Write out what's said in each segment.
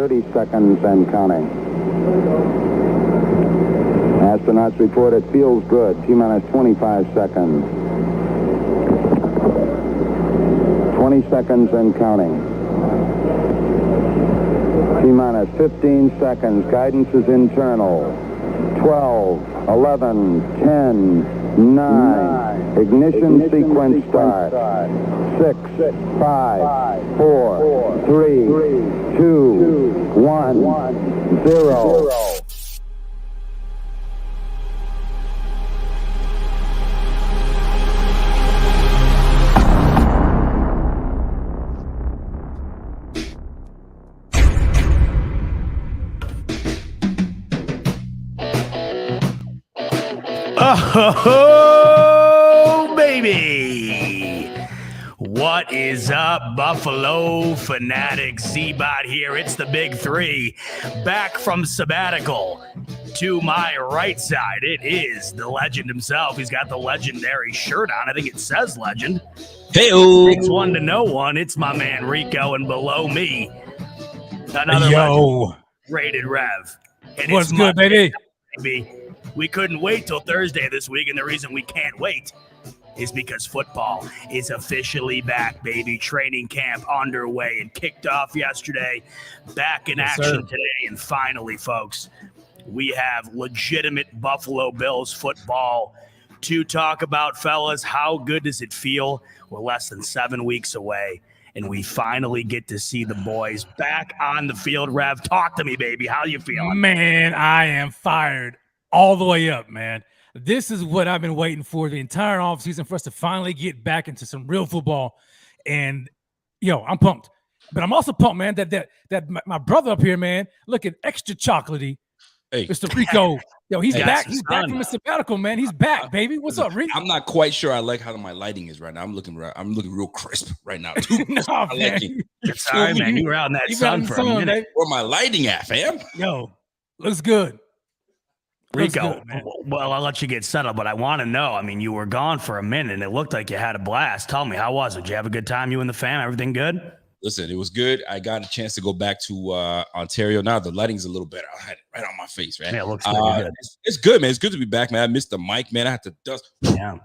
30 seconds and counting. Astronauts report it feels good. T-minus 25 seconds. 20 seconds and counting. T-minus 15 seconds. Guidance is internal. 12, 11, 10, 9. Ignition sequence start. 6, 5, 4, 3, 2, 1, 0. Oh, baby. What is up, Buffalo Fanatics? Z-Bot here. It's the Big Three. Back from sabbatical. To my right side, it is the legend himself. He's got the legendary shirt on. I think it says legend. Hey-o. Takes one to know one. It's my man Rico, and below me, another legend, Rated Rev. And what's good, baby? We couldn't wait till Thursday this week, and the reason we can't wait is because football is officially back, baby. Training camp underway and kicked off yesterday. Back in action today, and finally, folks, we have legitimate Buffalo Bills football to talk about, fellas. How good does it feel? We're less than 7 weeks away, and we finally get to see the boys back on the field. Rev, talk to me, baby. How you feeling? Man, I am fired all the way up, man. This is what I've been waiting for the entire offseason, for us to finally get back into some real football. And, I'm pumped. But I'm also pumped, man, that my brother up here, man, looking extra chocolatey. Hey, Mr. Rico. He's Yes, back. He's back from his sabbatical, man. He's back, baby. What's up, Rico? I'm not quite sure I like how my lighting is right now. I'm looking real crisp right now, too. No, I man. like it. Sorry, man. You were out in that sun for a minute. Baby. Where my lighting at, fam? Looks good. Rico, well, I'll let you get settled, but I want to know. I mean, you were gone for a minute, and it looked like you had a blast. Tell me, how was it? Did you have a good time, you and the fam? Everything good? Listen, it was good. I got a chance to go back to Ontario. Now the lighting's a little better. I had it right on my face, man. Yeah, it looks good. It's good, man. It's good to be back, man. I missed the mic, man. I had to dust the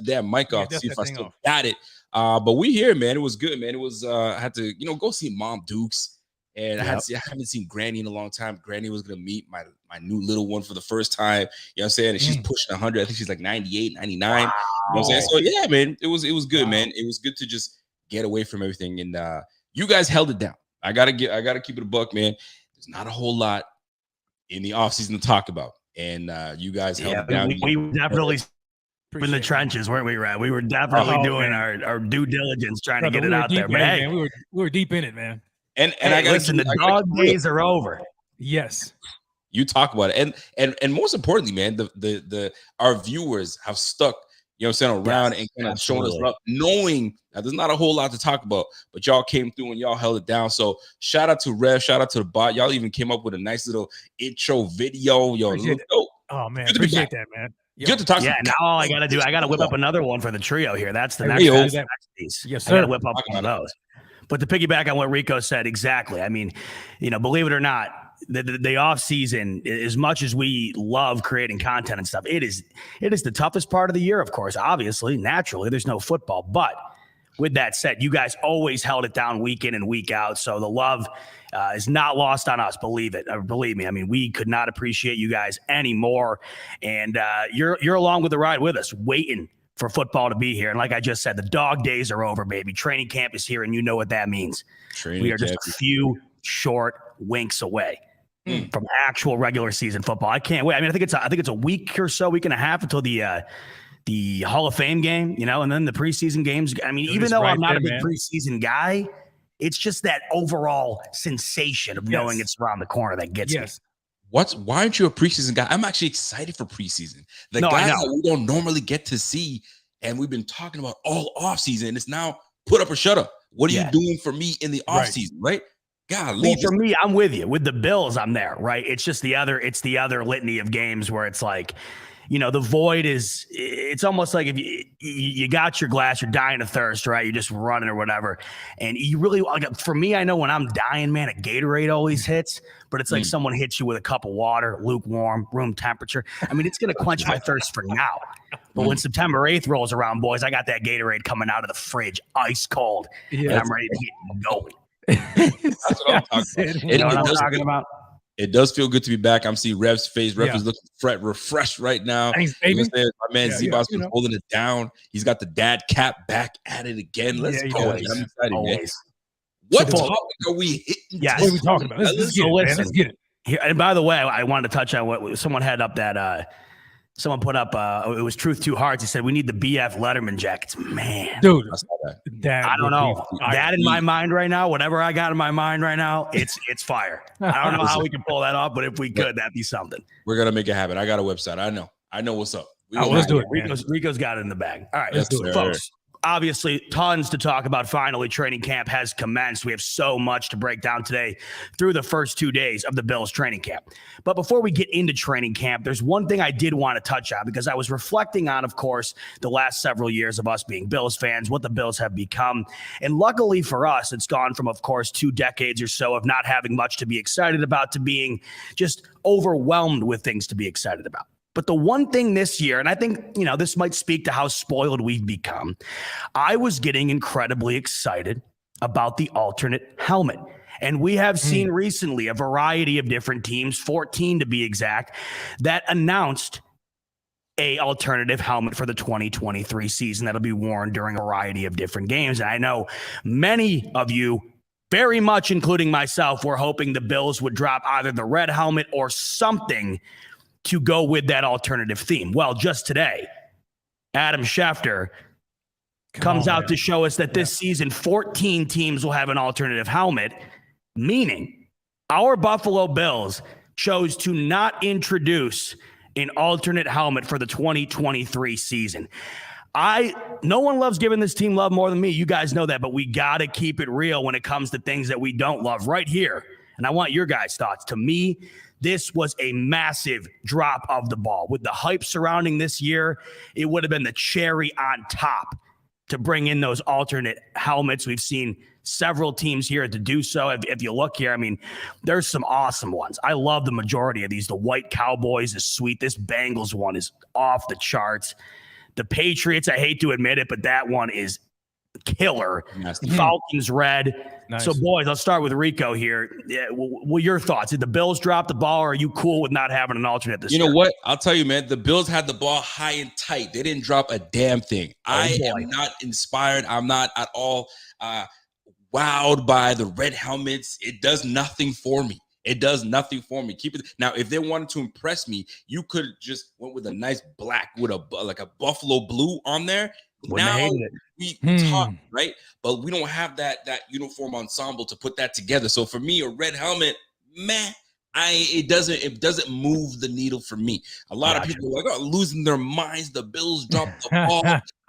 damn mic off to see if I still got it. But we here, man. It was good, man. It was I had to, go see Mom Dukes. And I haven't seen Granny in a long time. Granny was going to meet my new little one for the first time. You know what I'm saying? And she's pushing 100. I think she's like 98, 99. Wow. You know what I'm saying? So, yeah, man, it was good, man. It was good to just get away from everything. And you guys held it down. I gotta keep it a buck, man. There's not a whole lot in the offseason to talk about. And you guys held it down. We definitely in the trenches, weren't we, Rad? We were definitely doing our due diligence trying to get it out there. But hey, we were deep in it, man. And I gotta listen, the dog days are over. Yes. You talk about it. And most importantly, man, the our viewers have stuck, around and kind of showing us love, knowing that there's not a whole lot to talk about, but y'all came through and y'all held it down. So shout out to Rev, shout out to the bot. Y'all even came up with a nice little intro video. Oh man, appreciate that, man. Good to talk to you. Now all I gotta do, I gotta whip up another one for the trio here. That's the next piece. Yes, sir. I gotta whip up one of those. But to piggyback on what Rico said, exactly. I mean, believe it or not, the off season, as much as we love creating content and stuff, it is the toughest part of the year. Of course, obviously, naturally, there's no football, but with that said, you guys always held it down week in and week out. So the love is not lost on us. Believe me. I mean, we could not appreciate you guys anymore. And you're along with the ride with us, waiting for football to be here. And like I just said, the dog days are over, baby. Training camp is here, and you know what that means. We are just a few short winks away from actual regular season football. I can't wait. I mean, I think it's a week or so, week and a half until the Hall of Fame game, and then the preseason games. I mean, even though I'm not a big preseason guy, it's just that overall sensation of knowing it's around the corner that gets me. Why aren't you a preseason guy? I'm actually excited for preseason. The guy that we don't normally get to see, and we've been talking about all offseason, it's now put up or shut up. What are you doing for me in the offseason, right? God, well, for me, I'm with you. With the Bills, I'm there, right? It's just the other litany of games where it's like, the void it's almost like if you got your glass, you're dying of thirst, right? You're just running or whatever. And you really, for me, I know when I'm dying, man, a Gatorade always hits, but it's like someone hits you with a cup of water, lukewarm, room temperature. I mean, it's going to quench my thirst for now. But when September 8th rolls around, boys, I got that Gatorade coming out of the fridge, ice cold, and I'm ready to get going. That's what I'm talking about. It does feel good to be back. I'm seeing Rev's face. Rev is looking refreshed right now. Thanks, baby. My man Zebob's been holding it down. He's got the dad cap back at it again. Let's go. I'm excited, man. What topic are we hitting? Yeah, what are we talking about? Let's get it. Here, and by the way, I wanted to touch on what someone had up that someone put up. It was Truth Two Hearts. He said we need the BF Letterman jackets. Man, dude, I don't know that in my mind right now. Whatever I got in my mind right now, it's fire. I don't know how we can pull that off, but if we could, that'd be something. We're gonna make it happen. I got a website. I know what's up. Let's do it. Rico's got it in the bag. All right, let's do it, folks. Obviously, tons to talk about. Finally, training camp has commenced. We have so much to break down today through the first 2 days of the Bills training camp. But before we get into training camp, there's one thing I did want to touch on because I was reflecting on, of course, the last several years of us being Bills fans, what the Bills have become. And luckily for us, it's gone from, of course, 2 decades or so of not having much to be excited about to being just overwhelmed with things to be excited about. But the one thing this year, and I think, this might speak to how spoiled we've become, I was getting incredibly excited about the alternate helmet. And we have seen recently a variety of different teams, 14 to be exact, that announced a alternative helmet for the 2023 season that'll be worn during a variety of different games. And I know many of you, very much including myself, were hoping the Bills would drop either the red helmet or something to go with that alternative theme. Well, just today, Adam Schefter comes out to show us that this season, 14 teams will have an alternative helmet, meaning our Buffalo Bills chose to not introduce an alternate helmet for the 2023 season. No one loves giving this team love more than me. You guys know that, but we got to keep it real when it comes to things that we don't love right here. And I want your guys' thoughts. To me, this was a massive drop of the ball. With the hype surrounding this year, it would have been the cherry on top to bring in those alternate helmets. We've seen several teams here to do so. If you look here, I mean, there's some awesome ones. I love the majority of these. The white Cowboys is sweet. This Bengals one is off the charts. The Patriots, I hate to admit it, but that one is killer. Falcons red. Nice. So, boys, I'll start with Rico here. Yeah, well, your thoughts? Did the Bills drop the ball, or are you cool with not having an alternate this year? You know what? I'll tell you, man. The Bills had the ball high and tight. They didn't drop a damn thing. I am not inspired. I'm not at all wowed by the red helmets. It does nothing for me. Keep it. Now, if they wanted to impress me, you could just went with a nice black with a buffalo blue on there. Now we talk, right? But we don't have that uniform ensemble to put that together. So for me, a red helmet, it doesn't move the needle for me. A lot of people are losing their minds. The Bills dropped the ball.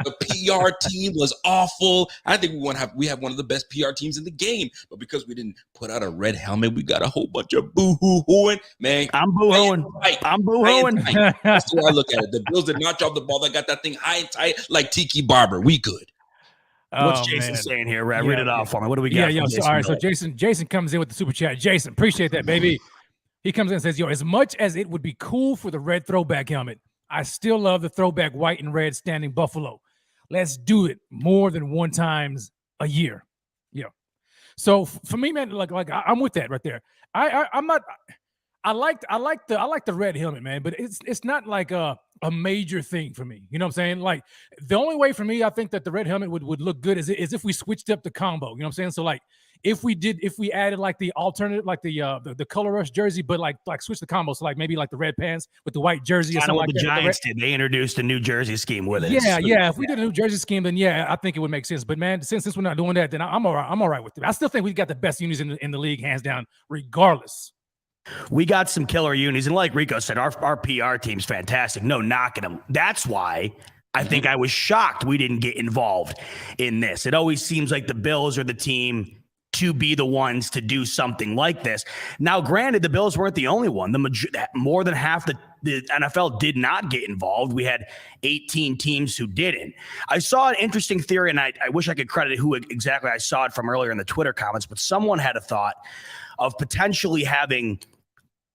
The PR team was awful. I think we have one of the best PR teams in the game. But because we didn't put out a red helmet, we got a whole bunch of boo-hoo-hooing. Man, I'm boo-hooing. That's the way I look at it. The Bills did not drop the ball. They got that thing high and tight like Tiki Barber. We good. What's Jason saying here, Rev? Read it out for me. What do we got? All right, so Jason comes in with the super chat. Jason, appreciate that, baby. He comes in and says, as much as it would be cool for the red throwback helmet, I still love the throwback white and red standing Buffalo. let's do it more than one times a year. Yeah. So for me, man, like I'm with that right there. I'm not. I like the red helmet, man, but it's not like a major thing for me. You know what I'm saying? Like the only way for me, I think that the red helmet would look good is if we switched up the combo. You know what I'm saying? So like if we added like the alternative, like the color rush jersey, but like switch the combo. So like maybe like the red pants with the white jersey. I know what like the Giants did. They introduced a new jersey scheme with it. Yeah. If we did a new jersey scheme, then yeah, I think it would make sense. But man, since we're not doing that, then I'm all right. I'm all right with it. I still think we got the best unis in the league, hands down, regardless. We got some killer unis, and like Rico said, our PR team's fantastic. No knocking them. That's why I think I was shocked we didn't get involved in this. It always seems like the Bills are the team to be the ones to do something like this. Now, granted, the Bills weren't the only one. More than half the NFL did not get involved. We had 18 teams who didn't. I saw an interesting theory, and I wish I could credit who exactly I saw it from earlier in the Twitter comments, but someone had a thought of potentially having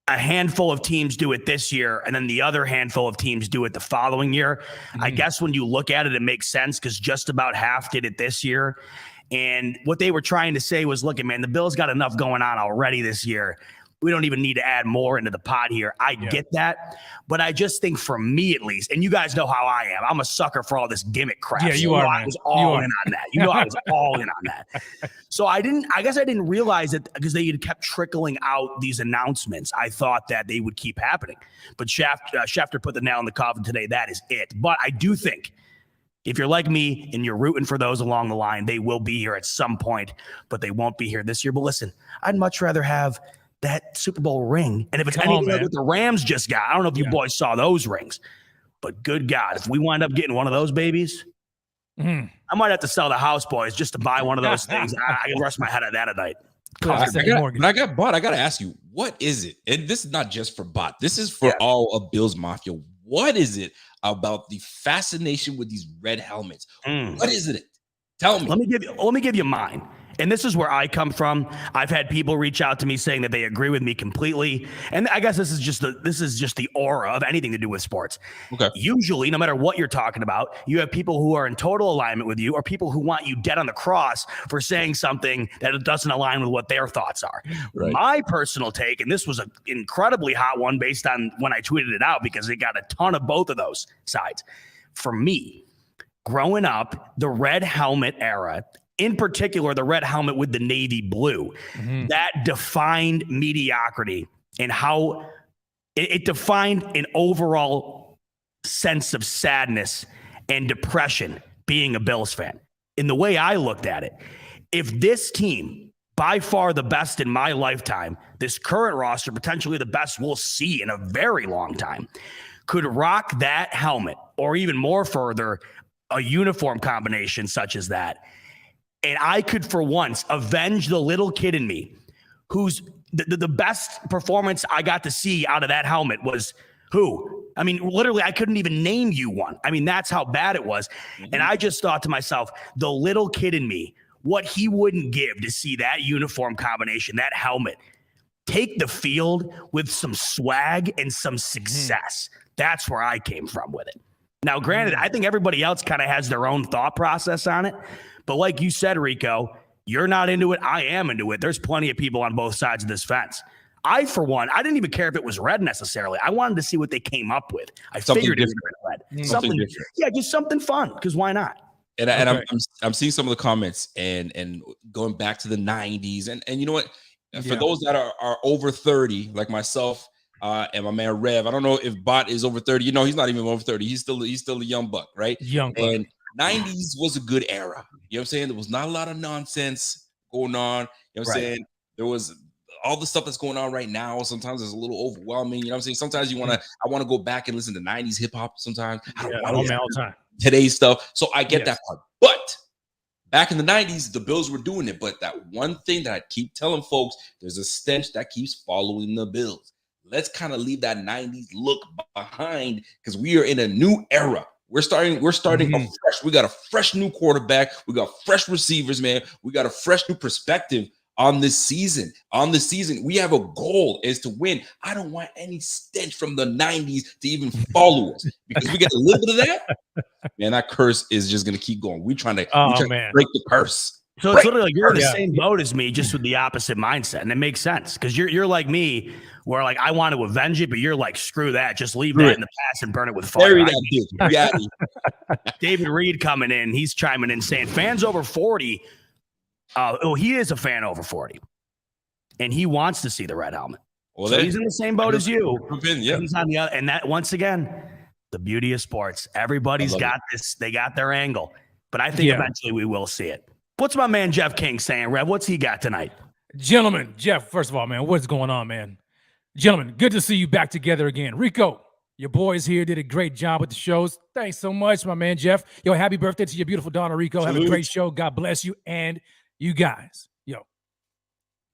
a handful of teams do it this year, and then the other handful of teams do it the following year. I guess when you look at it, it makes sense because just about half did it this year. And what they were trying to say was, look, man, the Bills got enough going on already this year. We don't even need to add more into the pot here. I get that. But I just think for me at least, and you guys know how I am, I'm a sucker for all this gimmick crap. Yeah, you are. I was all in on that. You know, I was all in on that. So I guess I didn't realize it because they had kept trickling out these announcements. I thought that they would keep happening. But Schefter put the nail in the coffin today. That is it. But I do think if you're like me and you're rooting for those along the line, they will be here at some point, but they won't be here this year. But listen, I'd much rather have that Super Bowl ring. And if it's anything like what the Rams just got, I don't know if you boys saw those rings, but good God, if we wind up getting one of those babies, I might have to sell the house, boys, just to buy one of those things. I can rest my head on that at night. When I got bought, I got to ask you, what is it? And this is not just for bot. This is for all of Bills Mafia. What is it about the fascination with these red helmets? What is it? Tell me. Let me give you mine. And this is where I come from. I've had people reach out to me saying that they agree with me completely. And I guess this is just the aura of anything to do with sports. Okay. Usually, no matter what you're talking about, you have people who are in total alignment with you or people who want you dead on the cross for saying something that doesn't align with what their thoughts are. Right. My personal take, and this was an incredibly hot one based on when I tweeted it out because it got a ton of both of those sides. For me, growing up, the red helmet era, in particular, the red helmet with the navy blue, that defined mediocrity and how it defined an overall sense of sadness and depression being a Bills fan. In the way I looked at it, if this team, by far the best in my lifetime, this current roster, potentially the best we'll see in a very long time, could rock that helmet or even more further, a uniform combination such as that, and I could, for once, avenge the little kid in me who's the best performance I got to see out of that helmet was who? I mean, literally, I couldn't even name you one. I mean, that's how bad it was. And I just thought to myself, the little kid in me, what he wouldn't give to see that uniform combination, that helmet, take the field with some swag and some success. That's where I came from with it. Now, granted, I think everybody else kind of has their own thought process on it. But like you said, Rico, you're not into it. I am into it. There's plenty of people on both sides of this fence. I, for one, I didn't even care if it was red necessarily. I wanted to see what they came up with. I figured it was red. Something different. Yeah, just something fun, because why not? And I'm seeing some of the comments and going back to the 90s. And you know what? For those that are over 30, like myself and my man Rev, I don't know if Bot is over 30. You know, he's not even over 30. He's still a young buck, right? Young buck. And 90s was a good era. You know what I'm saying? There was not a lot of nonsense going on. You know what I'm saying? There was all the stuff that's going on right now. Sometimes it's a little overwhelming. You know what I'm saying? Sometimes I want to go back and listen to 90s hip hop sometimes. I don't want to all the time. Today's stuff. So I get that part. But back in the 90s, the Bills were doing it. But that one thing that I keep telling folks, there's a stench that keeps following the Bills. Let's kind of leave that 90s look behind because we are in a new era. We're starting afresh. We got a fresh new quarterback. We got fresh receivers, man. We got a fresh new perspective on this season. We have a goal is to win. I don't want any stench from the 90s to even follow us because we get a little bit of that. Man, that curse is just going to keep going. We're trying to break the curse. So it's literally like you're in the same boat as me, just with the opposite mindset. And it makes sense because you're like me, where like I want to avenge it, but you're like, screw that. Just leave that in the past and burn it with fire. David Reed coming in, he's chiming in saying fans over 40. He is a fan over 40. And he wants to see the red helmet. Well, so he's in the same boat as you. He's on the other, and that once again, the beauty of sports. Everybody's got this, they got their angle. But I think eventually we will see it. What's my man Jeff King saying, Rev? What's he got tonight? Gentlemen, Jeff, first of all, man, what's going on, man? Gentlemen, good to see you back together again. Rico, your boys here did a great job with the shows. Thanks so much, my man Jeff. Yo, happy birthday to your beautiful daughter, Rico. Have a great show. God bless you and you guys. Yo.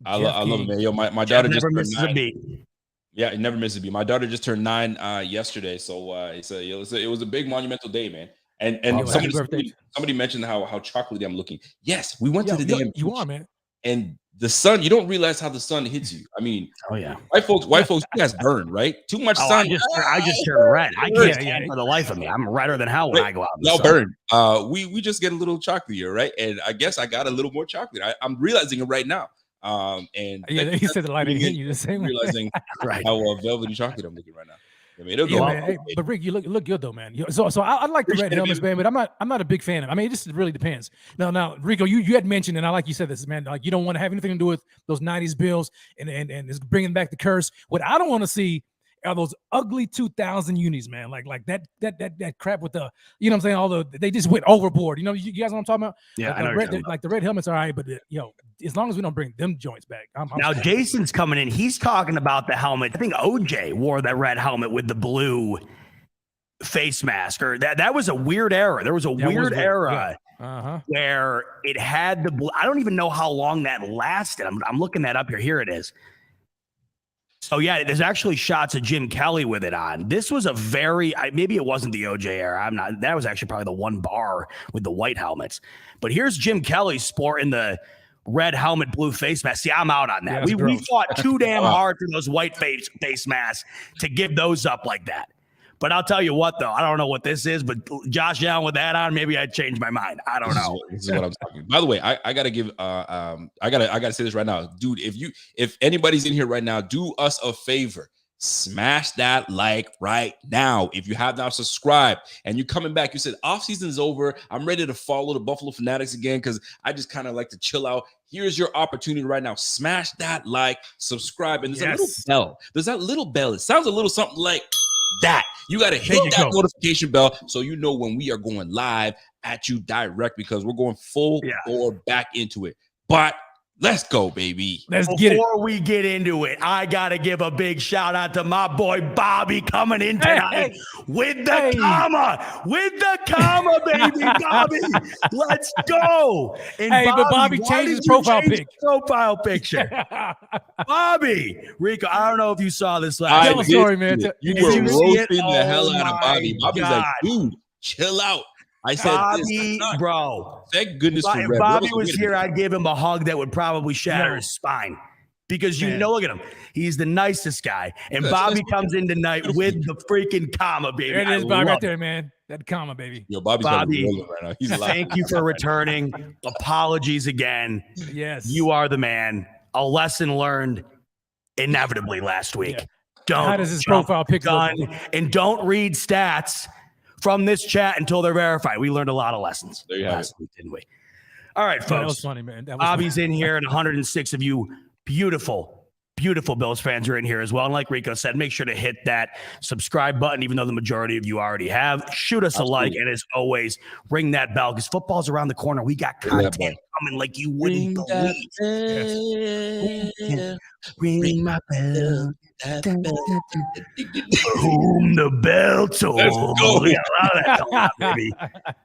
I love it, man. Yo, my daughter just turned 9. Yeah, it never misses a beat. My daughter just turned 9 yesterday. So it was a big monumental day, man. And somebody mentioned how chocolatey I'm looking. Yes, we went to the damn. You are, man. And the sun, you don't realize how the sun hits you. I mean, white folks, you guys burn, right? Too much sun. I just turn red. I can't stand for the life of me. I'm redder than hell when I go out. Y'all burn. We just get a little chocolate, right? And I guess I got a little more chocolate. I'm realizing it right now. And he said the light ain't hitting you the same way. Realizing how velvety chocolate I'm looking right now. I mean, it'll go. Man, hey, but Rick, you look good though, man. So I like the red helmets, man, but I'm not a big fan of it. I mean, it just really depends. Now, Rico, you had mentioned, and I like you said this, man. Like you don't want to have anything to do with those '90s Bills and it's bringing back the curse. What I don't want to see are those ugly 2000 unis, man. Like that crap with the, you know what I'm saying? They just went overboard. You know, you guys know what I'm talking about? Yeah, like the red helmets are all right, but as long as we don't bring them joints back. Now Jason's coming in. He's talking about the helmet. I think OJ wore that red helmet with the blue face mask, or that was a weird era. There was a weird era where it had the blue. I don't even know how long that lasted. I'm looking that up here. Here it is. So yeah, there's actually shots of Jim Kelly with it on. This was a maybe it wasn't the OJ era. That was actually probably the one bar with the white helmets. But here's Jim Kelly sporting the red helmet, blue face mask. See, I'm out on that. We fought too damn hard for those white face masks to give those up like that. But I'll tell you what, though, I don't know what this is, but Josh Allen with that on, maybe I'd change my mind. I don't know. This is what I'm talking. By the way, I gotta give I gotta say this right now, dude. If anybody's in here right now, do us a favor. Smash that like right now. If you have not subscribed and you're coming back, you said off season is over. I'm ready to follow the Buffalo Fanatics again because I just kind of like to chill out. Here's your opportunity right now. Smash that like, subscribe, and there's a little bell. There's that little bell. It sounds a little something like that. You got to hit that notification bell so you know when we are going live at you direct because we're going full forward back into it. But let's go, baby. Before we get into it, I got to give a big shout out to my boy Bobby coming in tonight with the comma. With the comma, baby, Bobby. Let's go. And but Bobby changed his profile picture. Bobby. Rico, I don't know if you saw this last night. Sorry, man. You were roasting the hell out of Bobby. Bobby's like, dude, chill out. I said, Bobby, bro. Thank goodness for Rev. If Bobby was here, I'd give him a hug that would probably shatter his spine. Because look at him. He's the nicest guy. And Bobby comes in tonight with the freaking comma, baby. There it is, Bobby, right there, man. That comma, baby. Yo, Bobby, right now. He's thank you for returning. Apologies again. Yes. You are the man. A lesson learned inevitably last week. How does his profile pick up? And don't read stats from this chat until they're verified. We learned a lot of lessons last week, didn't we? All right, folks. That was funny, man. Bobby's in here, and 106 of you beautiful Bills fans are in here as well. And like Rico said, make sure to hit that subscribe button, even though the majority of you already have. Shoot us a like, and as always, ring that bell because football's around the corner. We got content coming like you wouldn't believe. Ring my bell. Whom the bell told. Baby.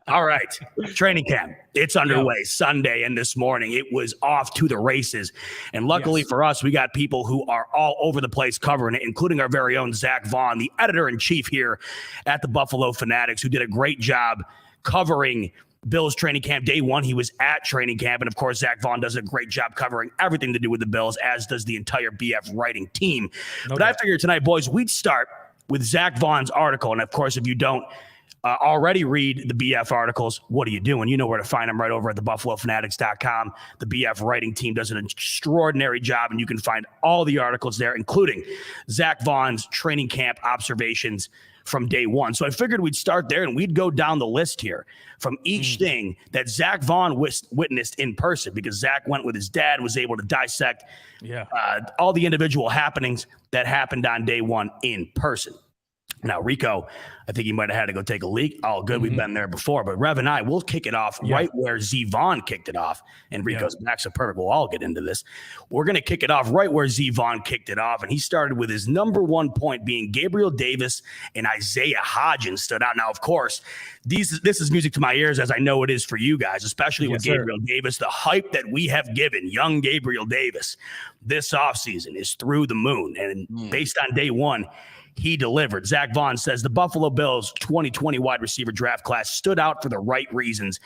All right. Training camp. It's underway Sunday and this morning. It was off to the races. And luckily for us, we got people who are all over the place covering it, including our very own Zach Vaughn, the editor-in-chief here at the Buffalo Fanatics, who did a great job covering Bills training camp. Day one, he was at training camp. And of course, Zach Vaughn does a great job covering everything to do with the Bills, as does the entire BF writing team. But I figured tonight, boys, we'd start with Zach Vaughn's article. And of course, if you don't already read the BF articles, what are you doing? You know where to find them, right over at the BuffaloFanatics.com. The BF writing team does an extraordinary job, and you can find all the articles there, including Zach Vaughn's training camp observations from day one. So I figured we'd start there and we'd go down the list here from each thing that Zach Vaughn witnessed in person, because Zach went with his dad, was able to dissect all the individual happenings that happened on day one in person. Now, Rico, I think he might have had to go take a leak. All good. We've been there before. But Rev and I will kick it off right where Z Vaughn kicked it off. And Rico's back, so perfect. We'll all get into this. We're going to kick it off right where Z Vaughn kicked it off. And he started with his number one point being Gabriel Davis and Isaiah Hodgins stood out. Now, of course, this is music to my ears, as I know it is for you guys, especially with Gabriel Davis. The hype that we have given young Gabriel Davis this offseason is through the moon. And based on day one, he delivered. Zach Vaughn says the Buffalo Bills 2020 wide receiver draft class stood out for the right reasons.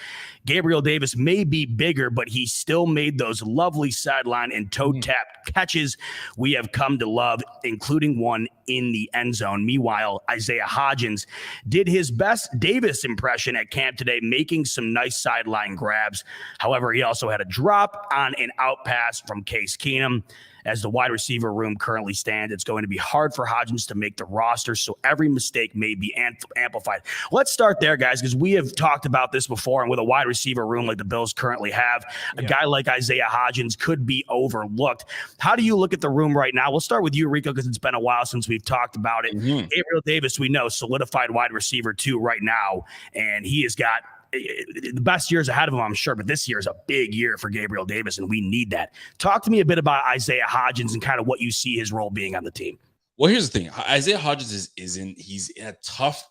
Gabriel Davis may be bigger, but he still made those lovely sideline and toe-tap catches we have come to love, including one in the end zone. Meanwhile, Isaiah Hodgins did his best Davis impression at camp today, making some nice sideline grabs. However, he also had a drop on an out pass from Case Keenum. As the wide receiver room currently stands, it's going to be hard for Hodgins to make the roster, so every mistake may be amplified. Let's start there, guys, because we have talked about this before, and with a wide receiver room like the Bills currently have, a guy like Isaiah Hodgins could be overlooked. How do you look at the room right now? We'll start with you, Rico, because it's been a while since we've talked about it. Gabriel Davis, we know, solidified wide receiver 2 right now, and he has got the best years ahead of him, I'm sure, but this year is a big year for Gabriel Davis, and we need that. Talk to me a bit about Isaiah Hodgins and kind of what you see his role being on the team. Well, here's the thing. Isaiah Hodgins he's in a tough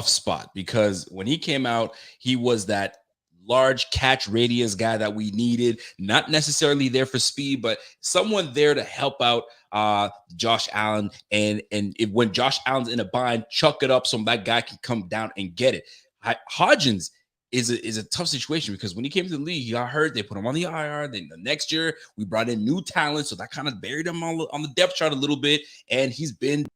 spot, because when he came out, he was that large catch radius guy that we needed, not necessarily there for speed, but someone there to help out Josh Allen. And when Josh Allen's in a bind, chuck it up so that guy can come down and get it. Hodgins is a tough situation, because when he came to the league, he got hurt. They put him on the IR. Then the next year, we brought in new talent, so that kind of buried him on the depth chart a little bit. And he's been.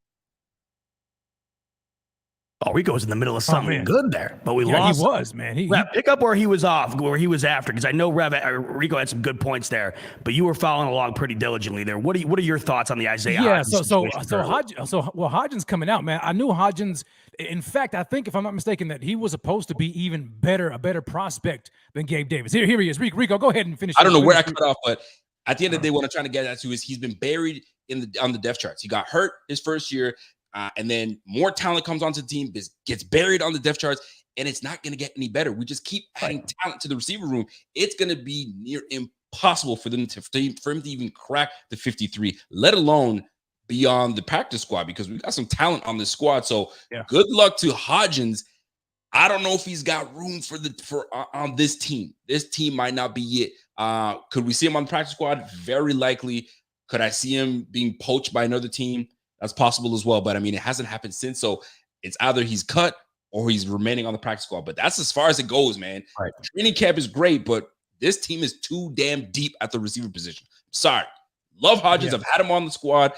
Oh, Rico's in the middle of something good there, but we lost. He was, man. Rev, pick up where he was off, where he was after, because I know Rico had some good points there, but you were following along pretty diligently there. What are your thoughts on the Isaiah? Hodgins coming out, man. I knew Hodgins. In fact, I think, if I'm not mistaken, that he was supposed to be even better, a better prospect than Gabe Davis. Here he is. Rico, go ahead and finish. I don't know where I cut off, but at the end of the day, what I'm trying to get at is he's been buried on the depth charts. He got hurt his first year, and then more talent comes onto the team, gets buried on the depth charts, and it's not going to get any better. We just keep adding talent to the receiver room. It's going to be near impossible for him to even crack the 53, let alone beyond the practice squad, because we got some talent on this squad. So good luck to Hodgins. I don't know if he's got room on this team. This team might not be it. Could we see him on the practice squad? Very likely. Could I see him being poached by another team? That's possible as well. But I mean, it hasn't happened since. So it's either he's cut or he's remaining on the practice squad. But that's as far as it goes, man. Right. Training camp is great, but this team is too damn deep at the receiver position. Sorry. Love Hodgins. I've had him on the squad.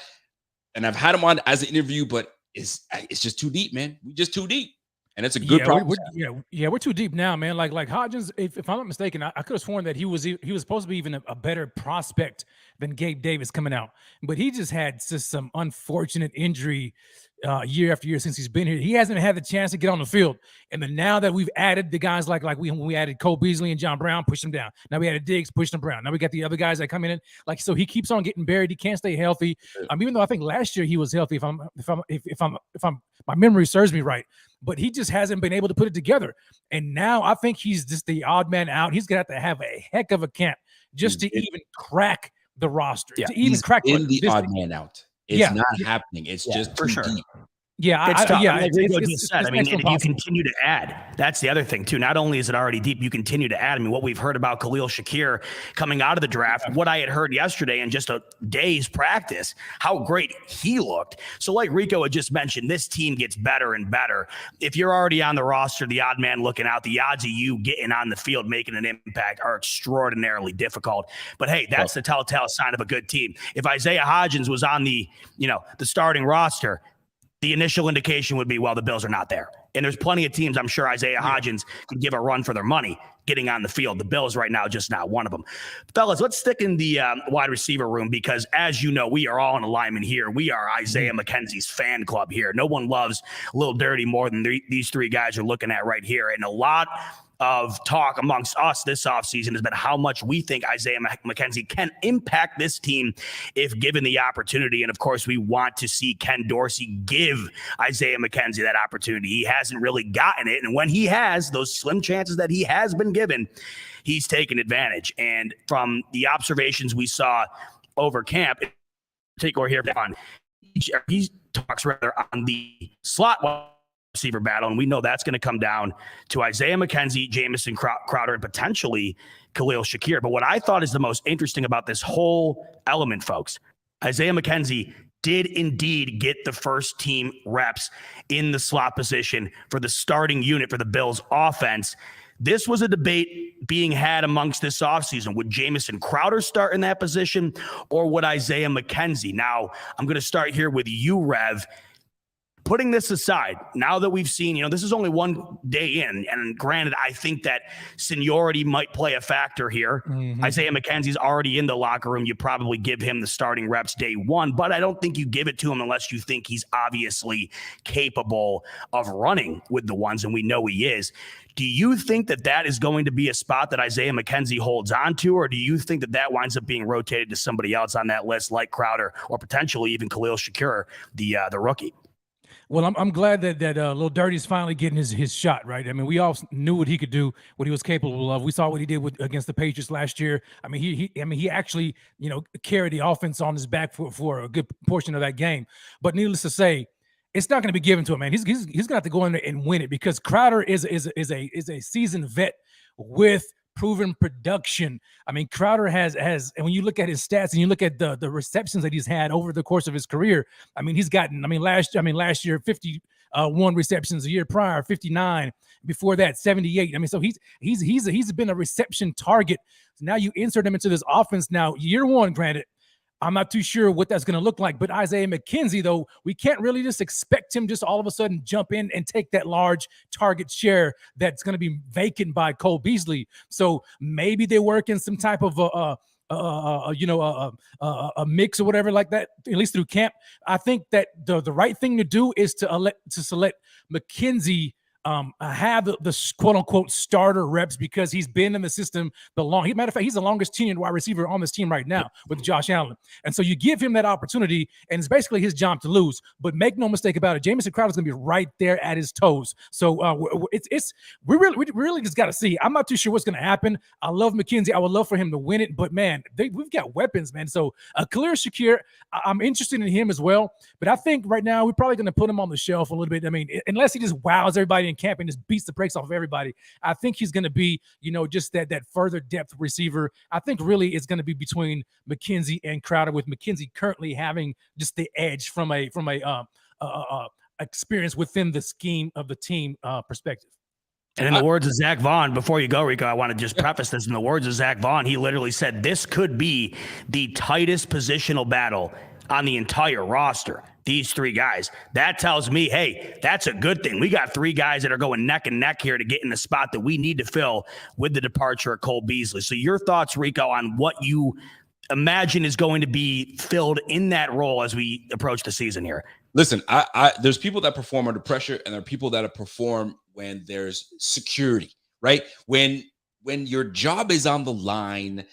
And I've had him on as an interview, but it's just too deep, man. We're just too deep. And it's a good problem. We're too deep now, man. Like Hodgins, if I'm not mistaken, I could have sworn that he was supposed to be even a better prospect than Gabe Davis coming out. But he just had some unfortunate injury year after year since he's been here. He hasn't had the chance to get on the field. And then now that we've added the guys when we added Cole Beasley and John Brown, pushed him down. Now we added Diggs, pushed him down. Now we got the other guys that come in. So he keeps on getting buried. He can't stay healthy. Even though I think last year he was healthy, if my memory serves me right. But he just hasn't been able to put it together. And now I think he's just the odd man out. He's gonna have to have a heck of a camp just to even crack the roster. To even crack the odd man out. It's not happening. It's just too deep. Yeah, it's tough. yeah. Like Rico just said, I mean, you continue to add. That's the other thing too. Not only is it already deep, you continue to add. I mean, what we've heard about Khalil Shakiir coming out of the draft, what I had heard yesterday in just a day's practice, how great he looked. So, like Rico had just mentioned, this team gets better and better. If you're already on the roster, the odd man looking out, the odds of you getting on the field making an impact are extraordinarily difficult. But hey, that's the telltale sign of a good team. If Isaiah Hodgins was on the starting roster, the initial indication would be, well, the Bills are not there. And there's plenty of teams, I'm sure Isaiah Hodgins could give a run for their money getting on the field. The Bills right now, just not one of them. Fellas, let's stick in the wide receiver room because, as you know, we are all in alignment here. We are Isaiah McKenzie's fan club here. No one loves Lil Dirty more than these three guys you're looking at right here. And a lot of talk amongst us this offseason has been how much we think Isaiah McKenzie can impact this team if given the opportunity. And of course, we want to see Ken Dorsey give Isaiah McKenzie that opportunity. He hasn't really gotten it. And when he has, those slim chances that he has been given, he's taken advantage. And from the observations we saw over camp, take over here on, he talks rather on the slot receiver battle, and we know that's going to come down to Isaiah McKenzie, Jamison Crowder, and potentially Khalil Shakiir. But what I thought is the most interesting about this whole element, folks, Isaiah McKenzie did indeed get the first team reps in the slot position for the starting unit for the Bills offense. This was a debate being had amongst this offseason. Would Jamison Crowder start in that position, or would Isaiah McKenzie? Now, I'm going to start here with you, Rev. Putting this aside, now that we've seen, this is only one day in, and granted, I think that seniority might play a factor here. Isaiah McKenzie's already in the locker room. You probably give him the starting reps day one, but I don't think you give it to him unless you think he's obviously capable of running with the ones, and we know he is. Do you think that is going to be a spot that Isaiah McKenzie holds on to, or do you think that winds up being rotated to somebody else on that list like Crowder or potentially even Khalil Shakiir, the rookie? Well, I'm glad that Lil Dirty's finally getting his shot, right? I mean, we all knew what he could do, what he was capable of. We saw what he did against the Patriots last year. I mean, he actually, carried the offense on his back for a good portion of that game. But needless to say, it's not going to be given to him, man. He's going to have to go in there and win it because Crowder is a seasoned vet with proven production. I mean, Crowder has, and when you look at his stats and you look at the receptions that he's had over the course of his career, I mean, he's gotten, last year, 51 receptions, a year prior, 59, before that, 78. I mean, so he's been a reception target. So now you insert him into this offense. Now, year one, granted, I'm not too sure what that's going to look like, but Isaiah McKenzie, though, we can't really just expect him just all of a sudden jump in and take that large target share that's going to be vacant by Cole Beasley. So maybe they work in some type of a mix or whatever like that, at least through camp. I think that the right thing to do is to select McKenzie have the quote unquote starter reps because he's been in the system matter of fact, he's the longest tenured wide receiver on this team right now with Josh Allen. And so you give him that opportunity and it's basically his job to lose, but make no mistake about it. Jamison Crowder is going to be right there at his toes. So we really just got to see. I'm not too sure what's going to happen. I love McKenzie. I would love for him to win it, but man, we've got weapons, man. So Khalil Shakiir, I'm interested in him as well, but I think right now we're probably going to put him on the shelf a little bit. I mean, unless he just wows everybody in camp and just beats the brakes off of everybody, I think he's going to be, just that further depth receiver. I think really it's going to be between McKenzie and Crowder, with McKenzie currently having just the edge from a experience within the scheme of the team perspective. And in the words of Zach Vaughn, before you go, Rico, I want to just preface this. In the words of Zach Vaughn, he literally said this could be the tightest positional battle on the entire roster. These three guys. That tells me, hey, that's a good thing. We got three guys that are going neck and neck here to get in the spot that we need to fill with the departure of Cole Beasley. So your thoughts, Rico, on what you imagine is going to be filled in that role as we approach the season here? Listen, there's people that perform under pressure, and there are people that perform when there's security, right? When your job is on the line,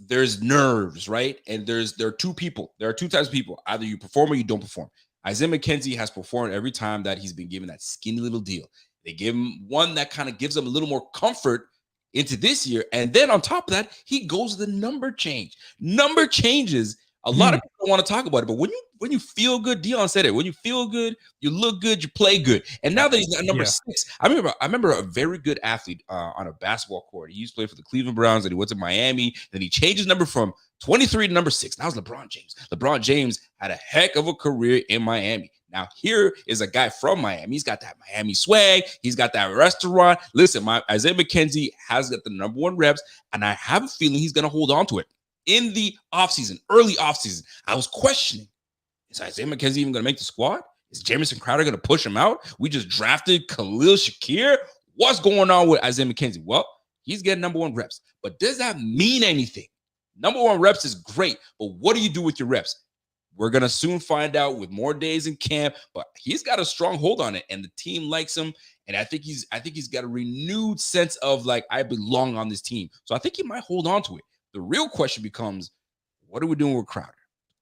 there's nerves, right? And there are two types of people. Either you perform or you don't perform. Isaiah McKenzie has performed every time that he's been given that skinny little deal. They give him one that kind of gives him a little more comfort into this year. And then on top of that, he goes the number change. Number changes A lot of people don't want to talk about it, but when you feel good, Dion said it. When you feel good, you look good, you play good. And now that he's at number 6, I remember a very good athlete on a basketball court. He used to play for the Cleveland Browns, and he went to Miami. Then he changed his number from 23 to number 6. That was LeBron James. LeBron James had a heck of a career in Miami. Now, here is a guy from Miami. He's got that Miami swag. He's got that restaurant. Listen, Isaiah McKenzie has got the number 1 reps, and I have a feeling he's going to hold on to it. In the offseason, early offseason, I was questioning, is Isaiah McKenzie even going to make the squad? Is Jamison Crowder going to push him out? We just drafted Khalil Shakiir. What's going on with Isaiah McKenzie? Well, he's getting number 1 reps. But does that mean anything? Number 1 reps is great, but what do you do with your reps? We're going to soon find out with more days in camp, but he's got a strong hold on it, and the team likes him. And I think he's got a renewed sense of, like, I belong on this team. So I think he might hold on to it. The real question becomes, what are we doing with Crowder?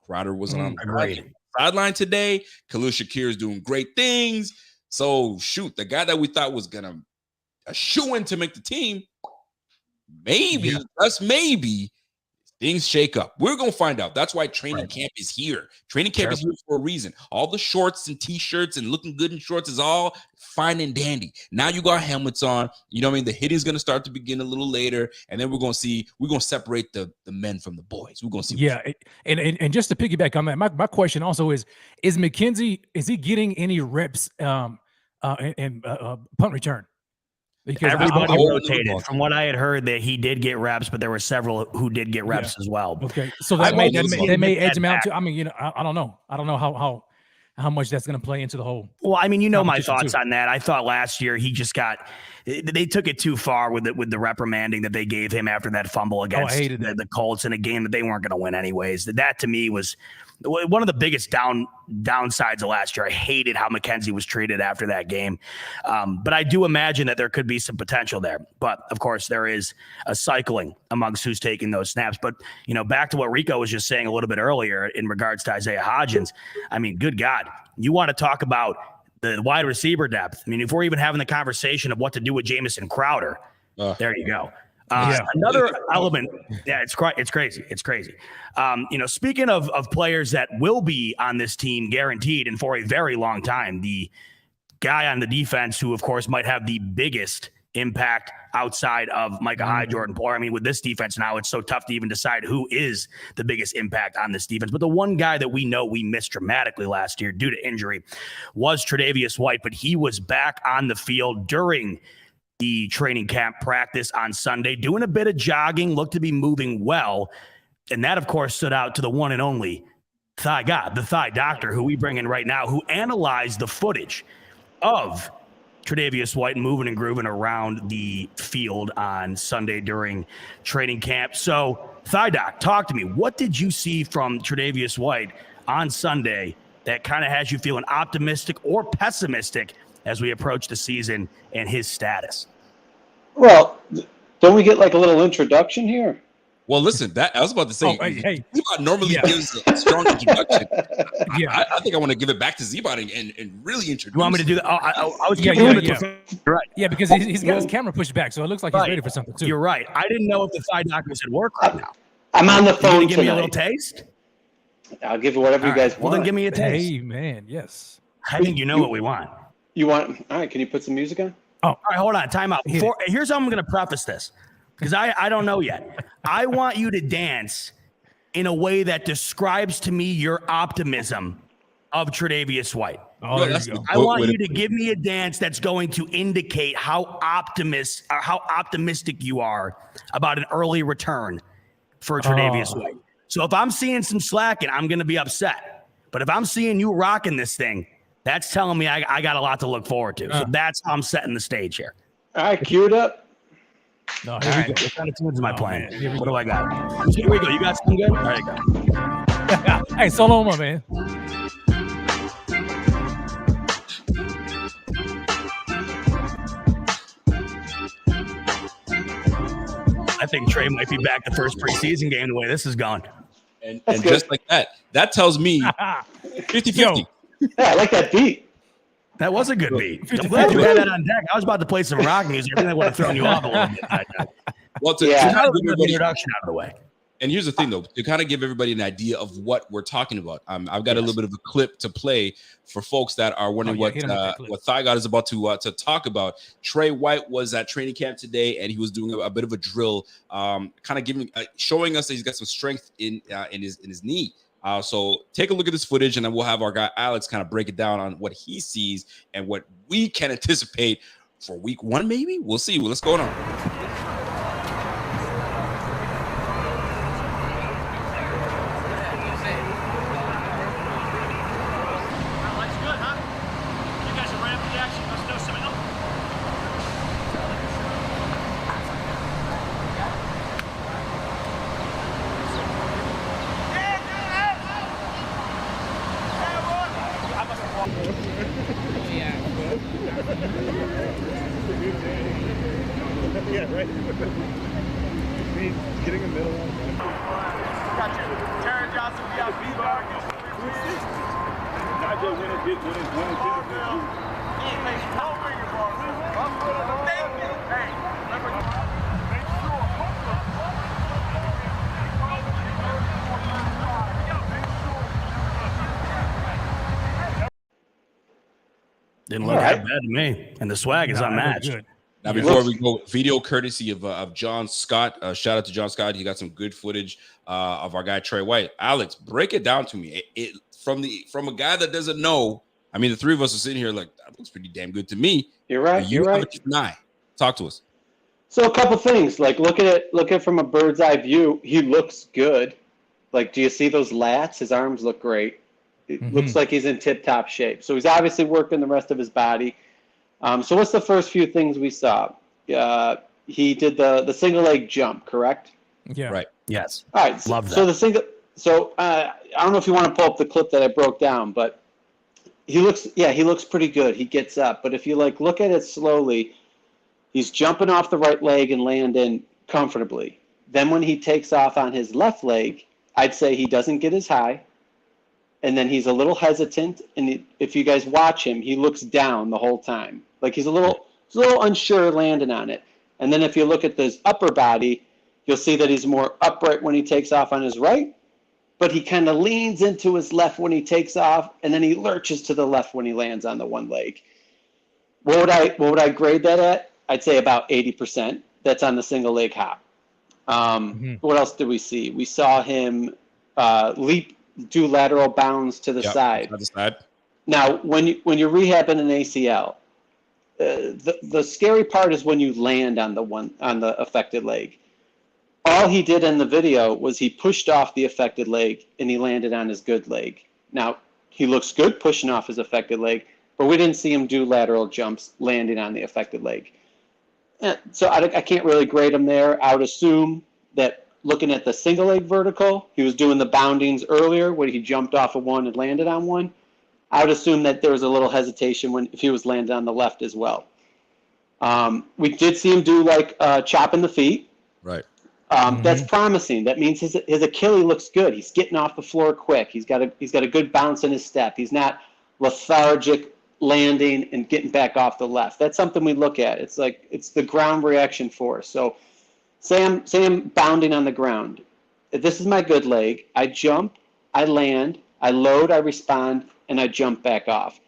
Crowder wasn't on the sideline today. Khalil Shakiir is doing great things. So, shoot, the guy that we thought was going to a shoo-in to make the team, maybe, just maybe, things shake up. We're going to find out. That's why training camp is here. Training camp is here for a reason. All the shorts and T-shirts and looking good in shorts is all fine and dandy. Now you got helmets on. You know what I mean? The hitting's going to start to begin a little later, and then we're going to separate the men from the boys. We're going to see. Yeah, and just to piggyback on that, my question also is Mckenzie, is he getting any reps in punt return? Because everybody rotated. From what I had heard, that he did get reps, but there were several who did get reps as well. Okay, so that may edge him out too. I mean, I don't know. I don't know how much that's going to play into the whole. Well, I mean, my thoughts on that. I thought last year he just they took it too far with the reprimanding that they gave him after that fumble against the Colts in a game that they weren't going to win anyways. That to me was one of the biggest downsides of last year. I hated how Mckenzie was treated after that game. But I do imagine that there could be some potential there. But of course, there is a cycling amongst who's taking those snaps. But, back to what Rico was just saying a little bit earlier in regards to Isaiah Hodgins. I mean, good God, you want to talk about the wide receiver depth. I mean, if we're even having the conversation of what to do with Jamison Crowder, there you go. Another element, it's crazy. It's crazy. Speaking of players that will be on this team guaranteed and for a very long time, the guy on the defense who, of course, might have the biggest impact outside of Micah Hyde, Jordan Poyer. I mean, with this defense now, it's so tough to even decide who is the biggest impact on this defense. But the one guy that we know we missed dramatically last year due to injury was Tredavious White, but he was back on the field during the training camp practice on Sunday, doing a bit of jogging, looked to be moving well. And that, of course, stood out to the one and only Thigh God, the Thigh Doctor, who we bring in right now, who analyzed the footage of Tredavious White moving and grooving around the field on Sunday during training camp. So, Thigh Doc, talk to me. What did you see from Tredavious White on Sunday that kind of has you feeling optimistic or pessimistic as we approach the season and his status? Well, don't we get like a little introduction here? Well, listen, I was about to say, Zebot normally gives a strong introduction. I think I want to give it back to Zebot and really introduce. You want me to do that? I was right. Yeah, because he's got his camera pushed back, so it looks like he's ready for something too. You're right. I didn't know if the Thigh Doctor was at work right now. I'm on the phone. Give me a little taste. I'll give you whatever you guys want. Well, then give me a taste. Hey, man, yes. I think you know what we want. You want? All right. Can you put some music on? Oh, all right. Hold on. Time out. Here's how I'm going to preface this, because I don't know yet. I want you to dance in a way that describes to me your optimism of Tredavious White. Oh, I want you to give me a dance that's going to indicate how optimistic you are about an early return for Tredavious White. So if I'm seeing some slacking, I'm going to be upset. But if I'm seeing you rocking this thing, that's telling me I got a lot to look forward to. So that's how I'm setting the stage here. All right, cue it up. No, all right, what kind of tunes am I playing? What do I got? Here we go. You got something good? All right, go. Hey, solo, my man. I think Trey might be back the first preseason game the way this is going. And just like that tells me 50-50. Yeah, I like that beat. That was a good beat. I'm glad you had that on deck. I was about to play some rock music. I think I would have thrown you off a little bit. Well, to get the introduction out of the way. And here's the thing, though, to kind of give everybody an idea of what we're talking about. I've got a little bit of a clip to play for folks that are wondering what Thigh God is about to talk about. Trey White was at training camp today, and he was doing a bit of a drill, kind of showing us that he's got some strength in his knee. So take a look at this footage, and then we'll have our guy Alex kind of break it down on what he sees and what we can anticipate for week 1, maybe. We'll see. What's going on? Didn't look that bad to me, and the swag is unmatched. Now, before we go, video courtesy of John Scott. Shout out to John Scott. He got some good footage of our guy Trey White. Alex, break it down to me. From a guy that doesn't know. I mean, the three of us are sitting here like, that looks pretty damn good to me. You're right. You're right. Talk to us. So a couple things. Like look at it from a bird's eye view. He looks good. Like, do you see those lats? His arms look great. It looks like he's in tip-top shape. So he's obviously working the rest of his body. So what's the first few things we saw? He did the single leg jump, correct? Yeah. Right. Yes. All right. Love that. So the single. So I don't know if you want to pull up the clip that I broke down, but he looks pretty good. He gets up, but if you look at it slowly, he's jumping off the right leg and landing comfortably. Then when he takes off on his left leg, I'd say he doesn't get as high. And then he's a little hesitant, and if you guys watch him, he looks down the whole time. Like he's a little unsure landing on it. And then if you look at his upper body, you'll see that he's more upright when he takes off on his right, but he kind of leans into his left when he takes off, and then he lurches to the left when he lands on the one leg. What would I grade that at? I'd say about 80%. That's on the single leg hop. What else did we see? We saw him do lateral bounds to the side. Now, when you're rehabbing an ACL, the scary part is when you land on the affected leg. All he did in the video was he pushed off the affected leg and he landed on his good leg. Now, he looks good pushing off his affected leg, but we didn't see him do lateral jumps landing on the affected leg. So I can't really grade him there. I would assume that looking at the single leg vertical, he was doing the boundings earlier when he jumped off of one and landed on one. I would assume that there was a little hesitation if he was landed on the left as well. We did see him do chopping the feet. Right. That's promising. That means his Achilles looks good. He's getting off the floor quick. He's got a good bounce in his step. He's not lethargic landing and getting back off the left. That's something we look at. It's the ground reaction force. So say I'm bounding on the ground. If this is my good leg, I jump, I land, I load, I respond, and I jump back off.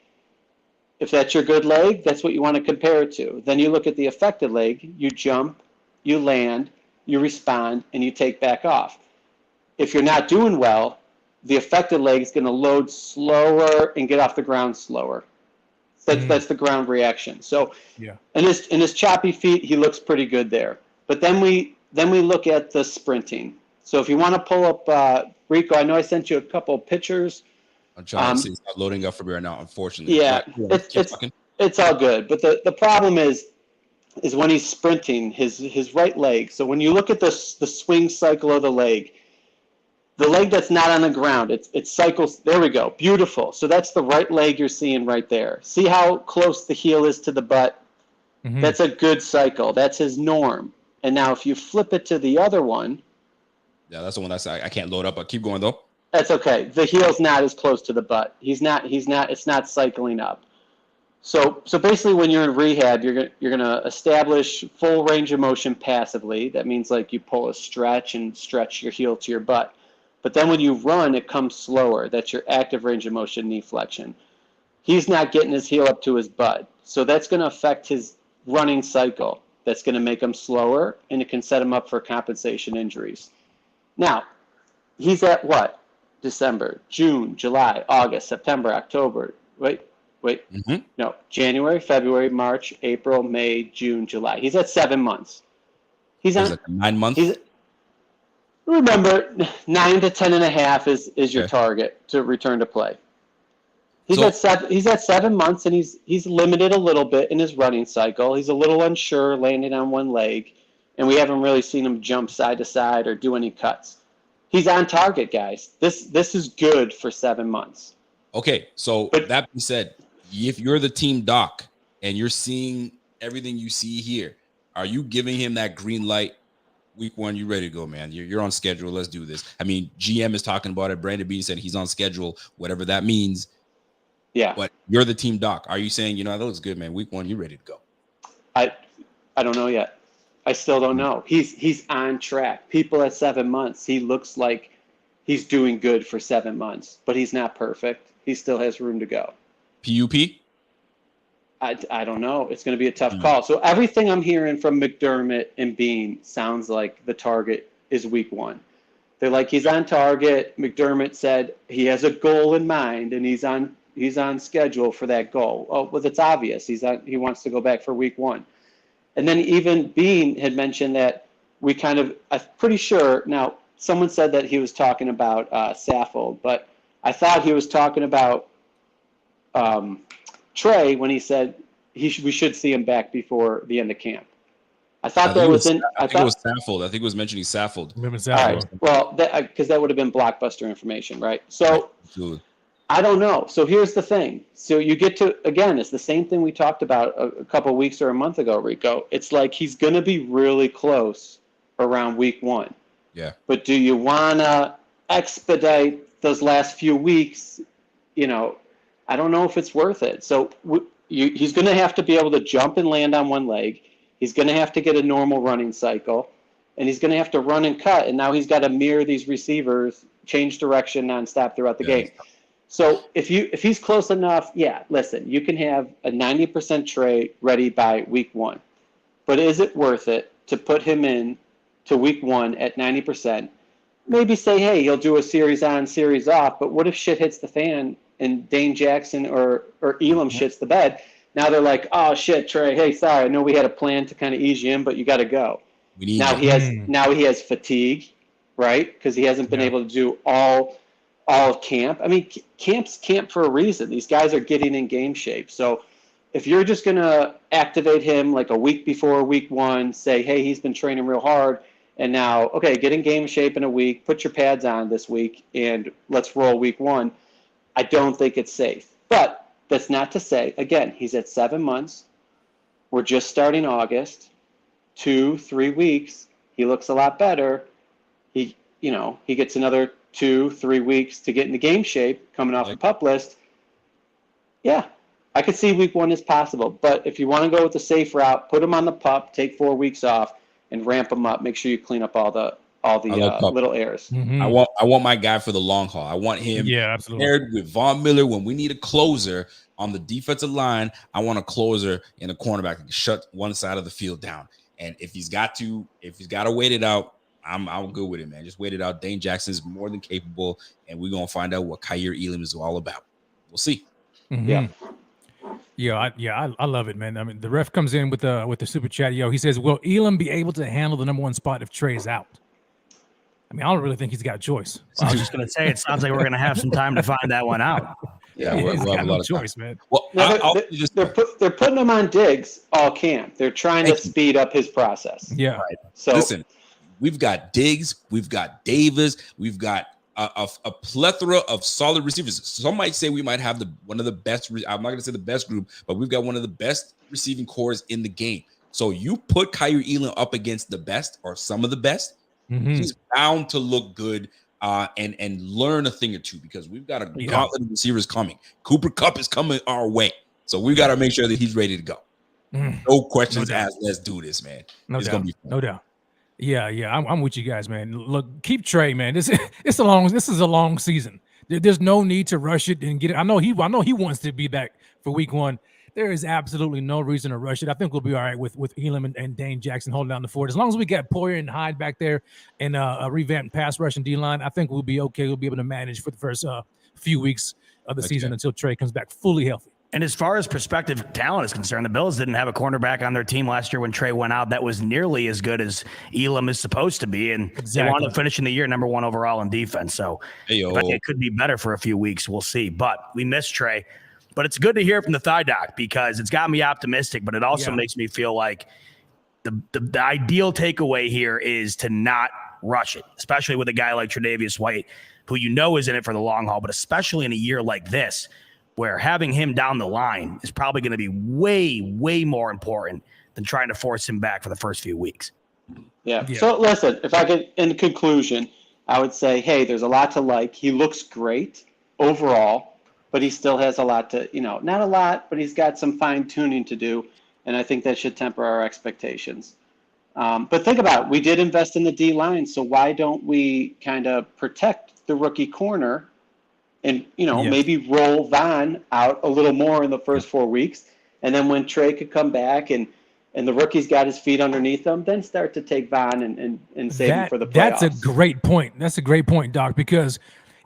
If that's your good leg, that's what you want to compare it to. Then you look at the affected leg, you jump, you land, you respond, and you take back off. If you're not doing well, the affected leg is going to load slower and get off the ground slower. That's the ground reaction. So in his choppy feet, he looks pretty good there. But then we look at the sprinting. So if you want to pull up Rico, I know I sent you a couple of pictures. I'm trying to see. It's not loading up for me right now, unfortunately. Yeah, it's all good. But the problem is when he's sprinting his right leg. So when you look at the swing cycle of the leg that's not on the ground, it cycles. There we go. Beautiful. So that's the right leg you're seeing right there. See how close the heel is to the butt? Mm-hmm. That's a good cycle. That's his norm. And now if you flip it to the other one. Yeah, that's the one I can't load up. But keep going though. That's okay. The heel's not as close to the butt. It's not cycling up. So basically, when you're in rehab, you're gonna establish full range of motion passively. That means like you pull a stretch and stretch your heel to your butt. But then when you run, it comes slower. That's your active range of motion knee flexion. He's not getting his heel up to his butt, so that's going to affect his running cycle. That's going to make him slower, and it can set him up for compensation injuries. Now, he's at what? December, June, July, August, September, October. Wait. No, January, February, March, April, May, June, July. He's at 7 months. He's on 9 months. Remember, 9 to 10 and a half is your target to return to play. He's at 7 months, and he's limited a little bit in his running cycle. He's a little unsure, landing on one leg, and we haven't really seen him jump side to side or do any cuts. He's on target, guys. This is good for 7 months. Okay, so that being said, if you're the team doc and you're seeing everything you see here, are you giving him that green light? Week 1, you ready to go, man? You're on schedule. Let's do this. I mean, GM is talking about it. Brandon Beane said he's on schedule, whatever that means. Yeah. But you're the team doc. Are you saying, that looks good, man? Week 1, you ready to go? I don't know yet. I still don't know. He's on track. People at 7 months, he looks like he's doing good for 7 months, but he's not perfect. He still has room to go. PUP? I don't know. It's going to be a tough call. So everything I'm hearing from McDermott and Beane sounds like the target is week 1. They're like, he's on target. McDermott said he has a goal in mind, and he's on schedule for that goal. Oh, well, it's obvious. He wants to go back for week 1. And then even Beane had mentioned that I'm pretty sure, now someone said that he was talking about Saffold, but I thought he was talking about Trey when he said we should see him back before the end of camp. I thought that was in. I thought it was Saffold. I think it was mentioning Saffold. All right. Well, because that would have been blockbuster information, right? So absolutely. I don't know. So here's the thing. So you get to, again, it's the same thing we talked about a couple of weeks or a month ago, Rico. It's like he's going to be really close around week 1. Yeah. But do you want to expedite those last few weeks? I don't know if it's worth it. So he's going to have to be able to jump and land on one leg. He's going to have to get a normal running cycle, and he's going to have to run and cut. And now he's got to mirror these receivers, change direction nonstop throughout the game. So if he's close enough, listen, you can have a 90% Trey ready by week 1. But is it worth it to put him in to week 1 at 90%? Maybe say, hey, he'll do a series on, series off. But what if shit hits the fan and Dane Jackson or Elam shits the bed? Now they're like, oh shit, Trey. Hey, sorry, I know we had a plan to kind of ease you in, but you got to go. Now he has fatigue, right? Because he hasn't been able to do all camp. I mean, camp's camp for a reason. These guys are getting in game shape. So if you're just gonna activate him like a week before week 1, say, hey, he's been training real hard, and now get in game shape in a week, put your pads on this week, and let's roll week 1. I don't think it's safe. But that's not to say, again, he's at 7 months. We're just starting August. 2-3 weeks. He looks a lot better. He gets another 2-3 weeks to get into game shape coming off the PUP list. Yeah, I could see week 1 is possible. But if you want to go with the safe route, put him on the PUP, take 4 weeks off, and ramp him up. Make sure you clean up all the little errors. Mm-hmm. I want my guy for the long haul. I want him paired with Von Miller when we need a closer on the defensive line. I want a closer and a cornerback that can shut one side of the field down. And if he's got to wait it out, I'm good with it, man. Just wait it out. Dane Jackson's more than capable, and we're gonna find out what Kaiir Elam is all about. We'll see. Mm-hmm. I love it, man. I mean, the ref comes in with the super chat. He says, will Elam be able to handle the number 1 spot if Trey's out? I mean, I don't really think he's got a choice. I was just going to say, it sounds like we're going to have some time to find that one out. Yeah, we'll have a lot of choice, man. Well, they're putting him on Diggs all camp. They're trying to speed up his process. Yeah. Right. So listen, we've got Diggs, we've got Davis, we've got a plethora of solid receivers. Some might say we might have one of the best. I'm not going to say the best group, but we've got one of the best receiving cores in the game. So you put Kaiir Elam up against the best or some of the best. Mm-hmm. He's bound to look good and learn a thing or two because we've got a gauntlet of receivers coming. Cooper Kupp is coming our way. So we got to make sure that he's ready to go. No questions asked. Let's do this, man. It's gonna be fun. No doubt. Yeah. I'm with you guys, man. Look, keep Trey, man. This is a long season. There's no need to rush it and get it. I know he wants to be back for week 1. There is absolutely no reason to rush it. I think we'll be all right with Elam and Dane Jackson holding down the fort. As long as we got Poyer and Hyde back there and a revamped pass rush and D-line, I think we'll be okay. We'll be able to manage for the first few weeks of the season until Trey comes back fully healthy. And as far as prospective talent is concerned, the Bills didn't have a cornerback on their team last year when Trey went out that was nearly as good as Elam is supposed to be. And they wound up finishing the year number 1 overall in defense. So it could be better for a few weeks. We'll see. But we miss Trey. But it's good to hear from the thigh doc because it's got me optimistic, but it also makes me feel like the ideal takeaway here is to not rush it, especially with a guy like Tredavious White, who is in it for the long haul, but especially in a year like this, where having him down the line is probably going to be way, way more important than trying to force him back for the first few weeks. Yeah. So listen, if I could, in conclusion, I would say, hey, there's a lot to like. He looks great overall, but he still has a lot to, not a lot, but he's got some fine tuning to do. And I think that should temper our expectations. But think about it. We did invest in the D line. So why don't we kind of protect the rookie corner and, maybe roll Von out a little more in the first 4 weeks. And then when Trey could come back and the rookie's got his feet underneath him, then start to take Von and save him for the playoffs. That's a great point. That's a great point, Doc, because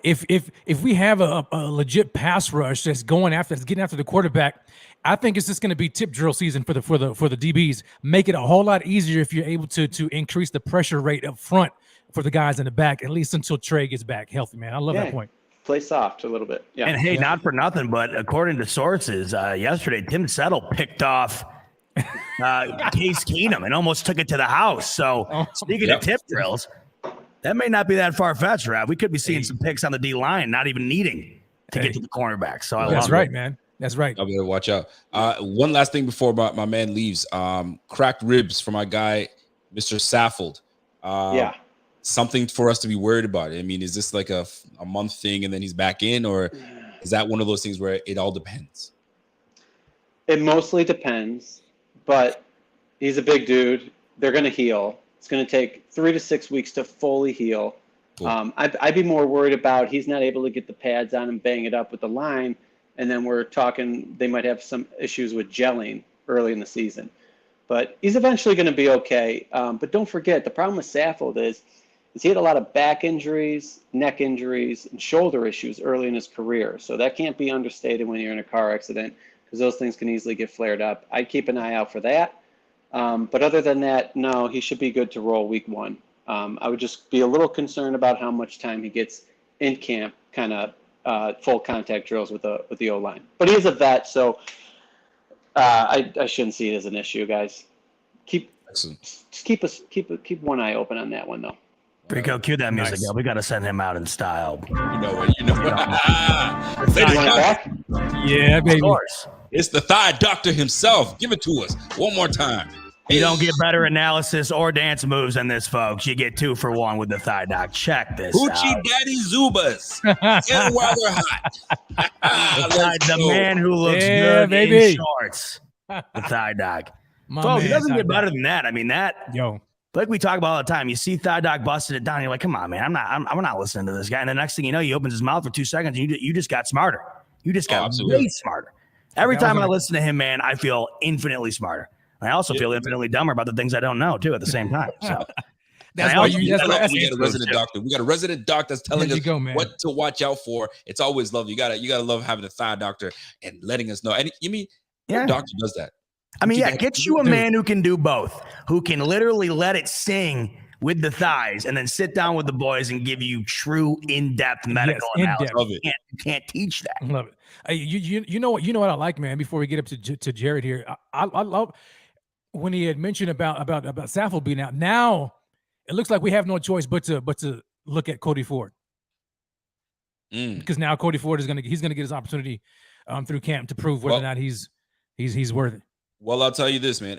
if we have a legit pass rush that's getting after the quarterback, I think it's just going to be tip drill season for the DBs. Make it a whole lot easier if you're able to increase the pressure rate up front for the guys in the back, at least until Trey gets back healthy, man. I love that point. Play soft a little bit. Yeah. And hey, not for nothing, but according to sources, yesterday, Tim Settle picked off Case Keenum and almost took it to the house. So speaking of tip drills, that may not be that far-fetched, Rev. We could be seeing some picks on the D-line, not even needing to get to the cornerback. So that's right, man. That's right. I'll better watch out. One last thing before my man leaves. Cracked ribs for my guy, Mr. Saffold. Something for us to be worried about. I mean, is this like a month thing and then he's back in, or is that one of those things where it all depends? It mostly depends, but he's a big dude. They're going to heal. It's going to take 3 to 6 weeks to fully heal. Cool. I'd be more worried about he's not able to get the pads on and bang it up with the line, and then we're talking they might have some issues with gelling early in the season. But he's eventually going to be okay. But don't forget, the problem with Saffold is he had a lot of back injuries, neck injuries, and shoulder issues early in his career. So that can't be understated when you're in a car accident because those things can easily get flared up. I'd keep an eye out for that. But other than that, no, he should be good to roll week 1. I would just be a little concerned about how much time he gets in camp, kind of full contact drills with the O-line. But he is a vet, so I shouldn't see it as an issue, guys. Keep one eye open on that one, though. Rico, cue that music. Nice. We got to send him out in style. You know what? Yeah, baby. Of course. It's the thigh doctor himself. Give it to us one more time. You don't get better analysis or dance moves than this, folks. You get 2 for 1 with the thigh doc. Check this Hoochie out. Daddy Zubas. And while we're hot. The man who looks good in shorts. The thigh doc. Folks, it doesn't get better than that. I mean, like we talk about all the time, you see Thigh Doc busting it down. You're like, come on, man, I'm not listening to this guy. And the next thing you know, he opens his mouth for 2 seconds. And you just got smarter. You just got way smarter. Every time I listen to him, man, I feel infinitely smarter. I also feel infinitely dumber about the things I don't know too at the same time. So that's why we got a resident doctor. We got a resident doc that's telling us what to watch out for. It's always lovely. You gotta love having a thigh doctor and letting us know. And you mean your doctor does that? I mean, get you a man who can do both, who can literally let it sing with the thighs and then sit down with the boys and give you true in-depth medical analysis. You can't teach that. I love it. You know what I like, man, before we get up to Jared here. I love when he had mentioned about Saffold being out. Now it looks like we have no choice but to look at Cody Ford. Because now Cody Ford he's gonna get his opportunity through camp to prove whether or not he's worthy. Well, I'll tell you this, man.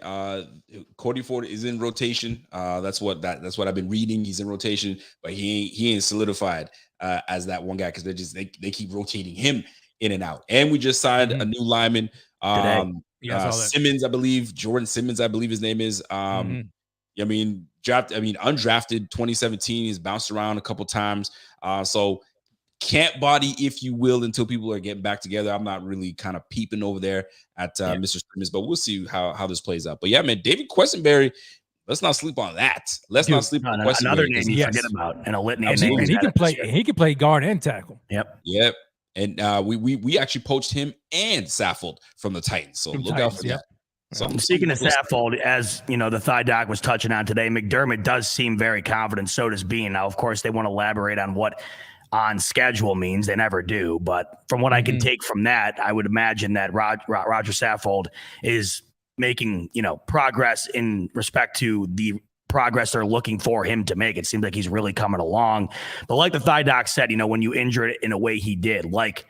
Cody Ford is in rotation. That's what I've been reading. He's in rotation, but he ain't solidified as that one guy because they keep rotating him in and out. And we just signed a new lineman Simmons, I believe, Jordan Simmons, I believe his name is. I mean, undrafted 2017. He's bounced around a couple times. So camp body, if you will, until people are getting back together. I'm not really kind of peeping over there at Mr. Simmons, but we'll see how this plays out. But yeah, man, David Questenberry, let's not sleep on that. Let's not sleep on Questenberry. Another name you forget about, and a litany of names. And he can play guard and tackle. Yep. And we actually poached him and Saffold from the Titans. So look out for that. So speaking of Saffold, as you know, the Thigh Doc was touching on today, McDermott does seem very confident. So does Bean. Now, of course, they won't elaborate on what on schedule means. They never do. But from what I can take from that, I would imagine that Roger Saffold is making, progress in respect to the progress they're looking for him to make. It seems like he's really coming along. But like the Thigh Doc said, when you injure it in a way he did, like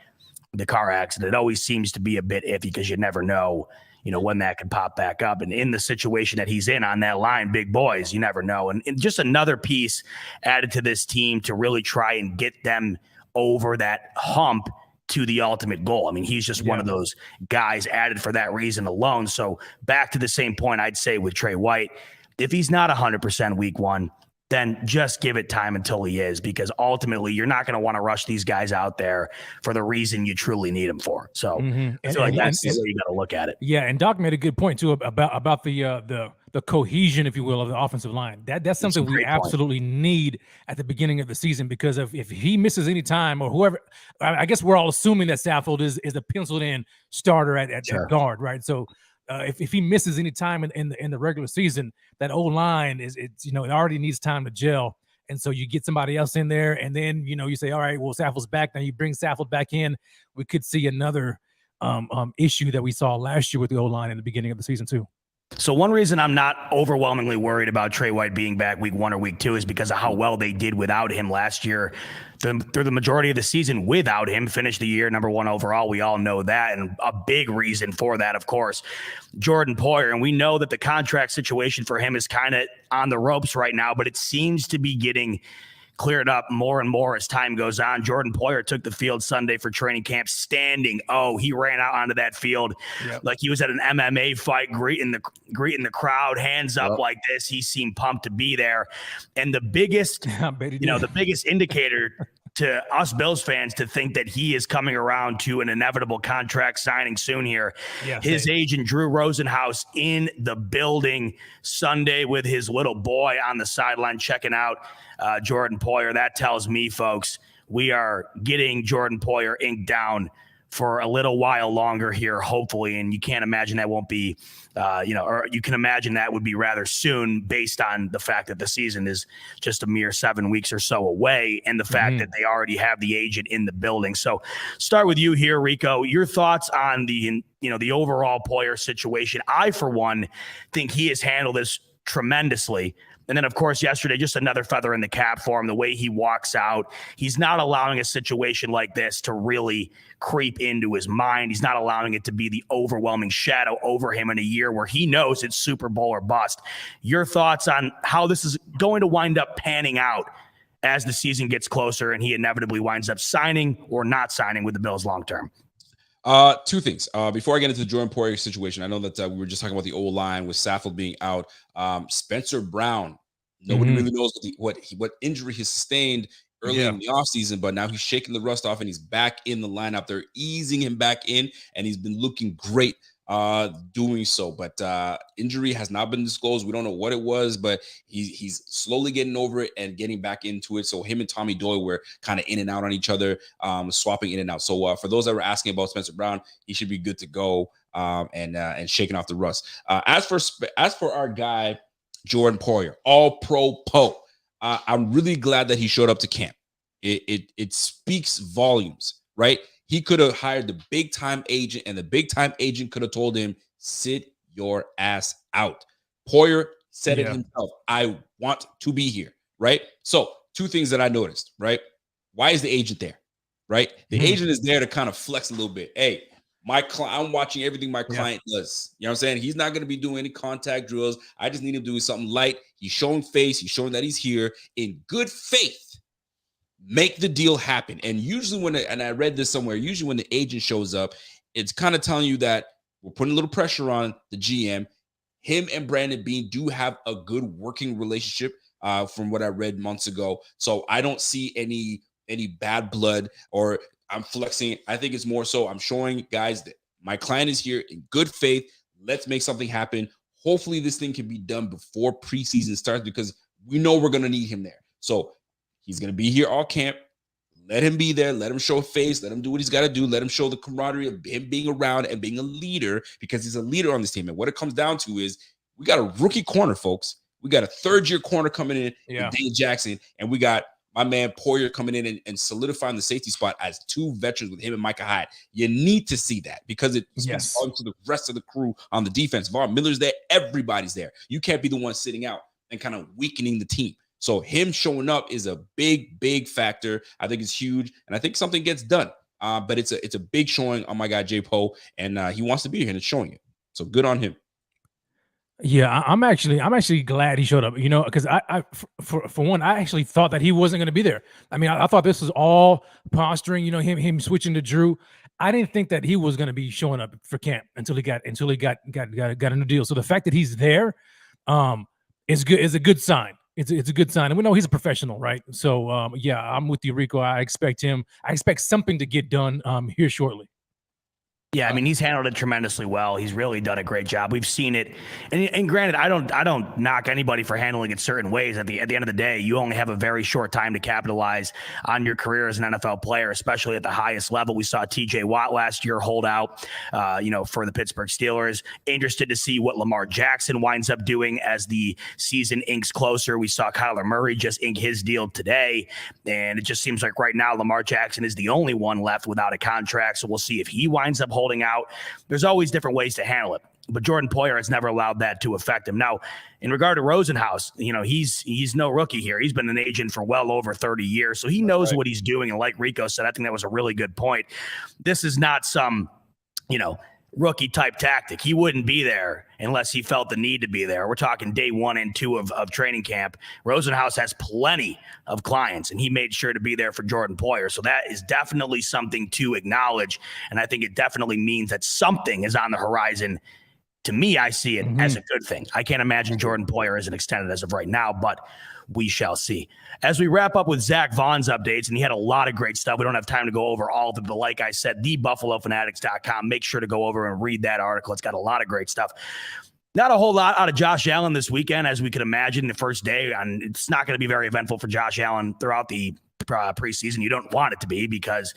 the car accident, it always seems to be a bit iffy because you never know, when that could pop back up. And in the situation that he's in on that line, big boys, you never know. And just another piece added to this team to really try and get them over that hump to the ultimate goal. I mean, he's just one of those guys added for that reason alone. So back to the same point I'd say with Trey White, if he's not 100% week one, then just give it time until he is, because ultimately you're not going to want to rush these guys out there for the reason you truly need them for. So I feel like that's the way you got to look at it. Yeah, and Doc made a good point too about the cohesion, if you will, of the offensive line. That's something we absolutely need at the beginning of the season, because if he misses any time, or whoever, I guess we're all assuming that Saffold is a penciled in starter at guard, right? So if he misses any time in the regular season, that old line it already needs time to gel. And so you get somebody else in there, and then you say, all right, well, Saffold's back. Now you bring Saffold back in. We could see another issue that we saw last year with the old line in the beginning of the season too. So one reason I'm not overwhelmingly worried about Trey White being back week 1 or week 2 is because of how well they did without him last year. Through the majority of the season without him, finished the year number 1 overall. We all know that. And a big reason for that, of course, Jordan Poyer. And we know that the contract situation for him is kind of on the ropes right now, but it seems to be getting cleared up more and more as time goes on. Jordan Poyer took the field Sunday for training camp standing. He ran out onto that field like he was at an MMA fight, greeting the crowd, hands up like this. He seemed pumped to be there. And the biggest, the biggest indicator to us Bills fans to think that he is coming around to an inevitable contract signing soon here. His agent, Drew Rosenhaus, in the building Sunday with his little boy on the sideline checking out Jordan Poyer. That tells me, folks, we are getting Jordan Poyer inked down for a little while longer here, hopefully. And you can't imagine that won't be, or you can imagine that would be rather soon, based on the fact that the season is just a mere 7 weeks or so away, and the fact that they already have the agent in the building. So start with you here, Rico. Your thoughts on the overall Poyer situation. I, for one, think he has handled this tremendously. And then, of course, yesterday, just another feather in the cap for him, the way he walks out. He's not allowing a situation like this to really creep into his mind. He's not allowing it to be the overwhelming shadow over him in a year where he knows it's Super Bowl or bust. Your thoughts on how this is going to wind up panning out as the season gets closer and he inevitably winds up signing or not signing with the Bills long term? Two things. Before I get into the Jordan Poyer situation, I know that we were just talking about the old line with Saffold being out. Spencer Brown, nobody really knows what injury he sustained early in the offseason, but now he's shaking the rust off and he's back in the lineup. They're easing him back in, and he's been looking great doing so. But injury has not been disclosed. We don't know what it was, but he's slowly getting over it and getting back into it. So him and Tommy Doyle were kind of in and out on each other, swapping in and out. So for those that were asking about Spencer Brown, he should be good to go and shaking off the rust. As for our guy Jordan Poyer, all pro Poe, I'm really glad that he showed up to camp. It speaks volumes, right? He could have hired the big time agent, and the big time agent could have told him, sit your ass out. Poyer said it himself. I want to be here, right? So 2 things that I noticed, right? Why is the agent there, right? The agent is there to kind of flex a little bit. Hey, I'm watching everything my client does. You know what I'm saying? He's not going to be doing any contact drills. I just need him doing something light. He's showing face. He's showing that he's here in good faith. Make the deal happen. And usually and I read this somewhere, usually when the agent shows up, it's kind of telling you that We're putting a little pressure on the GM. Him and Brandon Beane do have a good working relationship from what I read months ago. So I don't see any bad blood or I'm flexing. I think it's more so I'm showing guys that my client is here in good faith. Let's make something happen. Hopefully this thing can be done before preseason starts because we know we're going to need him there. So he's going to be here all camp. Let him be there. Let him show face. Let him do what he's got to do. Let him show the camaraderie of him being around and being a leader because he's a leader on this team. And what it comes down to is we got a rookie corner, folks. We got a third-year corner coming in, Dane Jackson, and we got my man Poyer coming in and solidifying the safety spot as two veterans with him and Micah Hyde. You need to see that because it speaks on to the rest of the crew on the defense. Vaughn Miller's there. Everybody's there. You can't be the one sitting out and kind of weakening the team. So him showing up is a big, big factor. I think it's huge, and I think something gets done. But it's a big showing on my guy J Poe, and he wants to be here and it's showing it. So good on him. Yeah, I'm actually glad he showed up. You know, because for one, I actually thought that he wasn't going to be there. I mean, I thought this was all posturing. You know, him switching to Drew. I didn't think that he was going to be showing up for camp until he got a new deal. So the fact that he's there, is a good sign. It's a good sign, and we know he's a professional, right? So yeah, I'm with you, Rico. I expect something to get done here shortly. Yeah, I mean, he's handled it tremendously well. He's really done a great job. We've seen it, and granted, I don't knock anybody for handling it certain ways. At the end of the day, you only have a very short time to capitalize on your career as an NFL player, especially at the highest level. We saw T.J. Watt last year hold out, for the Pittsburgh Steelers. Interested to see what Lamar Jackson winds up doing as the season inks closer. We saw Kyler Murray just ink his deal today, and it just seems like right now Lamar Jackson is the only one left without a contract. So we'll see if he winds up holding out. There's always different ways to handle it, but Jordan Poyer has never allowed that to affect him. Now, in regard to Rosenhaus, he's no rookie here. He's been an agent for well over 30 years, so he knows what he's doing. And like Rico said, I think that was a really good point. This is not some, rookie type tactic. He wouldn't be there unless he felt the need to be there. We're talking day 1 and 2 of training camp. Rosenhaus has plenty of clients, and he made sure to be there for Jordan Poyer. So that is definitely something to acknowledge, and I think it definitely means that something is on the horizon. To me, I see it as a good thing. I can't imagine Jordan Poyer isn't extended as of right now, but we shall see. As we wrap up with Zach Vaughn's updates, and he had a lot of great stuff. We don't have time to go over all of it, but like I said, thebuffalofanatics.com. Make sure to go over and read that article. It's got a lot of great stuff. Not a whole lot out of Josh Allen this weekend, as we could imagine the first day. And it's not going to be very eventful for Josh Allen throughout the preseason. You don't want it to be, because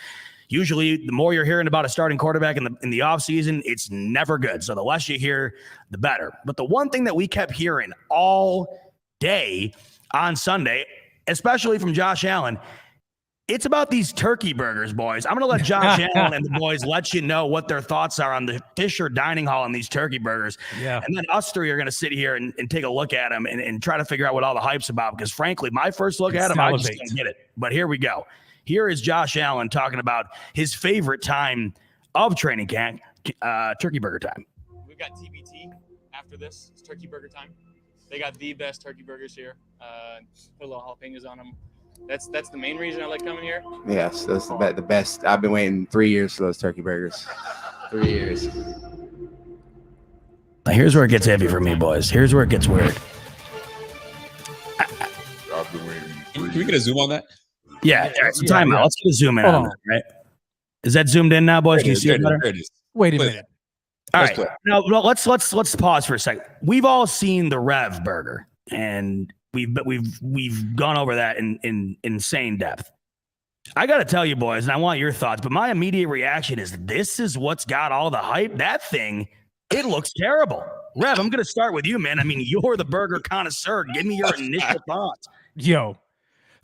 usually the more you're hearing about a starting quarterback in the offseason, it's never good. So the less you hear, the better. But the one thing that we kept hearing all day on Sunday, especially from Josh Allen, it's about these turkey burgers, boys. I'm going to let Josh Allen and the boys let you know what their thoughts are on the Fisher Dining Hall and these turkey burgers. Yeah. And then us three are going to sit here and take a look at them and try to figure out what all the hype's about. Because frankly, my first look at them, I just don't get it. But here we go. Here is Josh Allen talking about his favorite time of training camp, turkey burger time. We've got TBT after this. It's turkey burger time. They got the best turkey burgers here. Put a little jalapenos on them. That's the main reason I like coming here. Yes, that's the best. I've been waiting 3 years for those turkey burgers. 3 years. Now here's where it gets heavy for me, boys. Here's where it gets weird. Can we get a zoom on that? Yeah, time out. Let's get a zoom in on that, right? Is that zoomed in now, boys? Can you see it better? Wait a minute. All right. Now let's pause for a second. We've all seen the Rev burger, and we've gone over that in insane depth. I got to tell you, boys, and I want your thoughts, but my immediate reaction is this is what's got all the hype. That thing, it looks terrible. Rev, I'm going to start with you, man. I mean, you're the burger connoisseur. Give me your initial thoughts. Yo,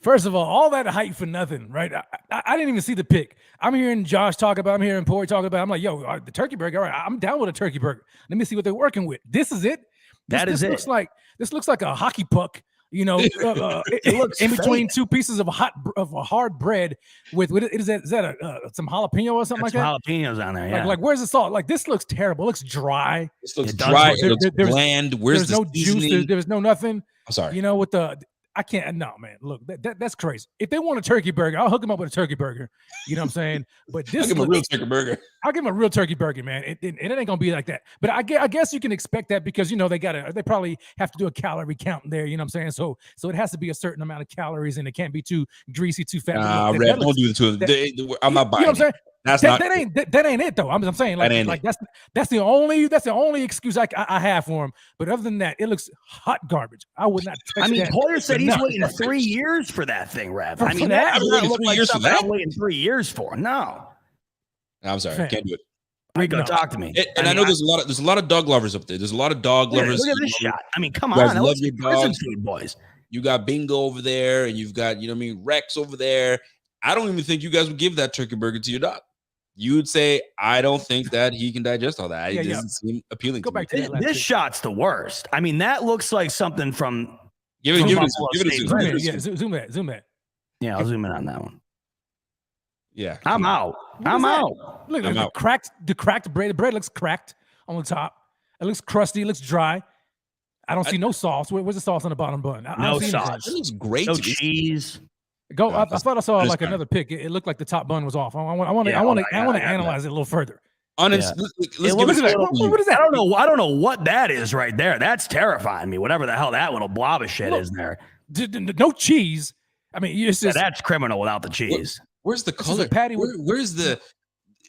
first of all that hype for nothing, right? I didn't even see the pic. I'm hearing Josh talk about, I'm hearing Poyer talk about. I'm like, yo, the turkey burger. All right, I'm down with a turkey burger. Let me see what they're working with. This is it. This looks like a hockey puck. It looks in between two pieces of hard bread with is that some jalapeno or something like that? Some jalapenos on there, yeah. Like where's the salt? Like this looks terrible. It looks dry. This looks dry. It looks bland. Where's there's no juice. There's no nothing. I'm sorry. With the I can't. No, man. Look, that's crazy. If they want a turkey burger, I'll hook them up with a turkey burger. You know what I'm saying? But this I'll give him a real turkey burger. I'll give him a real turkey burger, man. It ain't gonna be like that. But I guess you can expect that because they probably have to do a calorie count there. You know what I'm saying? So it has to be a certain amount of calories, and it can't be too greasy, too fat. Red, don't do the two. I'm not buying. You know what I'm saying? That ain't it though. I'm saying that's the only excuse I have for him. But other than that, it looks hot garbage. I would not. Poyer said he's waiting 3 years for that thing, Rev. I mean, that does not look like something I'm waiting 3 years for. No, I'm sorry, I can't do it. Rico, talk to me. I know there's a lot of dog lovers up there. There's a lot of dog lovers. Look at this shot. I mean, come on, love your dogs, food, boys. You got Bingo over there, and you've got Rex over there. I don't even think you guys would give that turkey burger to your dog. You would say, I don't think that he can digest all that. It doesn't seem appealing. Go back to this shot's the worst. I mean, that looks like something from. Give it a zoom. Zoom that. Yeah, I'll zoom in on that one. Yeah, I'm out. Look, the cracked bread. The bread looks cracked on the top. It looks crusty. It looks dry. I don't see no sauce. Where's the sauce on the bottom bun? No sauce. It looks great. No cheese. I thought I saw like another pick. It looked like the top bun was off. I want to analyze it a little further. What is that? I don't know what that is right there. That's terrifying me. Whatever the hell that little blob of shit is there. No cheese. I mean, that's criminal without the cheese. Where's the color? Patty. Where's the?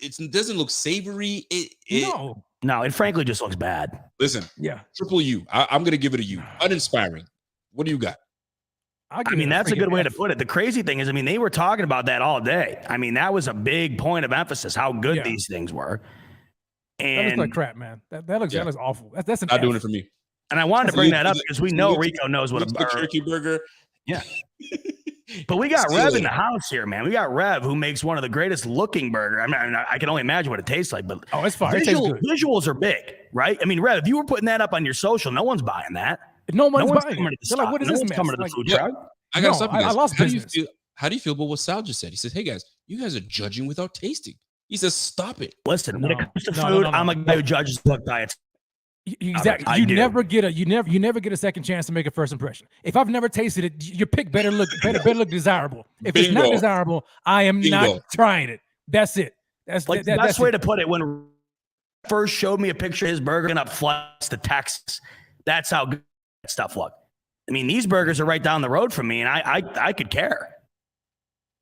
It doesn't look savory. No, it frankly just looks bad. Listen, triple U. I'm gonna give it a U. Uninspiring. What do you got? I mean, that's a good way to put it. The crazy thing is, I mean, they were talking about that all day. I mean, that was a big point of emphasis, how good these things were. And that looks like crap, man. That looks awful. That's not doing it for me. And I wanted to bring that up because we know Rico knows what a turkey burger. Yeah. But we got Rev in the house here, man. We got Rev, who makes one of the greatest looking burger. I mean, I can only imagine what it tastes like. But it's fine. Visuals are big, right? I mean, Rev, if you were putting that up on your social, no one's buying that. No one's buying it. They're like, what is this? Coming to the food truck. I got something. I lost business. How do you feel about what Sal just said? He says, "Hey guys, you guys are judging without tasting." He says, "Stop it." Listen, when it comes to food, I'm a guy who judges book diets. Exactly. You never get a second chance to make a first impression. If I've never tasted it, your pick better look desirable. If it's not desirable, I am not trying it. That's it. That's like the best way to put it. When first showed me a picture of his burger and up flights to Texas, that's how good that stuff looked. I mean, these burgers are right down the road from me, and I could care.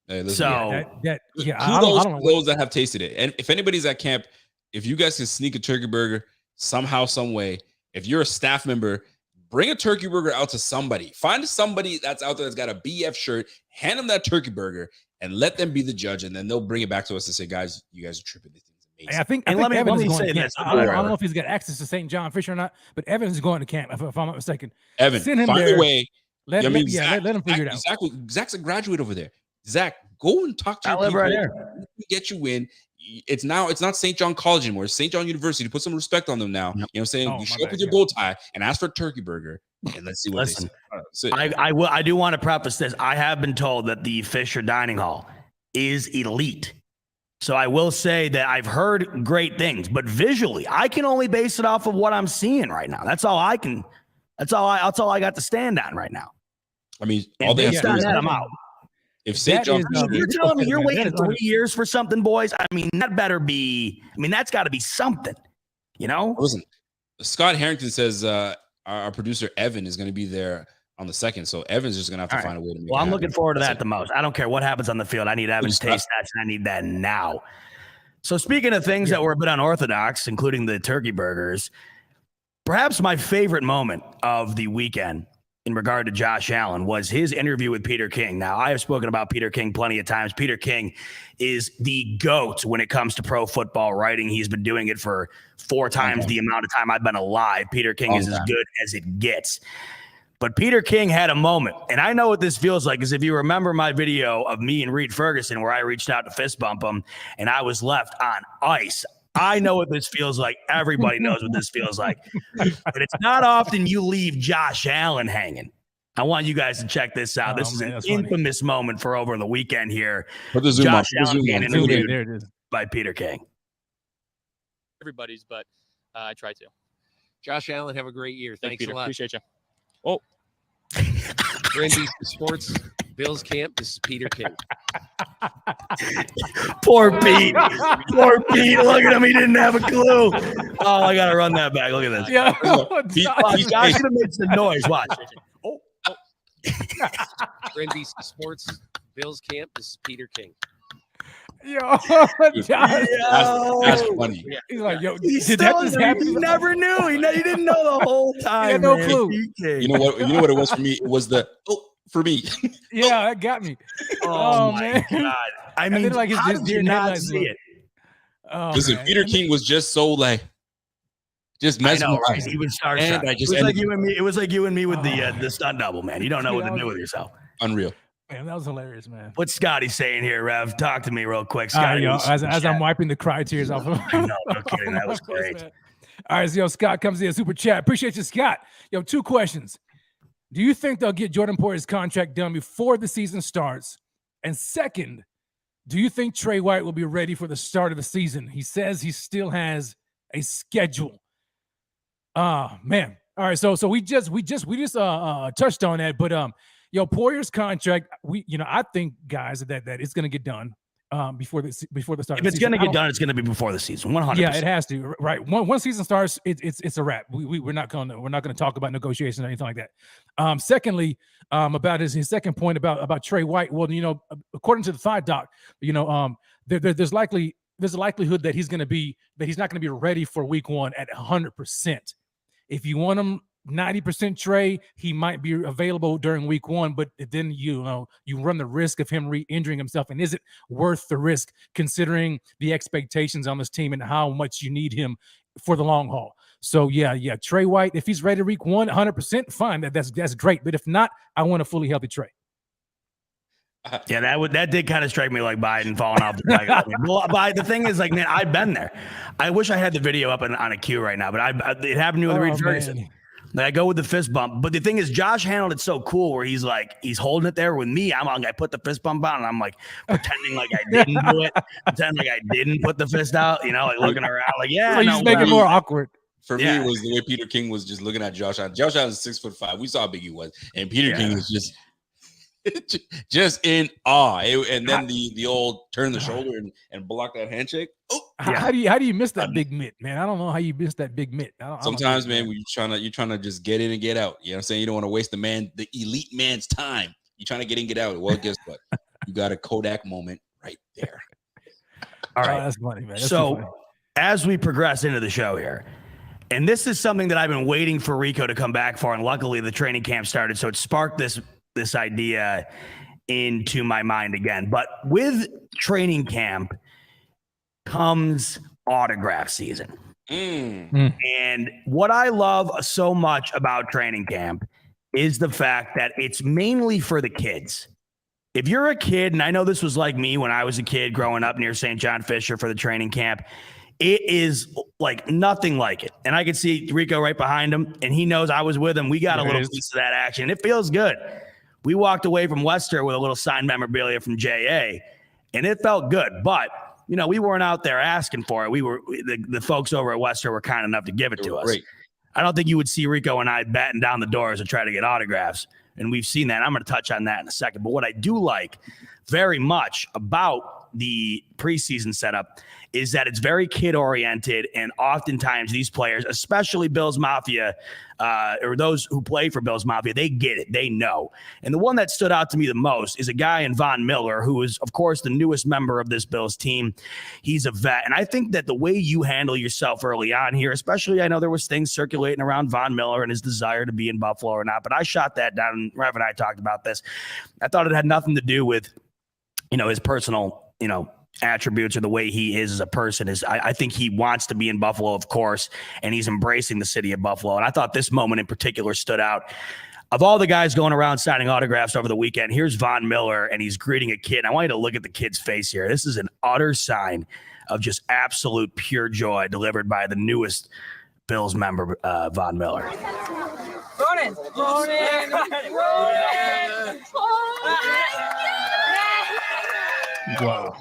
Hey, kudos to those that have tasted it. And if anybody's at camp, if you guys can sneak a turkey burger somehow, some way, if you're a staff member, bring a turkey burger out to somebody. Find somebody that's out there that's got a BF shirt, hand them that turkey burger, and let them be the judge, and then they'll bring it back to us and say, "Guys, you guys are tripping. This thing's amazing." I think Evans is going to camp. I don't know if he's got access to St. John Fisher or not, but Evans is going to camp, if I'm not mistaken. Evan, send him find there. a way. Let him figure it out. Zach's a graduate over there. Zach, go and talk to your people. Right here. Get you in. It's not St. John College anymore. It's St. John University. Put some respect on them now. Yep. You know what I'm saying? You show up with your bow tie and ask for a turkey burger, and let's see what they say. I do want to preface this. I have been told that the Fisher Dining Hall is elite. So I will say that I've heard great things, but visually, I can only base it off of what I'm seeing right now. That's all I got to stand on right now. I mean, all they have to do is I'm out. If St. John, you're telling me you're waiting 3 years for something, boys. I mean, that better be. I mean, that's got to be something. You know. Listen, Scott Harrington says our producer Evan is going to be there on the 2nd, so Evan's just going to have to find a way to make it I'm looking forward to that the most. I don't care what happens on the field. I need Evan's taste stats, and I need that now. So speaking of things that were a bit unorthodox, including the turkey burgers, perhaps my favorite moment of the weekend in regard to Josh Allen was his interview with Peter King. Now, I have spoken about Peter King plenty of times. Peter King is the GOAT when it comes to pro football writing. He's been doing it for 4 times the amount of time I've been alive. Peter King is as good as it gets. But Peter King had a moment, and I know what this feels like, is if you remember my video of me and Reed Ferguson where I reached out to fist bump him and I was left on ice. I know what this feels like. Everybody knows what this feels like. But it's not often you leave Josh Allen hanging. I want you guys to check this out. This is an infamous moment for over the weekend here. Josh Allen being interviewed by Peter King. Everybody's, but I try to. Josh Allen, have a great year. Thanks a lot. Appreciate you. Oh. NBC Sports, Bills Camp. This is Peter King. Poor Pete. Poor Pete. Look at him. He didn't have a clue. Oh, I got to run that back. Look at this. Yeah. Josh going to make some noise. Watch. For NBC Sports, Bills Camp. This is Peter King. Yo, That's funny. He's like, yo, He did that just happen? He never knew. He didn't know the whole time. He had no man. clue. You know what it was for me? It was the for me. Yeah, that got me. Oh my man. God. I mean, like how did you not see it? Listen, man. Peter King was just so like, just messing with right? He would start. It was like you and me. It was like you and me with the stunt double, man. You don't know what to do with yourself. Unreal. Man, that was hilarious, man. What's Scotty saying here, Rev? Talk to me real quick, Scotty. As I'm wiping the cry tears off of I know, no kidding. That was great. Man. All right, so yo, Scott comes in, super chat. Appreciate you, Scott. Yo, 2 questions. Do you think they'll get Jordan Poyer's contract done before the season starts? And second, do you think Trey White will be ready for the start of the season? He says he still has a schedule. Man. All right, so we just touched on that, but Poyer's contract, I think, guys, that it's going to get done before the start. If of the it's season. going to get done, it's going to be before the season. 100%. Yeah, it has to. Right. Once season starts, it's a wrap. We're not going to talk about negotiations or anything like that. Secondly, about his second point about Trey White. Well, according to the Thigh Doc, there's a likelihood that he's not going to be ready for week 1 at 100%. If you want him 90% Trey, he might be available during week 1, but then you run the risk of him re-injuring himself. And is it worth the risk considering the expectations on this team and how much you need him for the long haul? So yeah, Trey White, if he's ready to week 1, 100%, fine. That's great. But if not, I want a fully healthy Trey. Yeah, that did kind of strike me like Biden falling off the wagon. But the thing is, like, man, I've been there. I wish I had the video up on a queue right now, but it happened to me with Reed Ferguson. I go with the fist bump, but the thing is, Josh handled it so cool where he's holding it there with me. I put the fist bump on, and I'm like pretending like I didn't do it, pretending like I didn't put the fist out, like looking around, like you just make it more awkward. For me, it was the way Peter King was just looking at Josh. Josh Allen is 6'5". We saw how big he was, and Peter King was just in awe. And then the old turn the shoulder and block that handshake. Oh, how do you miss that big mitt, man? I don't know how you miss that big mitt. Sometimes, man, you're trying to just get in and get out. You know what I'm saying? You don't want to waste the elite man's time. You're trying to get in, get out. Well, guess what? You got a Kodak moment right there. All right, that's funny, man. That's so funny. As we progress into the show here, and this is something that I've been waiting for Rico to come back for, and luckily the training camp started, so it sparked this idea into my mind again. But with training camp comes autograph season. And what I love so much about training camp is the fact that it's mainly for the kids. If you're a kid, and I know this was like me when I was a kid growing up near St. John Fisher for the training camp, it is like nothing like it. And I can see Rico right behind him, and he knows I was with him. We got a little piece of that action. It feels good. We walked away from Wester with a little signed memorabilia from JA, and it felt good. But, we weren't out there asking for it. We were the folks over at Wester were kind enough to give it to us. Great. I don't think you would see Rico and I batting down the doors and try to get autographs. And we've seen that. I'm going to touch on that in a second. But what I do like very much about the preseason setup is that it's very kid-oriented, and oftentimes these players, especially Bills Mafia, or those who play for Bills Mafia, they get it. They know. And the one that stood out to me the most is a guy in Von Miller, who is, of course, the newest member of this Bills team. He's a vet. And I think that the way you handle yourself early on here, especially, I know there was things circulating around Von Miller and his desire to be in Buffalo or not, but I shot that down, and Rev and I talked about this. I thought it had nothing to do with, his personal, attributes or the way he is as a person. I think he wants to be in Buffalo, of course, and he's embracing the city of Buffalo. And I thought this moment in particular stood out. Of all the guys going around signing autographs over the weekend, here's Von Miller, and he's greeting a kid. And I want you to look at the kid's face here. This is an utter sign of just absolute pure joy delivered by the newest Bills member, Von Miller. Wow.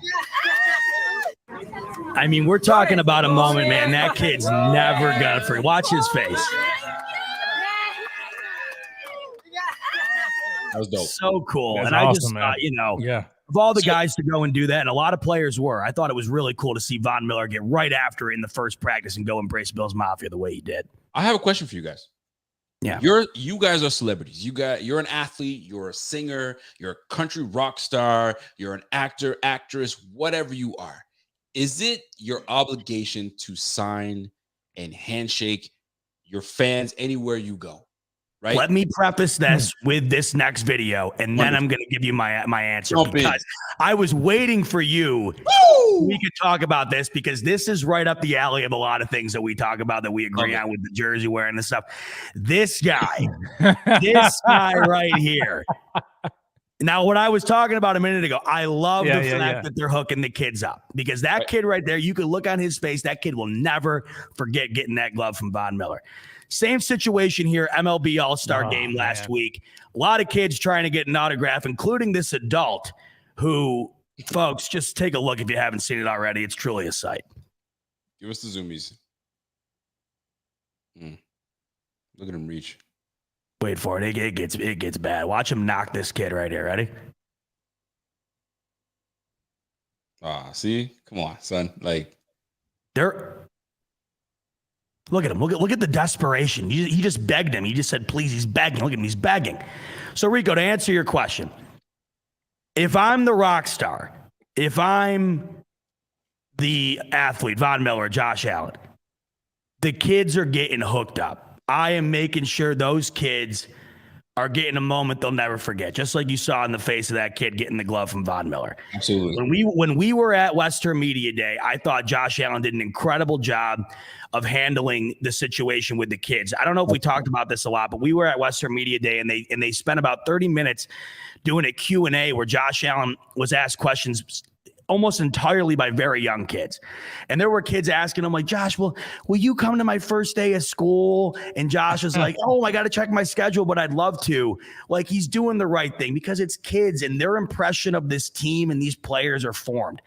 I mean, we're talking about a moment, man. That kid's never gonna forget. Watch his face. was dope. So cool. That's and awesome, I just man. thought, you know, Yeah. of all the guys to go and do that, and a lot of players were, I thought it was really cool to see Von Miller get right after it in the first practice and go embrace Bills Mafia the way he did. I have a question for you guys. Yeah. You guys are celebrities. You're an athlete, you're a singer, you're a country rock star, you're an actor, actress, whatever you are. Is it your obligation to sign and handshake your fans anywhere you go? Right. Let me preface this with this next video, and then I'm going to give you my answer because I was waiting for you. We could talk about this because this is right up the alley of a lot of things that we talk about that we agree on with the jersey wearing and stuff. This guy right here. Now, what I was talking about a minute ago, I love the fact that they're hooking the kids up because that kid right there, you could look on his face. That kid will never forget getting that glove from Von Miller. Same situation here, MLB All-Star game last week. A lot of kids trying to get an autograph, including this adult who, folks, just take a look if you haven't seen it already. It's truly a sight. Give us the zoomies. Look at him reach. Wait for it. It gets bad. Watch him knock this kid right here. Ready? See? Come on, son. Like, look at him. Look at the desperation. He just begged him. He just said, please, he's begging. Look at him. He's begging. So, Rico, to answer your question, if I'm the rock star, if I'm the athlete, Von Miller, Josh Allen, the kids are getting hooked up. I am making sure those kids are getting a moment they'll never forget, just like you saw in the face of that kid getting the glove from Von Miller. Absolutely. When we were at Western Media Day, I thought Josh Allen did an incredible job of handling the situation with the kids. I don't know if we talked about this a lot, but we were at Western Media Day and they spent about 30 minutes doing a Q&A where Josh Allen was asked questions almost entirely by very young kids. And there were kids asking him like, Josh, will you come to my first day of school? And Josh was like, oh, I got to check my schedule, but I'd love to. Like, he's doing the right thing because it's kids and their impression of this team and these players are formed.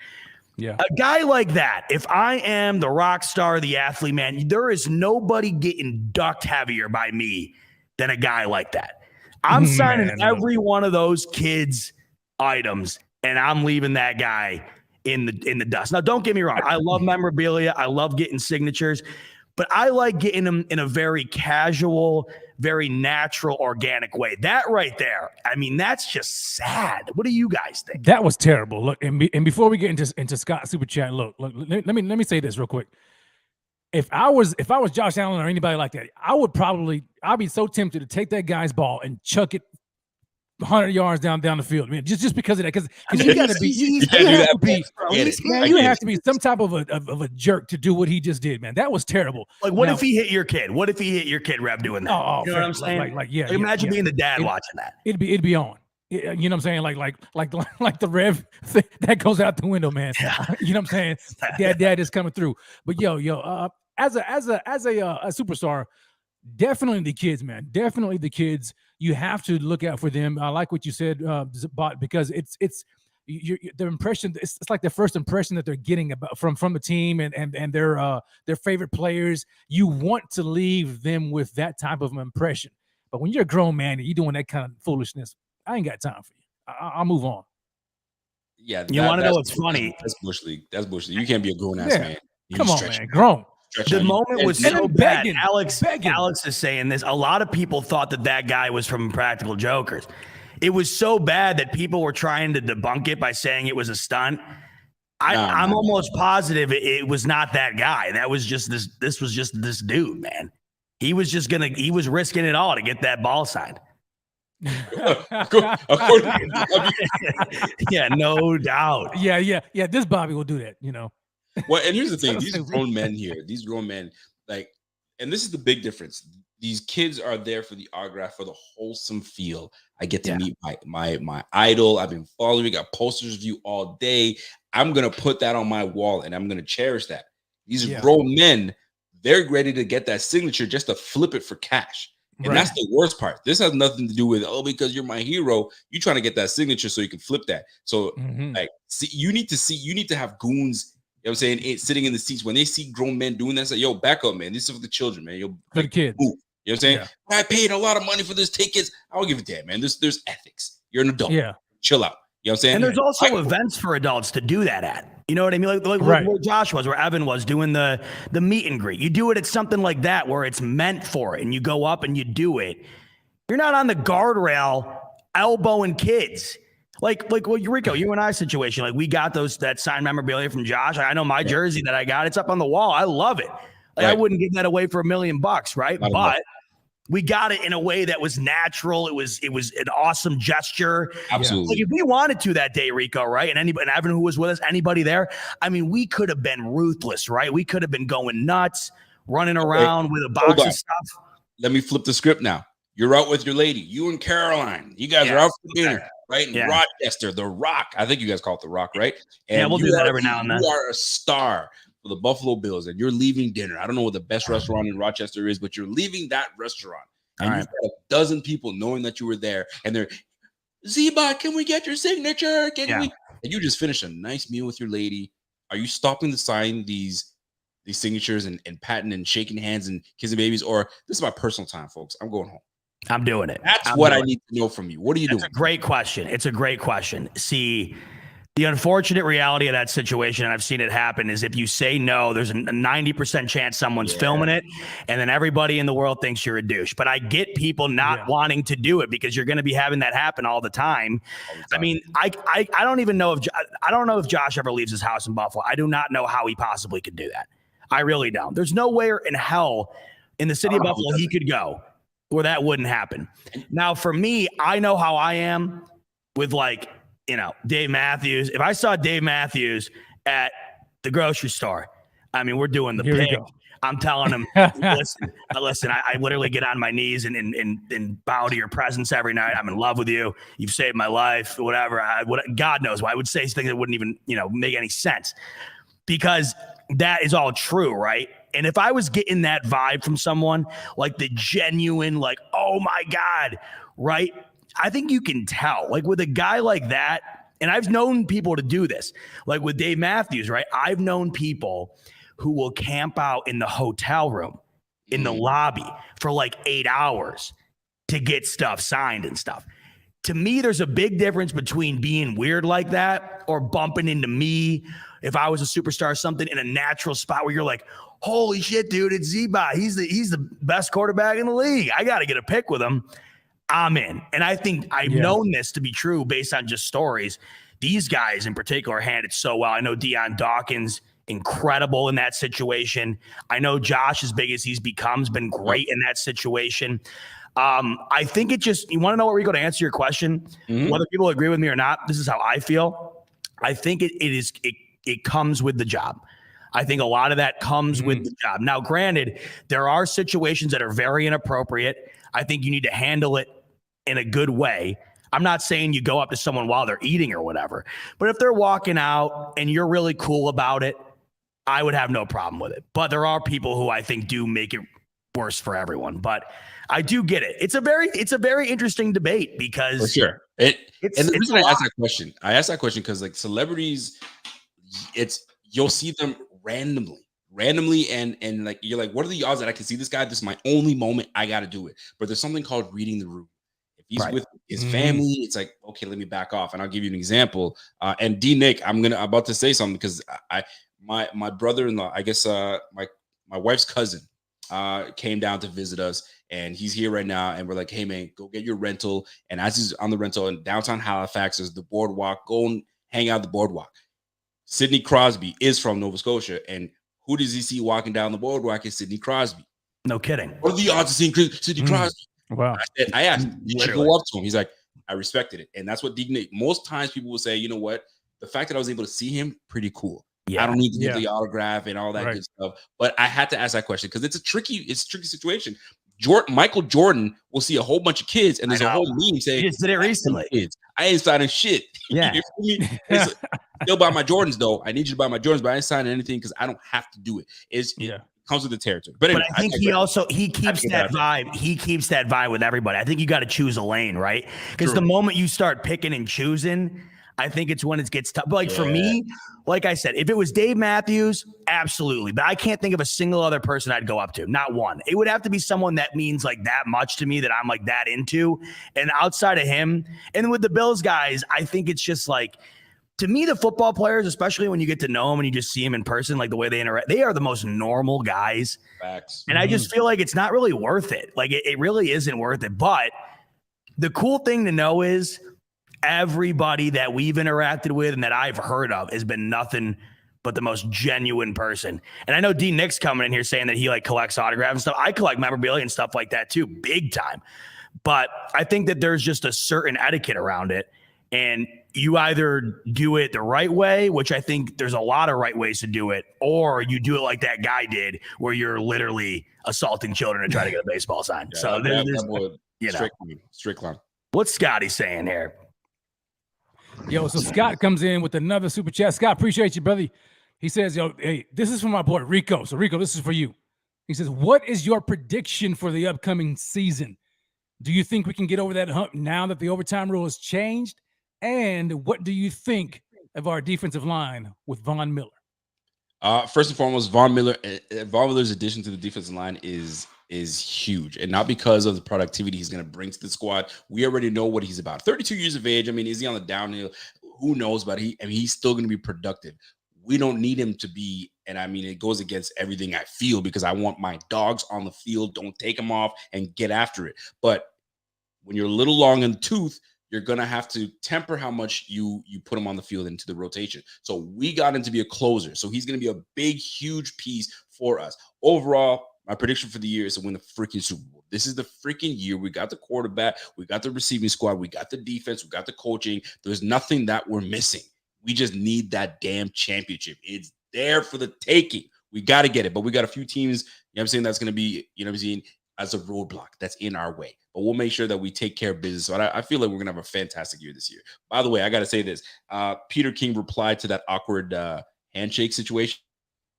Yeah. A guy like that, if I am the rock star, the athlete, man, there is nobody getting ducked heavier by me than a guy like that. I'm signing every one of those kids' items, and I'm leaving that guy in the dust. Now, don't get me wrong. I love memorabilia. I love getting signatures, but I like getting them in a very casual, very natural, organic way. That right there, I mean, that's just sad. What do you guys think? That was terrible. Look, and before we get into Scott Super Chat, look, let me say this real quick. If I was Josh Allen or anybody like that, I'd be so tempted to take that guy's ball and chuck it 100 yards down the field. I mean, just because of that, because you got to be, you have to be some type of a jerk to do what he just did, man. That was terrible. Like, what if he hit your kid? What if he hit your kid, Rev, doing that? You know what I'm saying? Imagine being the dad watching that. It'd be on. You know what I'm saying? Like the Rev thing, that goes out the window, man. Yeah. You know what I'm saying? Dad is coming through. But as a superstar, definitely the kids, man. Definitely the kids. You have to look out for them. I like what you said, Bot, because it's the impression. It's like the first impression that they're getting about from the team and their favorite players. You want to leave them with that type of impression. But when you're a grown man and you're doing that kind of foolishness, I ain't got time for you. I'll move on. Yeah, you want to know what's funny? That's bush league. That's bush league. You can't be a grown ass man. Come on, man. Grown. The moment was so bad. Alex is saying this. A lot of people thought that guy was from Practical Jokers. It was so bad that people were trying to debunk it by saying it was a stunt. I'm almost positive it was not that guy. That was just this. This was just this dude, man. He was risking it all to get that ball signed. Yeah, no doubt. Yeah. This Bobby will do that, you know. Well, and here's the thing: these grown men, like, and this is the big difference. These kids are there for the autograph, for the wholesome feel. I get to meet my idol. I've been following. I got posters of you all day. I'm gonna put that on my wall, and I'm gonna cherish that. These grown men, they're ready to get that signature just to flip it for cash. And that's the worst part. This has nothing to do with, because you're my hero, you trying to get that signature so you can flip that. So you need to have goons, you know what I'm saying, sitting in the seats when they see grown men doing that, say, yo, back up, man. This is for the children, man. For the kids. Move. You know what I'm saying? Yeah. I paid a lot of money for this tickets. I don't give a damn, man. There's ethics. You're an adult. Yeah. Chill out. You know what I'm saying? And there's also events for adults to do that at. You know what I mean? Like Right. where Josh was, where Evan was doing the meet and greet. You do it at something like that where it's meant for it, and you go up and you do it. You're not on the guardrail elbowing kids. Like Rico, you and I situation. Like we got that signed memorabilia from Josh. I know my jersey that I got. It's up on the wall. I love it. Like, I wouldn't give that away for $1 million, right? But we got it in a way that was natural. It was an awesome gesture. Absolutely. Like if we wanted to that day, Rico, right? And Evan who was with us, anybody there, I mean, we could have been ruthless, right? We could have been going nuts, running around with a box of stuff. Let me flip the script now. You're out with your lady. You and Caroline. You guys are out for dinner, right? In Rochester, The Rock. I think you guys call it The Rock, right? And we'll do that every now and then. You are a star for the Buffalo Bills, and you're leaving dinner. I don't know what the best restaurant in Rochester is, but you're leaving that restaurant. And you've got a dozen people knowing that you were there, and they're, Z-Bot, can we get your signature? Can we? And you just finished a nice meal with your lady. Are you stopping to sign these signatures and patting and shaking hands and kissing babies? Or this is my personal time, folks. I'm going home. I'm doing it. That's what I need to know from you. What are you doing? It's a great question. It's a great question. See, the unfortunate reality of that situation, and I've seen it happen, is if you say no, there's a 90% chance someone's filming it, and then everybody in the world thinks you're a douche. But I get people not wanting to do it because you're going to be having that happen all the time. I mean, I don't even know if Josh ever leaves his house in Buffalo. I do not know how he possibly could do that. I really don't. There's nowhere in hell in the city of Buffalo he could go where that wouldn't happen. Now, for me, I know how I am with Dave Matthews. If I saw Dave Matthews at the grocery store, I mean, we're doing the pig. I'm telling him, listen, I literally get on my knees and bow to your presence every night. I'm in love with you. You've saved my life, whatever. God knows why I would say things that wouldn't even, make any sense, because that is all true, right? And if I was getting that vibe from someone, like the genuine, like, oh my God, right? I think you can tell, like with a guy like that, and I've known people to do this, like with Dave Matthews, right? I've known people who will camp out in the hotel room, in the lobby for like 8 hours to get stuff signed and stuff. To me, there's a big difference between being weird like that or bumping into me if I was a superstar or something in a natural spot where you're like, holy shit, dude, it's Z-Bot. He's the best quarterback in the league. I got to get a pic with him. I'm in. And I think I've known this to be true based on just stories. These guys in particular handled it so well. I know Deion Dawkins, incredible in that situation. I know Josh, as big as he's become, has been great in that situation. I think you want to know what, Rico, to answer your question, whether people agree with me or not, this is how I feel. I think it comes with the job. I think a lot of that comes with the job. Now, granted, there are situations that are very inappropriate. I think you need to handle it in a good way. I'm not saying you go up to someone while they're eating or whatever, but if they're walking out and you're really cool about it, I would have no problem with it. But there are people who I think do make it worse for everyone. But I do get it. It's a very interesting debate because for sure. And the reason I asked that question because like celebrities, you'll see them randomly and like you're like, what are the odds that I can see this guy? This is my only moment. I got to do it. But there's something called reading the room. If he's with his family, it's like, okay, let me back off. And I'll give you an example. And D-Nick, I'm about to say something because my brother-in-law, I guess my wife's cousin came down to visit us, and he's here right now. And we're like, hey man, go get your rental. And as he's on the rental in downtown Halifax, is the boardwalk. Go and hang out at the boardwalk. Sidney Crosby is from Nova Scotia, and who does he see walking down the boardwalk? Is Sidney Crosby. No kidding. What are the odds of seeing Sidney Crosby? Wow. I asked, did you go up to him? He's like, I respected it. And that's what most times people will say, you know what? The fact that I was able to see him, pretty cool. Yeah. I don't need to get the autograph and all that good stuff. But I had to ask that question because it's a tricky situation. Michael Jordan will see a whole bunch of kids, and there's a whole meme saying, he just did it recently. Kids. I ain't signing shit. Yeah. Still buy my Jordans, though. I need you to buy my Jordans, but I ain't signing anything because I don't have to do it. It comes with the territory. But anyway, I think he keeps that vibe. He keeps that vibe with everybody. I think you got to choose a lane, right? Because the moment you start picking and choosing, I think it's when it gets tough. But like for me, like I said, if it was Dave Matthews, absolutely. But I can't think of a single other person I'd go up to. Not one. It would have to be someone that means like that much to me that I'm like that into. And outside of him, and with the Bills guys, I think it's just like, to me, the football players, especially when you get to know them and you just see them in person, like the way they interact, they are the most normal guys. Facts. And I just feel like it's not really worth it. Like it really isn't worth it. But the cool thing to know is everybody that we've interacted with and that I've heard of has been nothing but the most genuine person. And I know D Nick's coming in here saying that he like collects autographs and stuff. I collect memorabilia and stuff like that too, big time. But I think that there's just a certain etiquette around it. And you either do it the right way, which I think there's a lot of right ways to do it, or you do it like that guy did, where you're literally assaulting children to try to get a baseball sign. Yeah, so there's Strickland. What's Scotty saying here? Yo, so Scott comes in with another super chat. Scott, appreciate you, brother. He says, yo, hey, this is from my boy Rico. So Rico, this is for you. He says, what is your prediction for the upcoming season? Do you think we can get over that hump now that the overtime rule has changed? And what do you think of our defensive line with Von Miller? First and foremost, Von Miller's addition to the defensive line is huge, and not because of the productivity he's going to bring to the squad. We already know what he's about. 32 years of age. I mean, is he on the downhill? Who knows? But he's still going to be productive. We don't need him to be, and I mean, it goes against everything I feel because I want my dogs on the field. Don't take them off and get after it. But when you're a little long in the tooth, you're going to have to temper how much you put him on the field into the rotation. So we got him to be a closer. So he's going to be a big, huge piece for us. Overall, my prediction for the year is to win the freaking Super Bowl. This is the freaking year. We got the quarterback. We got the receiving squad. We got the defense. We got the coaching. There's nothing that we're missing. We just need that damn championship. It's there for the taking. We got to get it. But we got a few teams, you know what I'm saying, that's going to be, you know what I'm saying, as a roadblock that's in our way. But we'll make sure that we take care of business. So I feel like we're going to have a fantastic year this year. By the way, I got to say this. Peter King replied to that awkward handshake situation.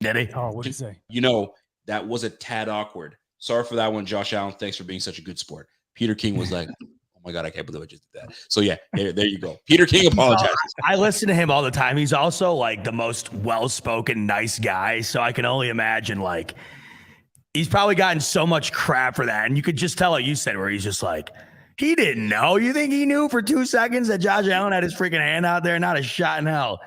Did he? Oh, what did he say? You know, that was a tad awkward. Sorry for that one, Josh Allen. Thanks for being such a good sport. Peter King was like, oh my God, I can't believe I just did that. So yeah, there you go. Peter King apologizes. I listen to him all the time. He's also like the most well-spoken, nice guy. So I can only imagine like, he's probably gotten so much crap for that. And you could just tell, like you said, where he's just like, he didn't know. You think he knew for 2 seconds that Josh Allen had his freaking hand out there? Not a shot in hell.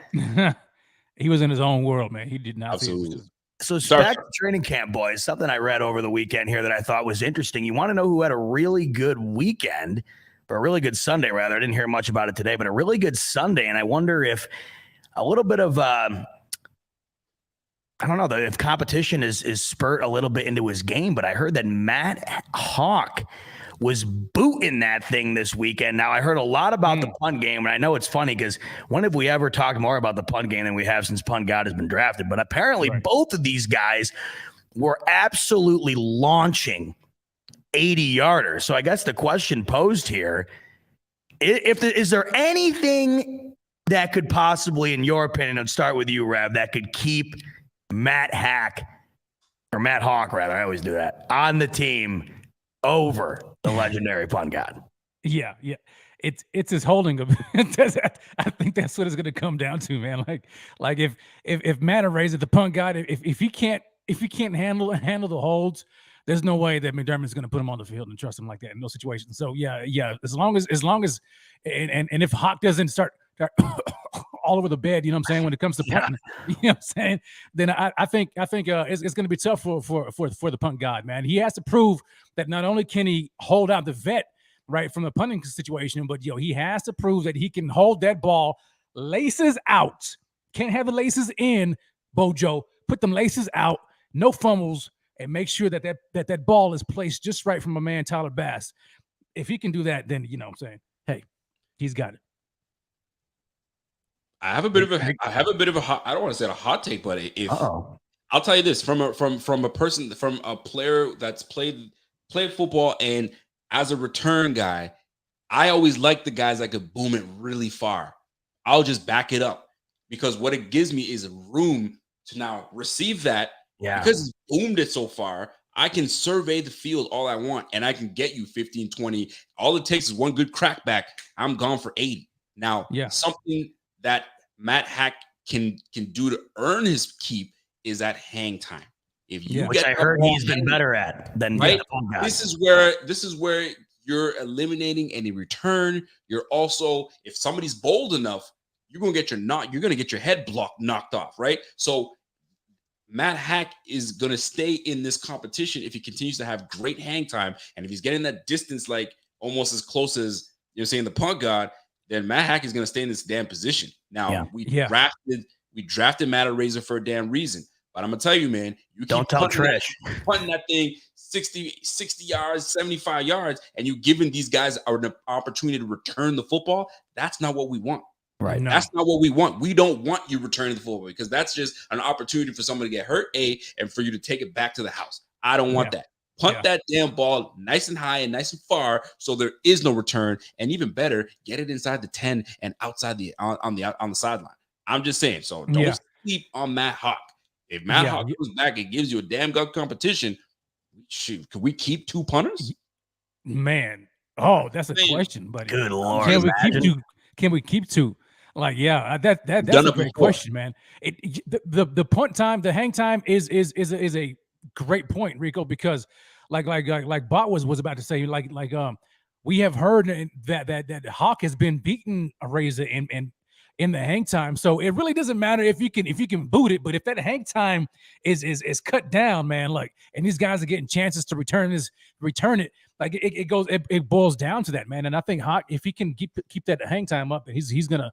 He was in his own world, man. He did not. Absolutely. So back to training camp, boys. Something I read over the weekend here that I thought was interesting. You want to know who had a really good weekend, or a really good Sunday, rather. I didn't hear much about it today, but a really good Sunday. And I wonder if a little bit of I don't know if competition is spurt a little bit into his game, but I heard that Matt Hawk was booting that thing this weekend. Now, I heard a lot about the punt game, and I know it's funny because when have we ever talked more about the punt game than we have since Punt God has been drafted? But apparently both of these guys were absolutely launching 80-yarders. So I guess the question posed here, is there anything that could possibly, in your opinion, and start with you, Rev, that could keep Matt Hawk, rather, I always do that, on the team over the legendary Punt God? Yeah. It's his holding of I think that's what it's going to come down to, man. Like if Matt raises the Punt God, if he can't handle the holds, there's no way that McDermott's going to put him on the field and trust him like that in those situations. So yeah. As long as and if Hawk doesn't start all over the bed, you know what I'm saying, when it comes to punting, you know what I'm saying, then I think it's going to be tough for the Punt God, man. He has to prove that not only can he hold out the vet right from the punting situation, but he has to prove that he can hold that ball laces out. Can't have the laces in, Bojo. Put them laces out, no fumbles, and make sure that ball is placed just right from a man, Tyler Bass. If he can do that, then you know what I'm saying, hey, he's got it. I have a bit of a hot, I don't want to say a hot take, but if I'll tell you this from a player that's played football and as a return guy, I always like the guys that could boom it really far. I'll just back it up because what it gives me is room to now receive that. Yeah. Because he's boomed it so far, I can survey the field all I want and I can get you 15, 20. All it takes is one good crackback. I'm gone for 80. Now, something that Matt Hack can do to earn his keep is at hang time. If you which I heard he's been better at than right. the Punt God. This is where you're eliminating any return. You're also, if somebody's bold enough, you're gonna get your head knocked off, right? So Matt Hack is gonna stay in this competition if he continues to have great hang time, and if he's getting that distance, like almost as close as you're saying the Punt God, then Matt Hack is gonna stay in this damn position. Now we drafted Matt Razor for a damn reason. But I'm gonna tell you, man, you don't tell Trish punting that thing 60 yards, 75 yards, and you giving these guys an opportunity to return the football. That's not what we want. Right. No. That's not what we want. We don't want you returning the football because that's just an opportunity for someone to get hurt, and for you to take it back to the house. I don't want that. Punt that damn ball nice and high and nice and far so there is no return, and even better, get it inside the 10 and outside on the sideline. I'm just saying. So don't sleep on Matt Hawk. If Matt Hawk comes back and gives you a damn good competition, shoot, could we keep 2 punters? Man, that's a question, buddy. Good Lord, can we keep 2? Like, that's a great question, man. The punt time, the hang time is a great point, Rico, because like Bot was about to say, we have heard that Hawk has been beating a Razor in the hang time, so it really doesn't matter if you can boot it, but if that hang time is cut down, man, and these guys are getting chances to return it, like it boils down to that, man. And I think Hawk, if he can keep that hang time up, he's gonna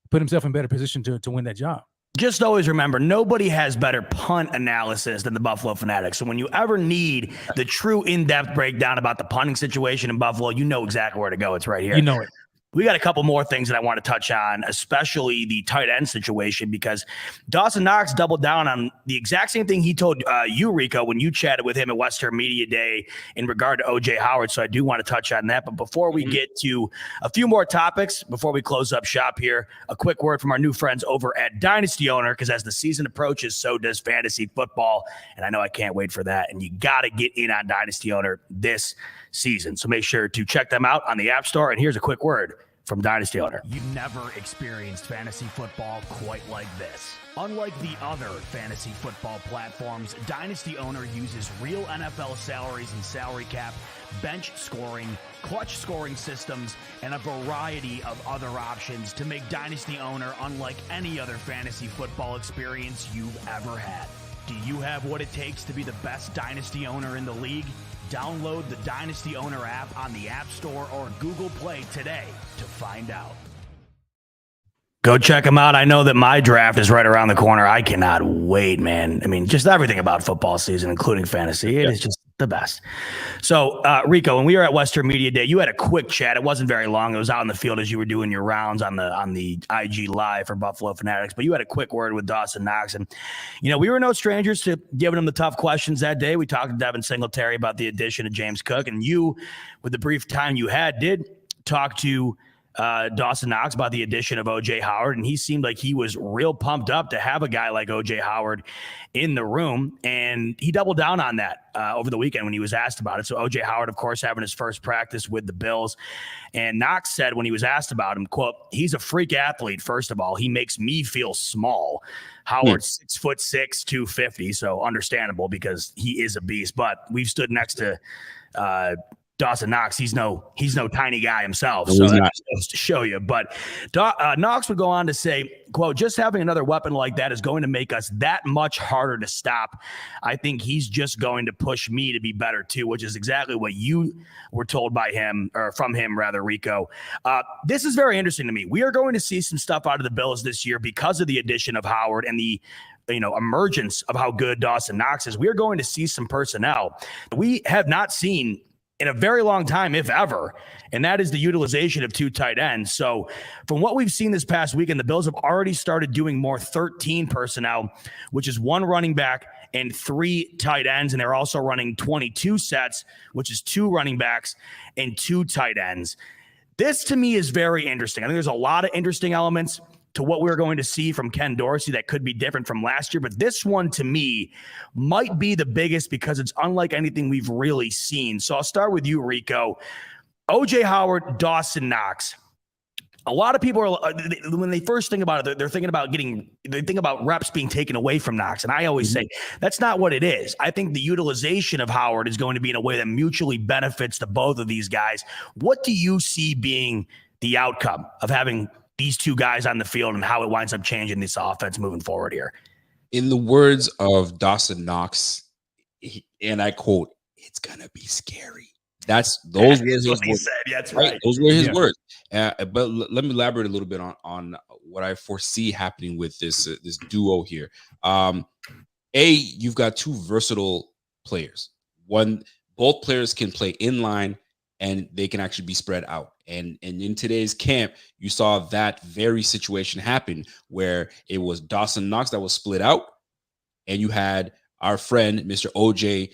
put himself in better position to win that job. Just always remember, nobody has better punt analysis than the Buffalo Fanatics. So when you ever need the true in-depth breakdown about the punting situation in Buffalo, you know exactly where to go. It's right here. You know it. We got a couple more things that I want to touch on, especially the tight end situation, because Dawson Knox doubled down on the exact same thing he told you, Rico, when you chatted with him at Western Media Day in regard to O.J. Howard. So I do want to touch on that. But before we get to a few more topics, before we close up shop here, a quick word from our new friends over at Dynasty Owner, because as the season approaches, so does fantasy football. And I know I can't wait for that. And you got to get in on Dynasty Owner this season. So make sure to check them out on the App Store. And here's a quick word from Dynasty Owner. You've never experienced fantasy football quite like this. Unlike the other fantasy football platforms, Dynasty Owner uses real NFL salaries and salary cap, bench scoring, clutch scoring systems, and a variety of other options to make Dynasty Owner unlike any other fantasy football experience you've ever had. Do you have what it takes to be the best Dynasty Owner in the league? Download the Dynasty Owner app on the App Store or Google Play today to find out. Go check them out. I know that my draft is right around the corner. I cannot wait, man. I mean, just everything about football season, including fantasy. It is just the best. So, Rico, when we were at Western Media Day, you had a quick chat. It wasn't very long. It was out in the field as you were doing your rounds on the IG Live for Buffalo Fanatics. But you had a quick word with Dawson Knox. And, we were no strangers to giving him the tough questions that day. We talked to Devin Singletary about the addition of James Cook. And you, with the brief time you had, did talk to Dawson Knox about the addition of O.J. Howard, and he seemed like he was real pumped up to have a guy like O.J. Howard in the room, and he doubled down on that over the weekend when he was asked about it. So O.J. Howard, of course, having his first practice with the Bills, and Knox said when he was asked about him, quote, "He's a freak athlete, first of all. He makes me feel small." Howard's 6'6", 250, so understandable because he is a beast, but we've stood next to Dawson Knox. He's no tiny guy himself. So that goes to show you. But Knox would go on to say, quote, "Just having another weapon like that is going to make us that much harder to stop. I think he's just going to push me to be better too," which is exactly what you were told by him, or from him rather, Rico. This is very interesting to me. We are going to see some stuff out of the Bills this year because of the addition of Howard and the emergence of how good Dawson Knox is. We are going to see some personnel we have not seen in a very long time, if ever, and that is the utilization of 2 tight ends. So from what we've seen this past weekend, the Bills have already started doing more 13 personnel, which is 1 running back and 3 tight ends, and they're also running 22 sets, which is 2 running backs and 2 tight ends. This, to me, is very interesting. I think there's a lot of interesting elements to what we're going to see from Ken Dorsey that could be different from last year. But this one, to me, might be the biggest because it's unlike anything we've really seen. So I'll start with you, Rico. O.J. Howard, Dawson Knox. A lot of people are, when they first think about it, they're thinking about they think about reps being taken away from Knox. And I always say that's not what it is. I think the utilization of Howard is going to be in a way that mutually benefits to both of these guys. What do you see being the outcome of having these two guys on the field and how it winds up changing this offense moving forward here? In the words of Dawson Knox, and I quote, "It's going to be scary." Those were his words. He said. Yeah, that's right. Those were his words. But let me elaborate a little bit on what I foresee happening with this duo here. You've got two versatile players. Both players can play in line, and they can actually be spread out. And in today's camp, you saw that very situation happen where it was Dawson Knox that was split out, and you had our friend Mr. OJ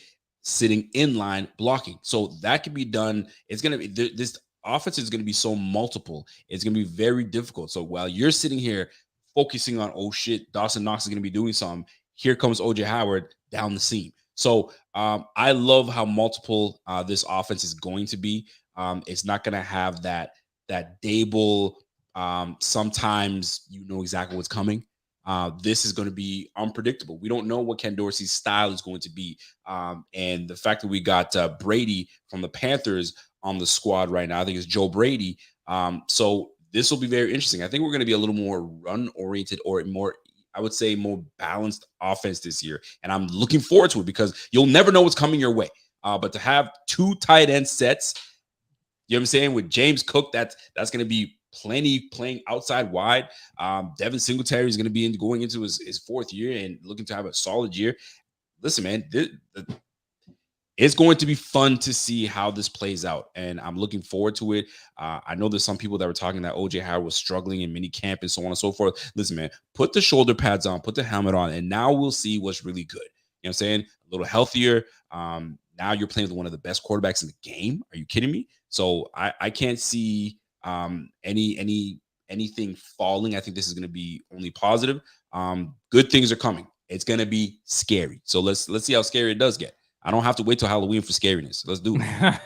sitting in line blocking. So that can be done. It's going to be this offense is going to be so multiple. It's going to be very difficult. So while you're sitting here focusing on, oh shit, Dawson Knox is going to be doing something, here comes OJ Howard down the seam. So I love how multiple this offense is going to be. It's not going to have that Dable. Sometimes you know exactly what's coming. This is going to be unpredictable. We don't know what Ken Dorsey's style is going to be. And the fact that we got Brady from the Panthers on the squad right now, I think it's Joe Brady. So this will be very interesting. I think we're going to be a little more run-oriented or more, I would say, more balanced offense this year. And I'm looking forward to it because you'll never know what's coming your way. But to have two tight end sets, you know what I'm saying, with James Cook, that's going to be plenty playing outside wide. Devin Singletary is going to be going into his fourth year and looking to have a solid year. Listen, man, it's going to be fun to see how this plays out, and I'm looking forward to it. I know there's some people that were talking that OJ Howard was struggling in mini camp and so on and so forth. Listen, man, put the shoulder pads on, put the helmet on, and now we'll see what's really good. You know what I'm saying? A little healthier. Now you're playing with one of the best quarterbacks in the game. Are you kidding me? So I can't see anything falling. I think this is going to be only positive. Good things are coming. It's going to be scary. So let's see how scary it does get. I don't have to wait till Halloween for scariness. Let's do it.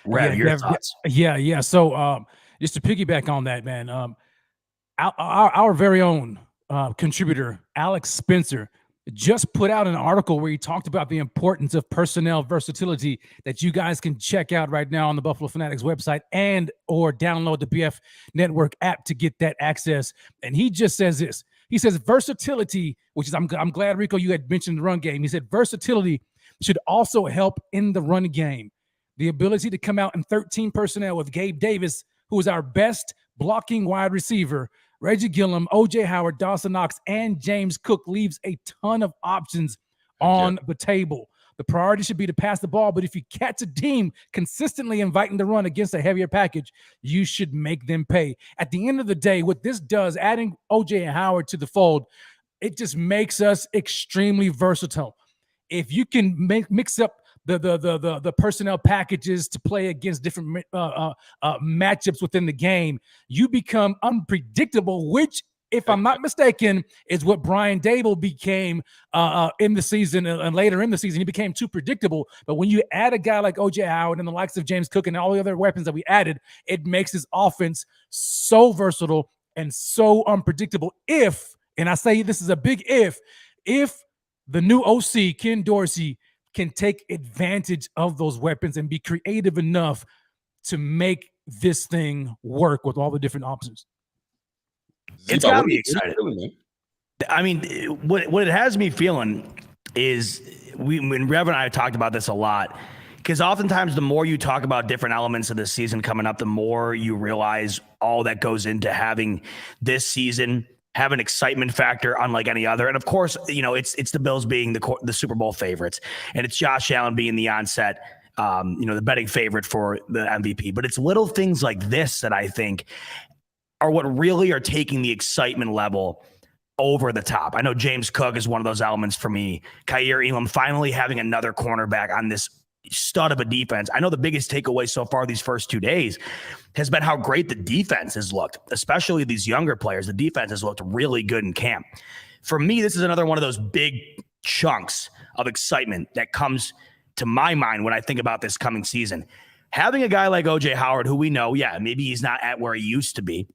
Rev, your thoughts? Yeah. So just to piggyback on that, man, our very own contributor, Alex Spencer, just put out an article where he talked about the importance of personnel versatility that you guys can check out right now on the Buffalo Fanatics website and or download the BF Network app to get that access. And he just says this. He says versatility, which is I'm glad, Rico, you had mentioned the run game. He said versatility should also help in the run game. The ability to come out in 13 personnel with Gabe Davis, who is our best blocking wide receiver, Reggie Gillum, OJ Howard, Dawson Knox, and James Cook leaves a ton of options on the table. The priority should be to pass the ball, but if you catch a team consistently inviting the run against a heavier package, you should make them pay. At the end of the day, what this does, adding OJ and Howard to the fold, it just makes us extremely versatile. If you can mix up the personnel packages to play against different matchups within the game, you become unpredictable, which, if I'm not mistaken, is what Brian Dable became in the season and later in the season. He became too predictable. But when you add a guy like OJ Howard and the likes of James Cook and all the other weapons that we added, it makes his offense so versatile and so unpredictable. If, and I say this is a big if the new OC, Ken Dorsey, can take advantage of those weapons and be creative enough to make this thing work with all the different options. It's got me excited. I mean, what it has me feeling is when Rev and I talked about this a lot, because oftentimes the more you talk about different elements of this season coming up, the more you realize all that goes into having this season have an excitement factor unlike any other. And of course, you know, it's the Bills being the Super Bowl favorites, and it's Josh Allen being the onset, the betting favorite for the MVP. But it's little things like this that I think are what really are taking the excitement level over the top. I know James Cook is one of those elements for me. Kaiir, Elam finally having another cornerback on this stud of a defense. I know the biggest takeaway so far these first 2 days has been how great the defense has looked, especially these younger players. The defense has looked really good in camp. For me, this is another one of those big chunks of excitement that comes to my mind when I think about this coming season. having a guy like OJ Howard, who we know, maybe he's not at where he used to be,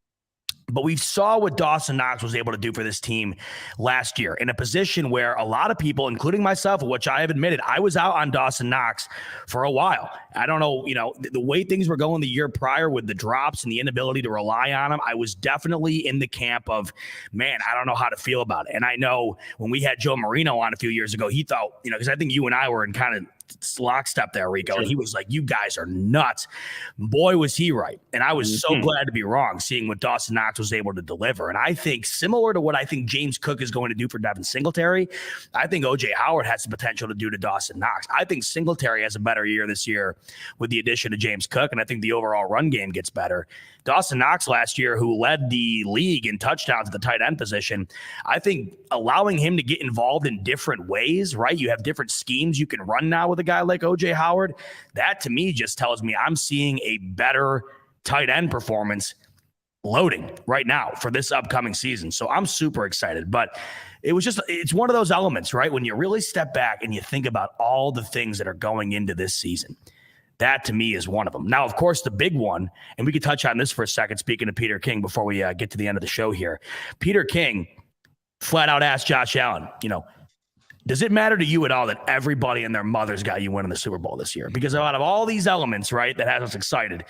but we saw what Dawson Knox was able to do for this team last year in a position where a lot of people, including myself, which I have admitted, I was out on Dawson Knox for a while. I don't know, the way things were going the year prior with the drops and the inability to rely on him, I was definitely in the camp of, man, I don't know how to feel about it. And I know when we had Joe Marino on a few years ago, he thought, because I think you and I were in kind of lockstep there, Rico, and he was like, you guys are nuts. Boy, was he right. And I was so glad to be wrong, seeing what Dawson Knox was able to deliver. And I think similar to what I think James Cook is going to do for Devin Singletary, I think OJ Howard has the potential to do to Dawson Knox. I think Singletary has a better year this year with the addition of James Cook, and I think the overall run game gets better. Dawson Knox last year, who led the league in touchdowns at the tight end position, I think allowing him to get involved in different ways, right? You have different schemes you can run now with a guy like OJ Howard. That to me just tells me I'm seeing a better tight end performance loading right now for this upcoming season. So I'm super excited, but it's one of those elements, right? When you really step back and you think about all the things that are going into this season, that to me is one of them. Now, of course, the big one, and we could touch on this for a second, speaking of Peter King, before we get to the end of the show here. Peter King flat out asked Josh Allen, does it matter to you at all that everybody and their mothers got you winning the Super Bowl this year? Because out of all these elements, right, that has us excited,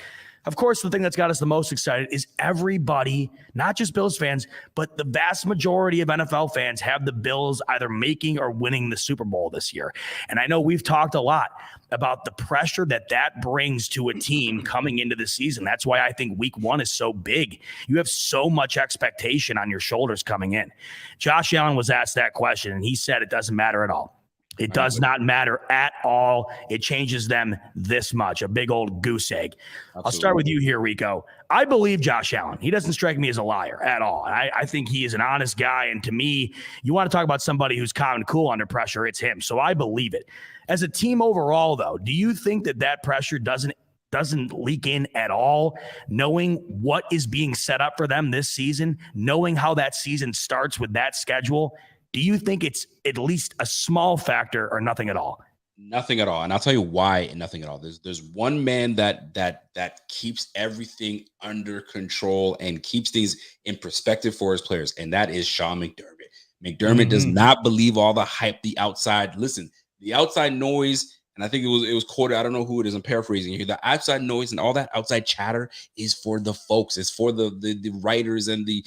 of course, the thing that's got us the most excited is everybody, not just Bills fans, but the vast majority of NFL fans have the Bills either making or winning the Super Bowl this year. And I know we've talked a lot about the pressure that brings to a team coming into the season. That's why I think week 1 is so big. You have so much expectation on your shoulders coming in. Josh Allen was asked that question, and he said it doesn't matter at all. It does not matter at all. It changes them this much. A big old goose egg. Absolutely. I'll start with you here, Rico. I believe Josh Allen. He doesn't strike me as a liar at all. I think he is an honest guy. And to me, you want to talk about somebody who's calm and cool under pressure, it's him. So I believe it. As a team overall, though, do you think that pressure doesn't leak in at all, knowing what is being set up for them this season, knowing how that season starts with that schedule? Do you think it's at least a small factor or nothing at all? Nothing at all. And I'll tell you why nothing at all. There's one man that keeps everything under control and keeps things in perspective for his players, and that is Sean McDermott. McDermott does not believe all the hype, the outside. Listen, the outside noise, and I think it was quoted, I don't know who it is, I'm paraphrasing here. The outside noise and all that outside chatter is for the folks. It's for the writers and the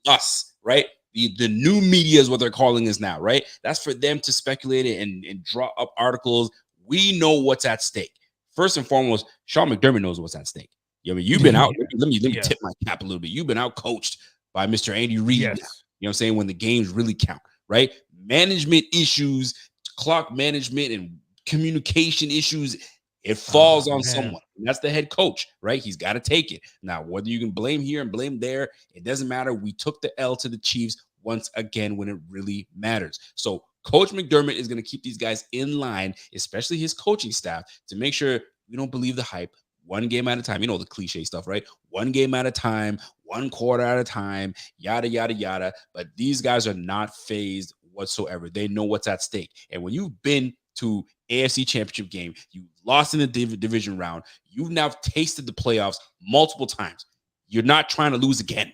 us, right? The new media is what they're calling us now, right? That's for them to speculate and draw up articles. We know what's at stake. First and foremost, Sean McDermott knows what's at stake. You've been out. Let me tip my cap a little bit. You've been out coached by Mr. Andy Reid. Yes. Now, you know what I'm saying? When the games really count, right? Management issues, clock management, and communication issues, it falls on someone. And that's the head coach, right? He's got to take it. Now, whether you can blame here and blame there, it doesn't matter. We took the L to the Chiefs once again when it really matters. So Coach McDermott is going to keep these guys in line, especially his coaching staff, to make sure we don't believe the hype. One game at a time. You know the cliche stuff, right? One game at a time, one quarter at a time, yada, yada, yada. But these guys are not phased whatsoever. They know what's at stake. And when you've been to AFC Championship game, you lost in the division round, you've now tasted the playoffs multiple times. You're not trying to lose again.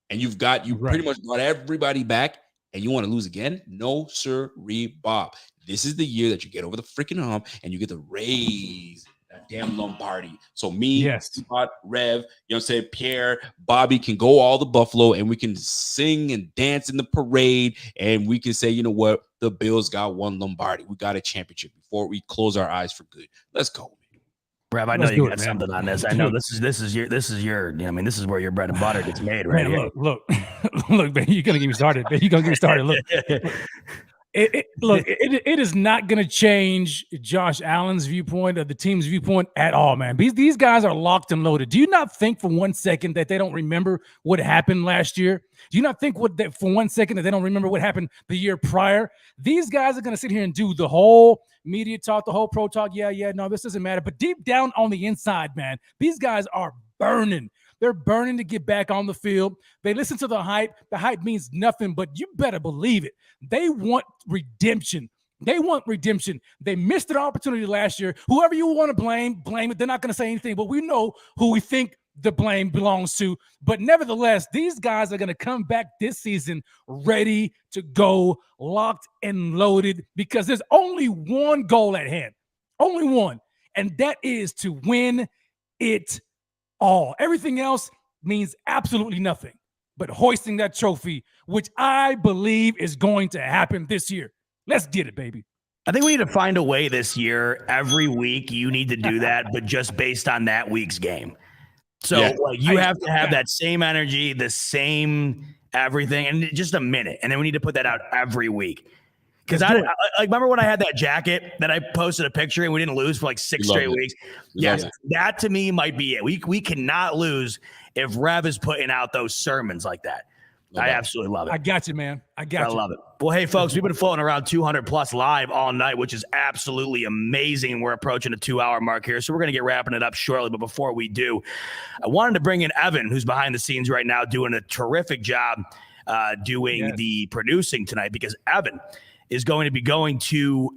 And pretty much got everybody back, and you want to lose again? No, sir-ree, Bob. This is the year that you get over the freaking hump and you get to raise that damn Lombardi. So me, Scott, Rev, you know what I'm saying, Pierre, Bobby can go all the Buffalo, and we can sing and dance in the parade, and we can say, you know what, the Bills got one Lombardi. We got a championship before we close our eyes for good. Let's go. Rev, I know you got something on this. I know this is your, I mean, this is where your bread and butter gets made, right? Man, look, man, you're gonna get me started. Man, you're gonna get me started. Look, it is not gonna change Josh Allen's viewpoint or the team's viewpoint at all, man. These guys are locked and loaded. Do you not think for 1 second that they don't remember what happened last year? Do you not think for 1 second that they don't remember what happened the year prior? These guys are gonna sit here and do the whole media talk, the whole pro talk. No, this doesn't matter. But deep down on the inside, man, these guys are burning. They're burning to get back on the field. They listen to the hype. The hype means nothing, but you better believe it. They want redemption. They want redemption. They missed an opportunity last year. Whoever you want to blame it. They're not going to say anything, but we know who we think the blame belongs to. But nevertheless, these guys are going to come back this season ready to go, locked and loaded, because there's only one goal at hand. Only one. And that is to win it all. Everything else means absolutely nothing but hoisting that trophy, which I believe is going to happen this year. Let's get it, baby. I think we need to find a way this year. Every week you need to do that, but just based on that week's game. So you have to have that same energy, the same everything, and just a minute. And then we need to put that out every week. Because I remember when I had that jacket that I posted a picture and we didn't lose for like 6 straight weeks. Yes, that to me might be it. We cannot lose if Rev is putting out those sermons like that. I absolutely love it. I got you, man. I love it. Well, hey, folks, we've been floating around 200 plus live all night, which is absolutely amazing. We're approaching a 2-hour mark here, so we're going to get wrapping it up shortly. But before we do, I wanted to bring in Evan, who's behind the scenes right now doing a terrific job doing the producing tonight, because Evan is going to be going to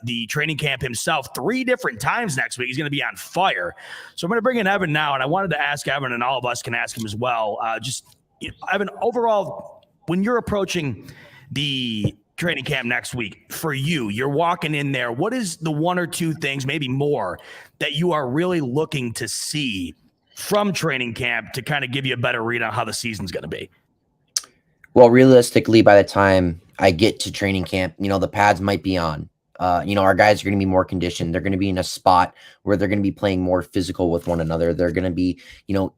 the training camp himself 3 different times next week. He's going to be on fire. So I'm going to bring in Evan now, and I wanted to ask Evan, and all of us can ask him as well, Evan, overall, when you're approaching the training camp next week, for you're walking in there, what is the 1 or 2 things, maybe more, that you are really looking to see from training camp to kind of give you a better read on how the season's going to be? Well, realistically, by the time I get to training camp, the pads might be on. Our guys are going to be more conditioned. They're going to be in a spot where they're going to be playing more physical with one another. They're going to be,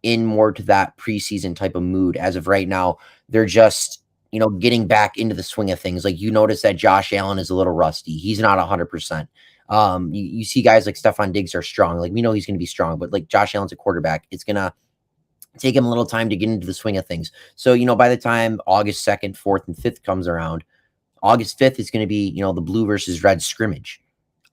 in more to that preseason type of mood. As of right now, they're just, getting back into the swing of things. Like, you notice that Josh Allen is a little rusty. He's not 100%. You see guys like Stephon Diggs are strong. Like, we know he's going to be strong, but like Josh Allen's a quarterback. It's going to take him a little time to get into the swing of things. So, by the time August 2nd, 4th, and 5th comes around, August 5th is going to be, the blue versus red scrimmage.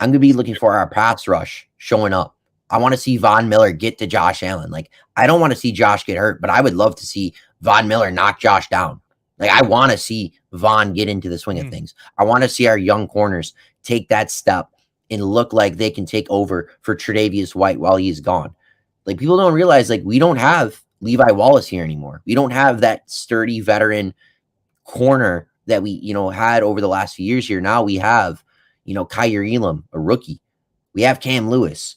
I'm going to be looking for our pass rush showing up. I want to see Von Miller get to Josh Allen. Like, I don't want to see Josh get hurt, but I would love to see Von Miller knock Josh down. Like, I want to see Von get into the swing of things. I want to see our young corners take that step and look like they can take over for Tredavious White while he's gone. Like, people don't realize, like, we don't have Levi Wallace here anymore. We don't have that sturdy veteran corner that we, had over the last few years here. Now we have, Kaiir Elam, a rookie. We have Cam Lewis,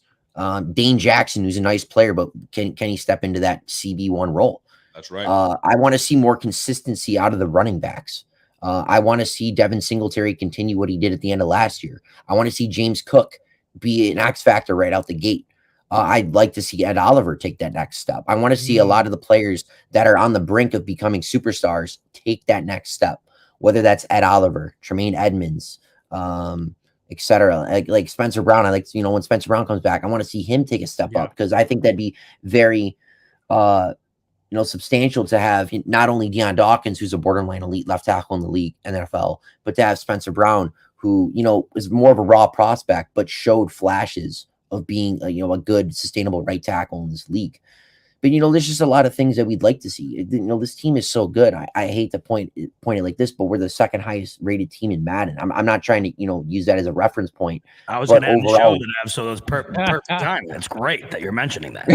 Dane Jackson, who's a nice player, but can he step into that CB1 role? That's right. I want to see more consistency out of the running backs. I want to see Devin Singletary continue what he did at the end of last year. I want to see James Cook be an X factor right out the gate. I'd like to see Ed Oliver take that next step. I want to see a lot of the players that are on the brink of becoming superstars take that next step. Whether that's Ed Oliver, Tremaine Edmonds, etc. Like Spencer Brown. I like, when Spencer Brown comes back, I want to see him take a step up, because I think that'd be very, substantial to have not only Deion Dawkins, who's a borderline elite left tackle in the league, NFL, but to have Spencer Brown, who, is more of a raw prospect, but showed flashes of being, a good, sustainable right tackle in this league. But, there's just a lot of things that we'd like to see. This team is so good. I hate to point it like this, but we're the 2nd highest rated team in Madden. I'm not trying to, use that as a reference point. I was going to end the show with that, so that's perfect time. That's great that you're mentioning that.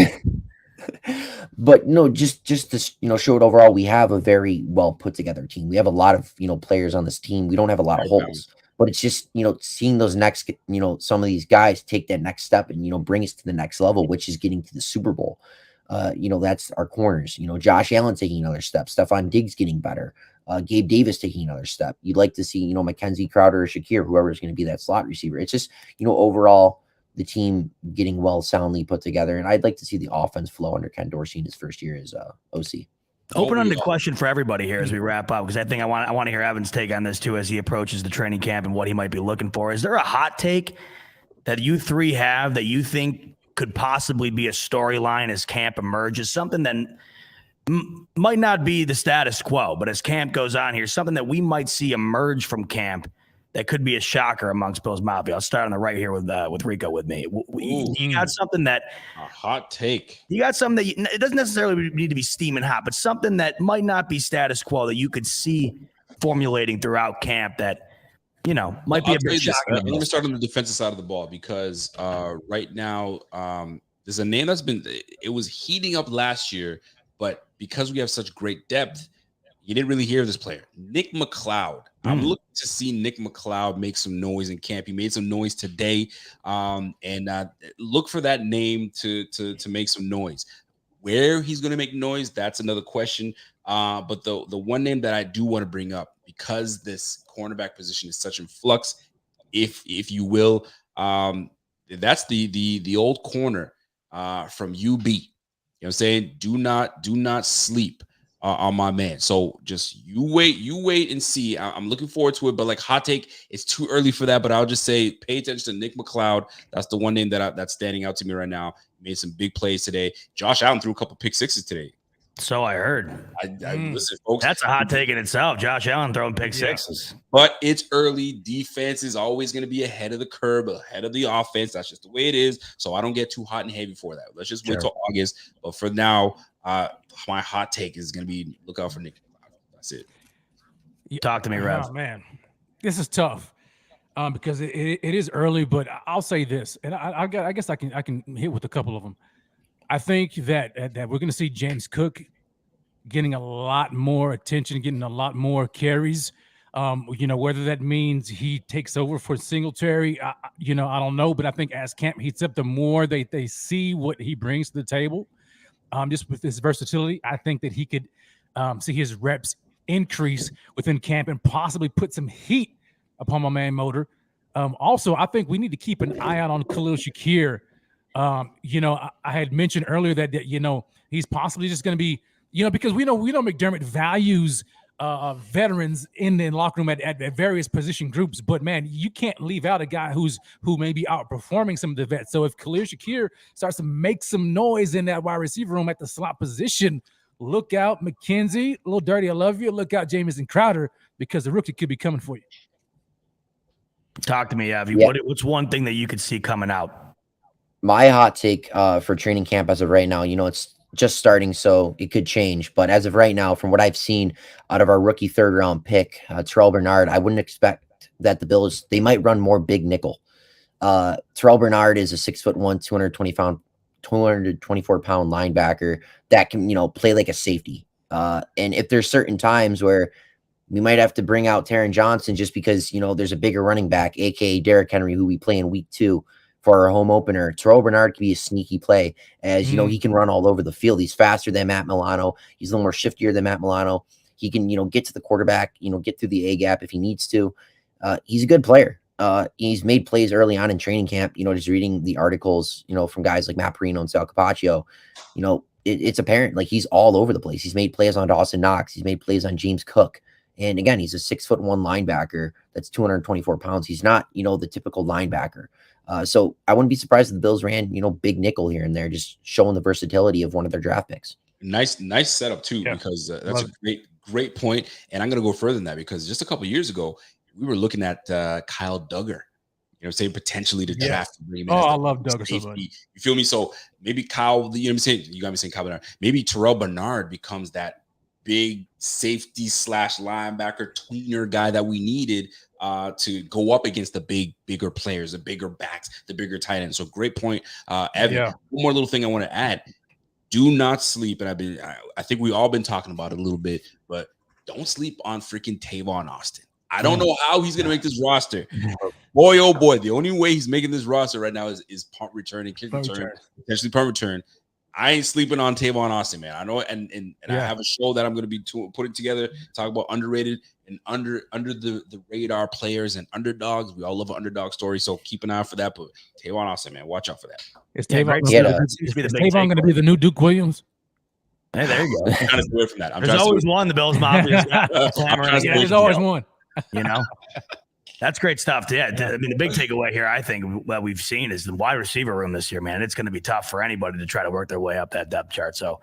But no, just to, show it overall, we have a very well put together team. We have a lot of, players on this team. We don't have a lot of holes. But it's just, seeing those next, some of these guys take that next step and, bring us to the next level, which is getting to the Super Bowl. That's our corners. Josh Allen taking another step, Stephon Diggs getting better, Gabe Davis taking another step. You'd like to see, Mckenzie, Crowder, or Shakiir, whoever is going to be that slot receiver. It's just, overall the team getting well soundly put together. And I'd like to see the offense flow under Ken Dorsey in his first year as OC. Open-ended question for everybody here as we wrap up, because I think I want to hear Evan's take on this too as he approaches the training camp and what he might be looking for. Is there a hot take that you three have that you think could possibly be a storyline as camp emerges, something that might not be the status quo, but as camp goes on here, something that we might see emerge from camp that could be a shocker amongst Bills Mafia? I'll start on the right here with Rico with me. You got something that a hot take. You got something that it doesn't necessarily need to be steaming hot, but something that might not be status quo that you could see formulating throughout camp that might be a bit shocking. I'm going to start on the defensive side of the ball because right now there's a name it was heating up last year, but because we have such great depth, you didn't really hear this player, Nick McCloud. I'm looking to see Nick McCloud make some noise in camp. He made some noise today, and look for that name to make some noise. Where he's going to make noise, that's another question. But the one name that I do want to bring up, because this cornerback position is such in flux, if you will, that's the old corner from UB. You know what I'm saying? Do not sleep on my man. So just you wait and see. I'm looking forward to it, but like hot take, it's too early for that. But I'll just say pay attention to Nick McCloud. That's the one name that's standing out to me right now. Made some big plays today. Josh Allen threw a couple pick sixes today. So I heard. Listen, folks. That's a hot take in itself. Josh Allen throwing pick sixes. But it's early. Defense is always going to be ahead of the curve, ahead of the offense. That's just the way it is. So I don't get too hot and heavy for that. Let's just wait till August. But for now, my hot take is going to be look out for Nick. That's it. Talk to me, Rev. Oh, man. This is tough because it is early, but I'll say this, and I guess I can hit with a couple of them. I think that we're going to see James Cook getting a lot more attention, getting a lot more carries. Whether that means he takes over for Singletary, I don't know. But I think as camp heats up, the more they see what he brings to the table, just with his versatility, I think that he could see his reps increase within camp and possibly put some heat upon my man Motor. Also, I think we need to keep an eye out on Khalil Shakiir. I had mentioned earlier that he's possibly just going to be, because we know McDermott values veterans in the locker room at various position groups, but man, you can't leave out a guy who may be outperforming some of the vets. So if Khalil Shakiir starts to make some noise in that wide receiver room at the slot position, look out, Mckenzie, a little dirty, I love you. Look out, Jamison Crowder, because the rookie could be coming for you. Talk to me, Avi. Yeah. What's one thing that you could see coming out? My hot take for training camp as of right now, it's just starting, so it could change. But as of right now, from what I've seen out of our rookie third-round pick, Terrell Bernard, I wouldn't expect that the Bills, they might run more big nickel. Terrell Bernard is a 6'1", 224-pound linebacker that can, play like a safety. And if there's certain times where we might have to bring out Taron Johnson just because, there's a bigger running back, a.k.a. Derrick Henry, who we play in week 2 for our home opener, Terrell Bernard can be a sneaky play. As he can run all over the field. He's faster than Matt Milano. He's a little more shiftier than Matt Milano. He can, get to the quarterback, get through the A gap if he needs to. He's a good player. He's made plays early on in training camp, just reading the articles, from guys like Matt Perino and Sal Capaccio, it's apparent like he's all over the place. He's made plays on Dawson Knox. He's made plays on James Cook. And again, he's a 6'1" linebacker that's 224 pounds. He's not, the typical linebacker. So I wouldn't be surprised if the Bills ran, big nickel here and there, just showing the versatility of one of their draft picks. Nice setup too, because that's a great point. And I'm going to go further than that because just a couple of years ago, we were looking at Kyle Duggar, saying potentially to draft. I love Duggar so much. You feel me? So maybe Kyle, I'm saying? You got me saying Kyle Bernard. Maybe Terrell Bernard becomes that big safety / linebacker tweener guy that we needed to go up against the bigger players, the bigger backs, the bigger tight ends. So great point, Evan. One more little thing I want to add: do not sleep. And I think we all been talking about it a little bit, but don't sleep on freaking Tavon Austin. I don't know how he's going to make this roster. Boy, oh boy, the only way he's making this roster right now is punt return and kick return, potentially punt return. I ain't sleeping on Tavon Austin, man. I know, and I have a show that I'm going to be putting together, talk about underrated and under the radar players and underdogs. We all love an underdog story, so keep an eye out for that. But Tavon Austin, man, watch out for that. Is Tavon going to be the new Duke Williams? Hey, there you go. I'm trying to stay away from that. There's always one. The Bills Mafia. There's always one. That's great stuff. Yeah, I mean, the big takeaway here, I think, what we've seen is the wide receiver room this year, man. It's going to be tough for anybody to try to work their way up that depth chart. So,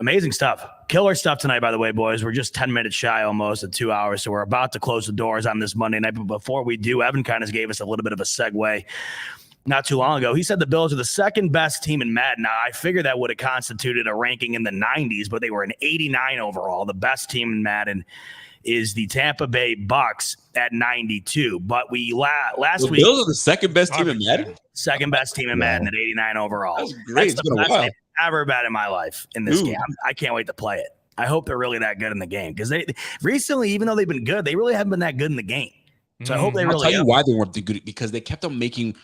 amazing stuff. Killer stuff tonight, by the way, boys. We're just 10 minutes shy almost of 2 hours, so we're about to close the doors on this Monday night. But before we do, Evan kind of gave us a little bit of a segue not too long ago. He said the Bills are the second best team in Madden. Now, I figured that would have constituted a ranking in the 90s, but they were an 89 overall. The best team in Madden is the Tampa Bay Bucks at 92. But we last week, Bills are the second best team in Madden. Second best team in Madden at 89 overall. That's great. That's the best I've ever bet in my life in this game. I can't wait to play it. I hope they're really that good in the game because they recently, even though they've been good, they really haven't been that good in the game. So I hope they really. I'll tell you why they weren't good, because they kept on making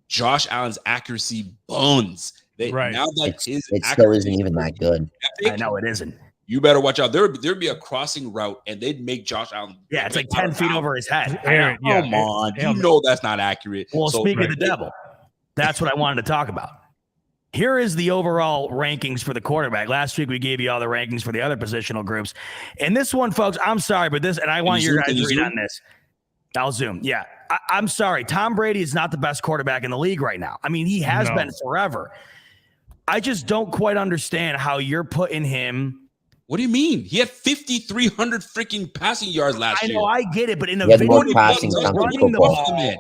Josh Allen's accuracy bones. Now that it still isn't even that good. I know it isn't. You better watch out. There'd be a crossing route, and they'd make Josh Allen. Yeah, it's like 10 feet over his head. Come on, you know that's not accurate. Well, speaking of the devil, that's what I wanted to talk about. Here is the overall rankings for the quarterback. Last week we gave you all the rankings for the other positional groups, and this one, folks, I'm sorry, but this, and I want your guys to read on this. I'll zoom. Yeah. I'm sorry. Tom Brady is not the best quarterback in the league right now. I mean, he has been forever. I just don't quite understand how you're putting him. What do you mean? He had 5,300 freaking passing yards last year. I know, I get it, but in a video, running the ball.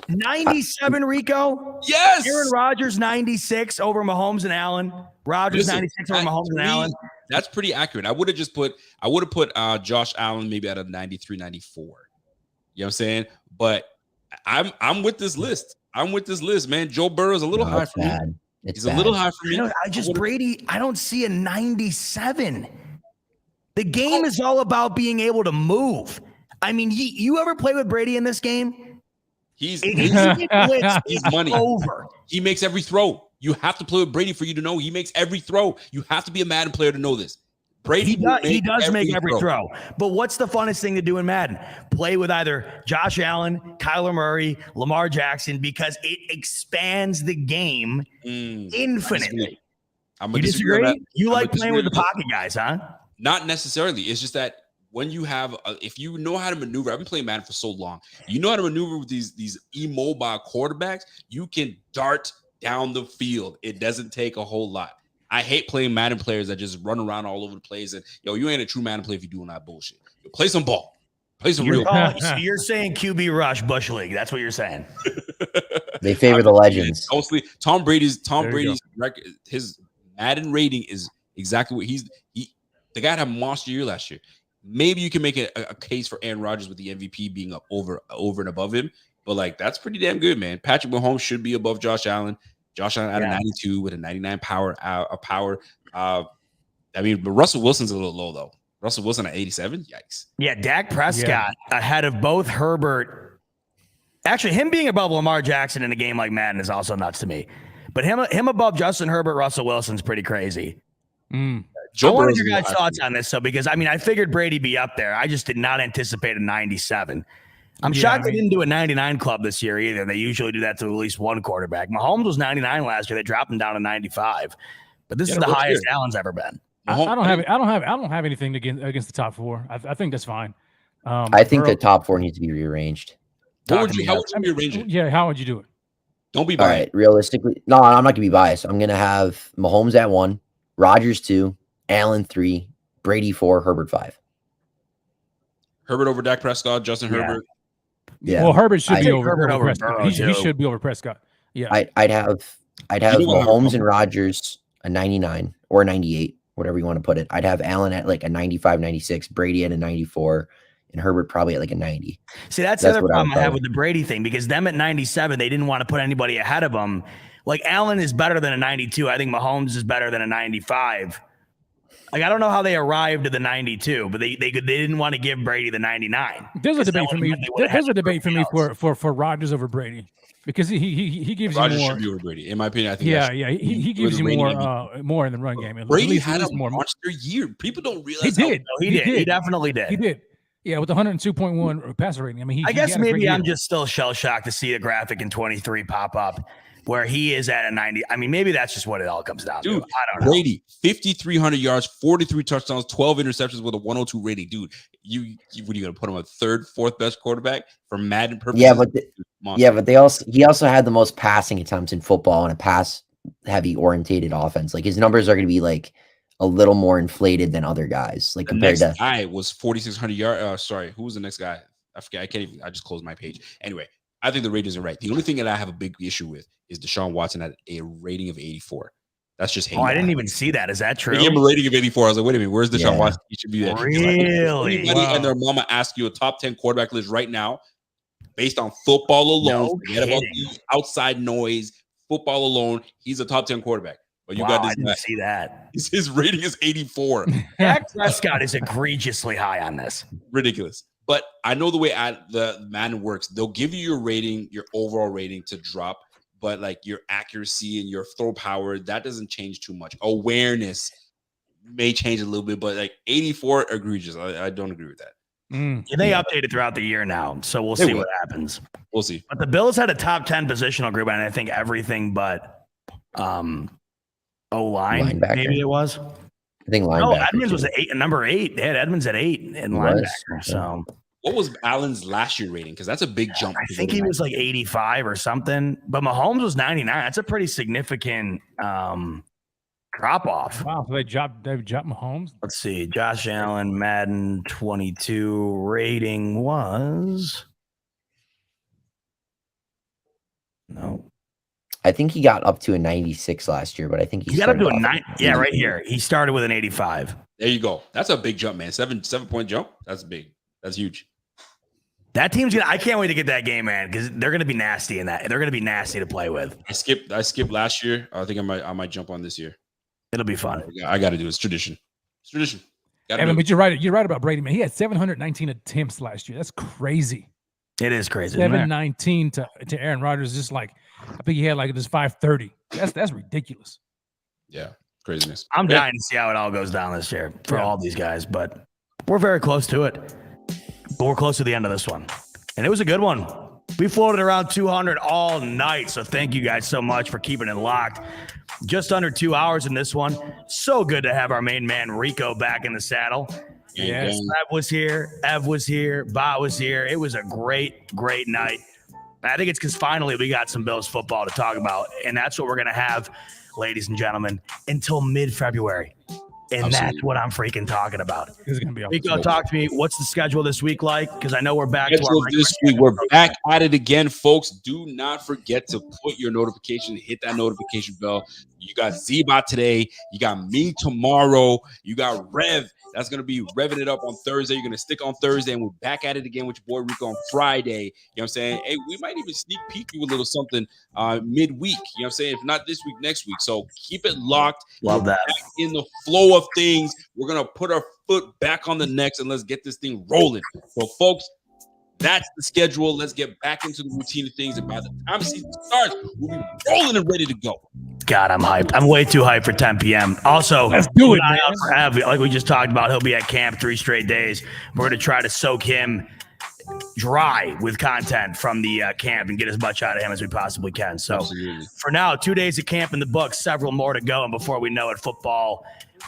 97, Rico? Yes. Aaron Rodgers, 96 over Mahomes and Allen. Rodgers, 96 over Mahomes and Allen. That's pretty accurate. I would have put Josh Allen maybe at a 93, 94. You know what I'm saying? But I'm with this list. Man. Joe Burrow is a little high for me. He's a little high for me. Brady, I don't see a 97. The game is all about being able to move. I mean, you ever play with Brady in this game? He's money. Over. He makes every throw. You have to play with Brady for you to know he makes every throw. You have to be a Madden player to know this. Brady he does make every throw. But what's the funnest thing to do in Madden? Play with either Josh Allen, Kyler Murray, Lamar Jackson, because it expands the game infinitely. You disagree? You like playing with the pocket guys, huh? Not necessarily. It's just that when you have, if you know how to maneuver, I've been playing Madden for so long. You know how to maneuver with these immobile quarterbacks. You can dart down the field. It doesn't take a whole lot. I hate playing Madden players that just run around all over the place. And you ain't a true Madden player if you're doing that bullshit. Play some ball. Play some real ball. So you're saying QB rush Bush League. That's what you're saying. They favor the legends. Mostly Tom Brady's record, his Madden rating is exactly what the guy had a monster year last year. Maybe you can make a case for Aaron Rodgers with the MVP being up over and above him, but that's pretty damn good, man. Patrick Mahomes should be above Josh Allen. Josh Allen at a 92 with a 99 power. But Russell Wilson's a little low though. Russell Wilson at 87. Yikes. Yeah, Dak Prescott ahead of both Herbert. Actually, him being above Lamar Jackson in a game like Madden is also nuts to me. But him above Justin Herbert, Russell Wilson's pretty crazy. I wanted your guys' thoughts on this, because I figured Brady be up there. I just did not anticipate a 97. I'm shocked they didn't do a 99 club this year either. They usually do that to at least one quarterback. Mahomes was 99 last year. They dropped him down to 95. But this is the highest Allen's ever been. I don't have anything against the top four. I think that's fine. I think the top four needs to be rearranged. How would you rearrange it? Yeah, how would you do it? Don't be biased. All right, realistically, no, I'm not gonna be biased. I'm gonna have Mahomes at 1, Rodgers 2, Allen 3, Brady 4, Herbert 5. Herbert over Dak Prescott, Justin Herbert. Yeah. Well, Herbert should be over Prescott. He should be over Prescott. Yeah. I'd have Mahomes and Rodgers a 99 or a 98, whatever you want to put it. I'd have Allen at like a 95, 96, Brady at a 94, and Herbert probably at like a 90. See, that's the other problem I have with the Brady thing, because them at 97, they didn't want to put anybody ahead of them. Like, Allen is better than a 92. I think Mahomes is better than a 95. Like, I don't know how they arrived at the 92, but they didn't want to give Brady the 99. There's a debate for me. There's a debate for me for Rodgers over Brady, because he gives you more. Rodgers should be over Brady, in my opinion. I think. He gives you more in the run game. Brady had a monster year. People don't realize he did. He definitely did. He did. Yeah, with 102.1 passer rating. I mean, I guess maybe I'm just still shell shocked to see a graphic in 23 pop up where he is at a 90. I mean, maybe that's just what it all comes down to. I don't know. Brady, 5,300 yards, 43 touchdowns, 12 interceptions with a 102 rating. Dude, what are you going to put him a third, fourth best quarterback for Madden purposes? Yeah, but he also had the most passing attempts in football in a pass-heavy orientated offense. Like, his numbers are going to be like a little more inflated than other guys. Like, compared to guy was 4,600 yards. Sorry, who was the next guy? I forget. I can't even. I just closed my page. Anyway. I think the ratings are right. The only thing that I have a big issue with is Deshaun Watson at a rating of 84. That's just hate. Oh, I didn't even see that. Is that true? They gave him a rating of 84. I was like, wait a minute, where's Deshaun Watson? He should be there. Really? Anybody and their mama ask you a top 10 quarterback list right now, based on football alone, forget about the outside noise, football alone, he's a top 10 quarterback. But you got this. I didn't see that. His rating is 84. Dak Prescott is egregiously high on this. Ridiculous. But I know the way the Madden works. They'll give you your rating, your overall rating to drop, but like your accuracy and your throw power, that doesn't change too much. Awareness may change a little bit, but like 84, egregious. I don't agree with that. They update it throughout the year now, so we'll see what happens. We'll see. But the Bills had a top 10 positional group, and I think everything but O-line, maybe it was. I think linebacker. No, Edmonds was number 8. They had Edmonds at 8 in linebacker. So what was Allen's last year rating? Because that's a big jump. I think he was like 85 or something, but Mahomes was 99. That's a pretty significant drop off. Wow, so they dropped Mahomes. Let's see. Josh Allen, Madden 22 rating was I think he got up to a 96 last year, but I think he got up to a 9. Yeah, right here. He started with an 85. There you go. That's a big jump, man. 7-point jump. That's big. That's huge. That team's I can't wait to get that game, man, because they're gonna be nasty in that. They're gonna be nasty to play with. I skipped last year. I think I might jump on this year. It'll be fun. I got to do it. It's tradition. It's tradition. Evan, but you're right. You're right about Brady, man. He had 719 attempts last year. That's crazy. It is crazy. 719 to Aaron Rodgers. Just like I think he had like just 530. That's ridiculous. Yeah, craziness. I'm dying to see how it all goes down this year for all these guys, but we're very close to it. But we're close to the end of this one, and it was a good one. We floated around 200 all night, so thank you guys so much for keeping it locked. Just under 2 hours in this one. So good to have our main man Rico back in the saddle. Yes. Ev was here. Ev was here. Ba was here. It was a great, great night. I think it's because finally we got some Bills football to talk about, and that's what we're going to have, ladies and gentlemen, until mid-February. And that's what I'm freaking talking about. It's gonna be Rico, talk to me. What's the schedule this week like? Because I know we're back to our this week. We're back at it again, folks. Do not forget to put your notification, hit that notification bell. You got Z-Bot today. You got me tomorrow. You got Rev. That's going to be revving it up on Thursday. You're going to stick on Thursday, and we're back at it again with your boy Rico on Friday. You know what I'm saying? Hey, we might even sneak peek you a little something midweek. You know what I'm saying? If not this week, next week. So keep it locked. Love that. Back in the flow of things. We're going to put our foot back on the necks, and let's get this thing rolling. So, folks, that's the schedule. Let's get back into the routine of things. And by the time season starts, we'll be rolling and ready to go. God, I'm hyped. I'm way too hyped for 10 p.m. Also, let's do it, man. Like we just talked about, he'll be at camp 3 straight days. We're going to try to soak him dry with content from the camp and get as much out of him as we possibly can. So for now, 2 days of camp in the books, several more to go. And before we know it,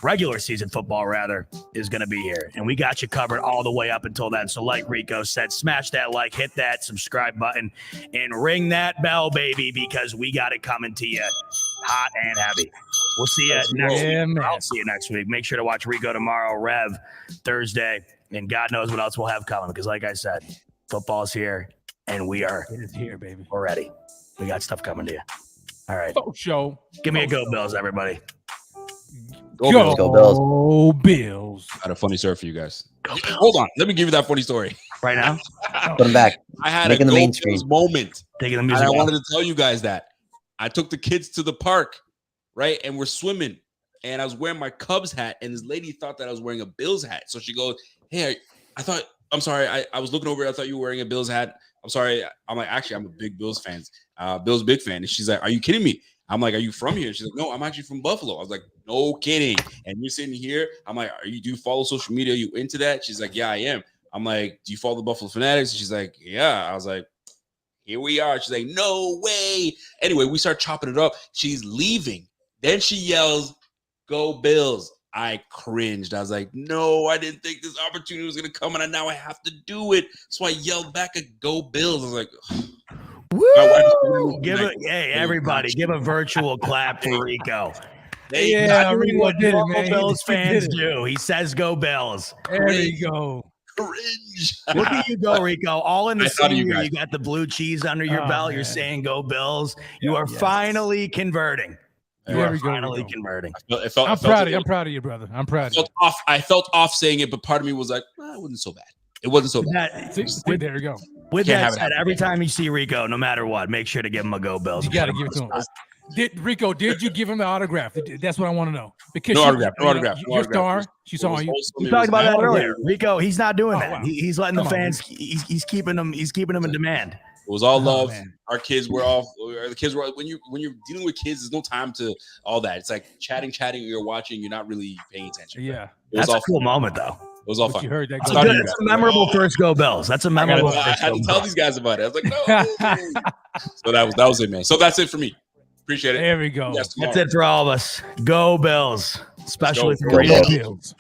regular season football rather, is going to be here. And we got you covered all the way up until then. So like Rico said, smash that like, hit that subscribe button, and ring that bell, baby, because we got it coming to you hot and heavy. We'll see you next week. I'll see you next week. Make sure to watch Rico tomorrow, Rev Thursday, and God knows what else we'll have coming, because like I said, football's here, and it is here, baby. We're ready. We got stuff coming to you. All right. Show. Give me a go Bills, everybody. Go Bills. Bills. I had a funny story for you guys. Hold on. Let me give you that funny story. Right now? Put them back. I had a Go Bills moment. Taking the music and I wanted to tell you guys that. I took the kids to the park, right? And we're swimming. And I was wearing my Cubs hat. And this lady thought that I was wearing a Bills hat. So she goes, hey, I'm sorry. I was looking over. I thought you were wearing a Bills hat. I'm sorry. I'm like, actually, I'm a big Bills fan. Bills big fan. And she's like, are you kidding me? I'm like, are you from here? She's like, no, I'm actually from Buffalo. I was like, no kidding. And you're sitting here. I'm like, do you follow social media? Are you into that? She's like, yeah, I am. I'm like, do you follow the Buffalo Fanatics? She's like, yeah. I was like, here we are. She's like, no way. Anyway, we start chopping it up. She's leaving. Then she yells, go Bills. I cringed. I was like, no, I didn't think this opportunity was going to come, and now I have to do it. So I yelled back at go Bills. I was like, woo! Hey, everybody, give a virtual clap for Rico. Yeah, Rico did it, man. Bills fans do. He says go Bills. There you go. Cringe. Look at you go, Rico. All in the same year. You got the blue cheese under your belt. Man. You're saying go Bills. You are finally converting. You are finally converting. I'm proud of you, brother. I'm proud of you. I felt off saying it, but part of me was like, it wasn't so bad. It wasn't so bad. There you go. With that said, every time you see Rico, no matter what, make sure to give him a go Bills. You got to give it to him. Rico, did you give him the autograph? That's what I want to know. Because no autograph. Your star, she saw you. We talked about that earlier. Rico, he's not doing that. Wow. He's letting the fans. He's keeping them. He's keeping them in demand. It was all love. Our kids were all. The kids were when you're dealing with kids. There's no time to all that. It's like chatting. You're watching. You're not really paying attention. Yeah, that's a cool moment though. It was all fun. You heard that? That's a memorable first go Bills. That's a memorable. I had to tell these guys about it. I was like, no. So that was it, man. So that's it for me. Appreciate it. There we go. That's it for all of us. Go Bills, especially for Bills.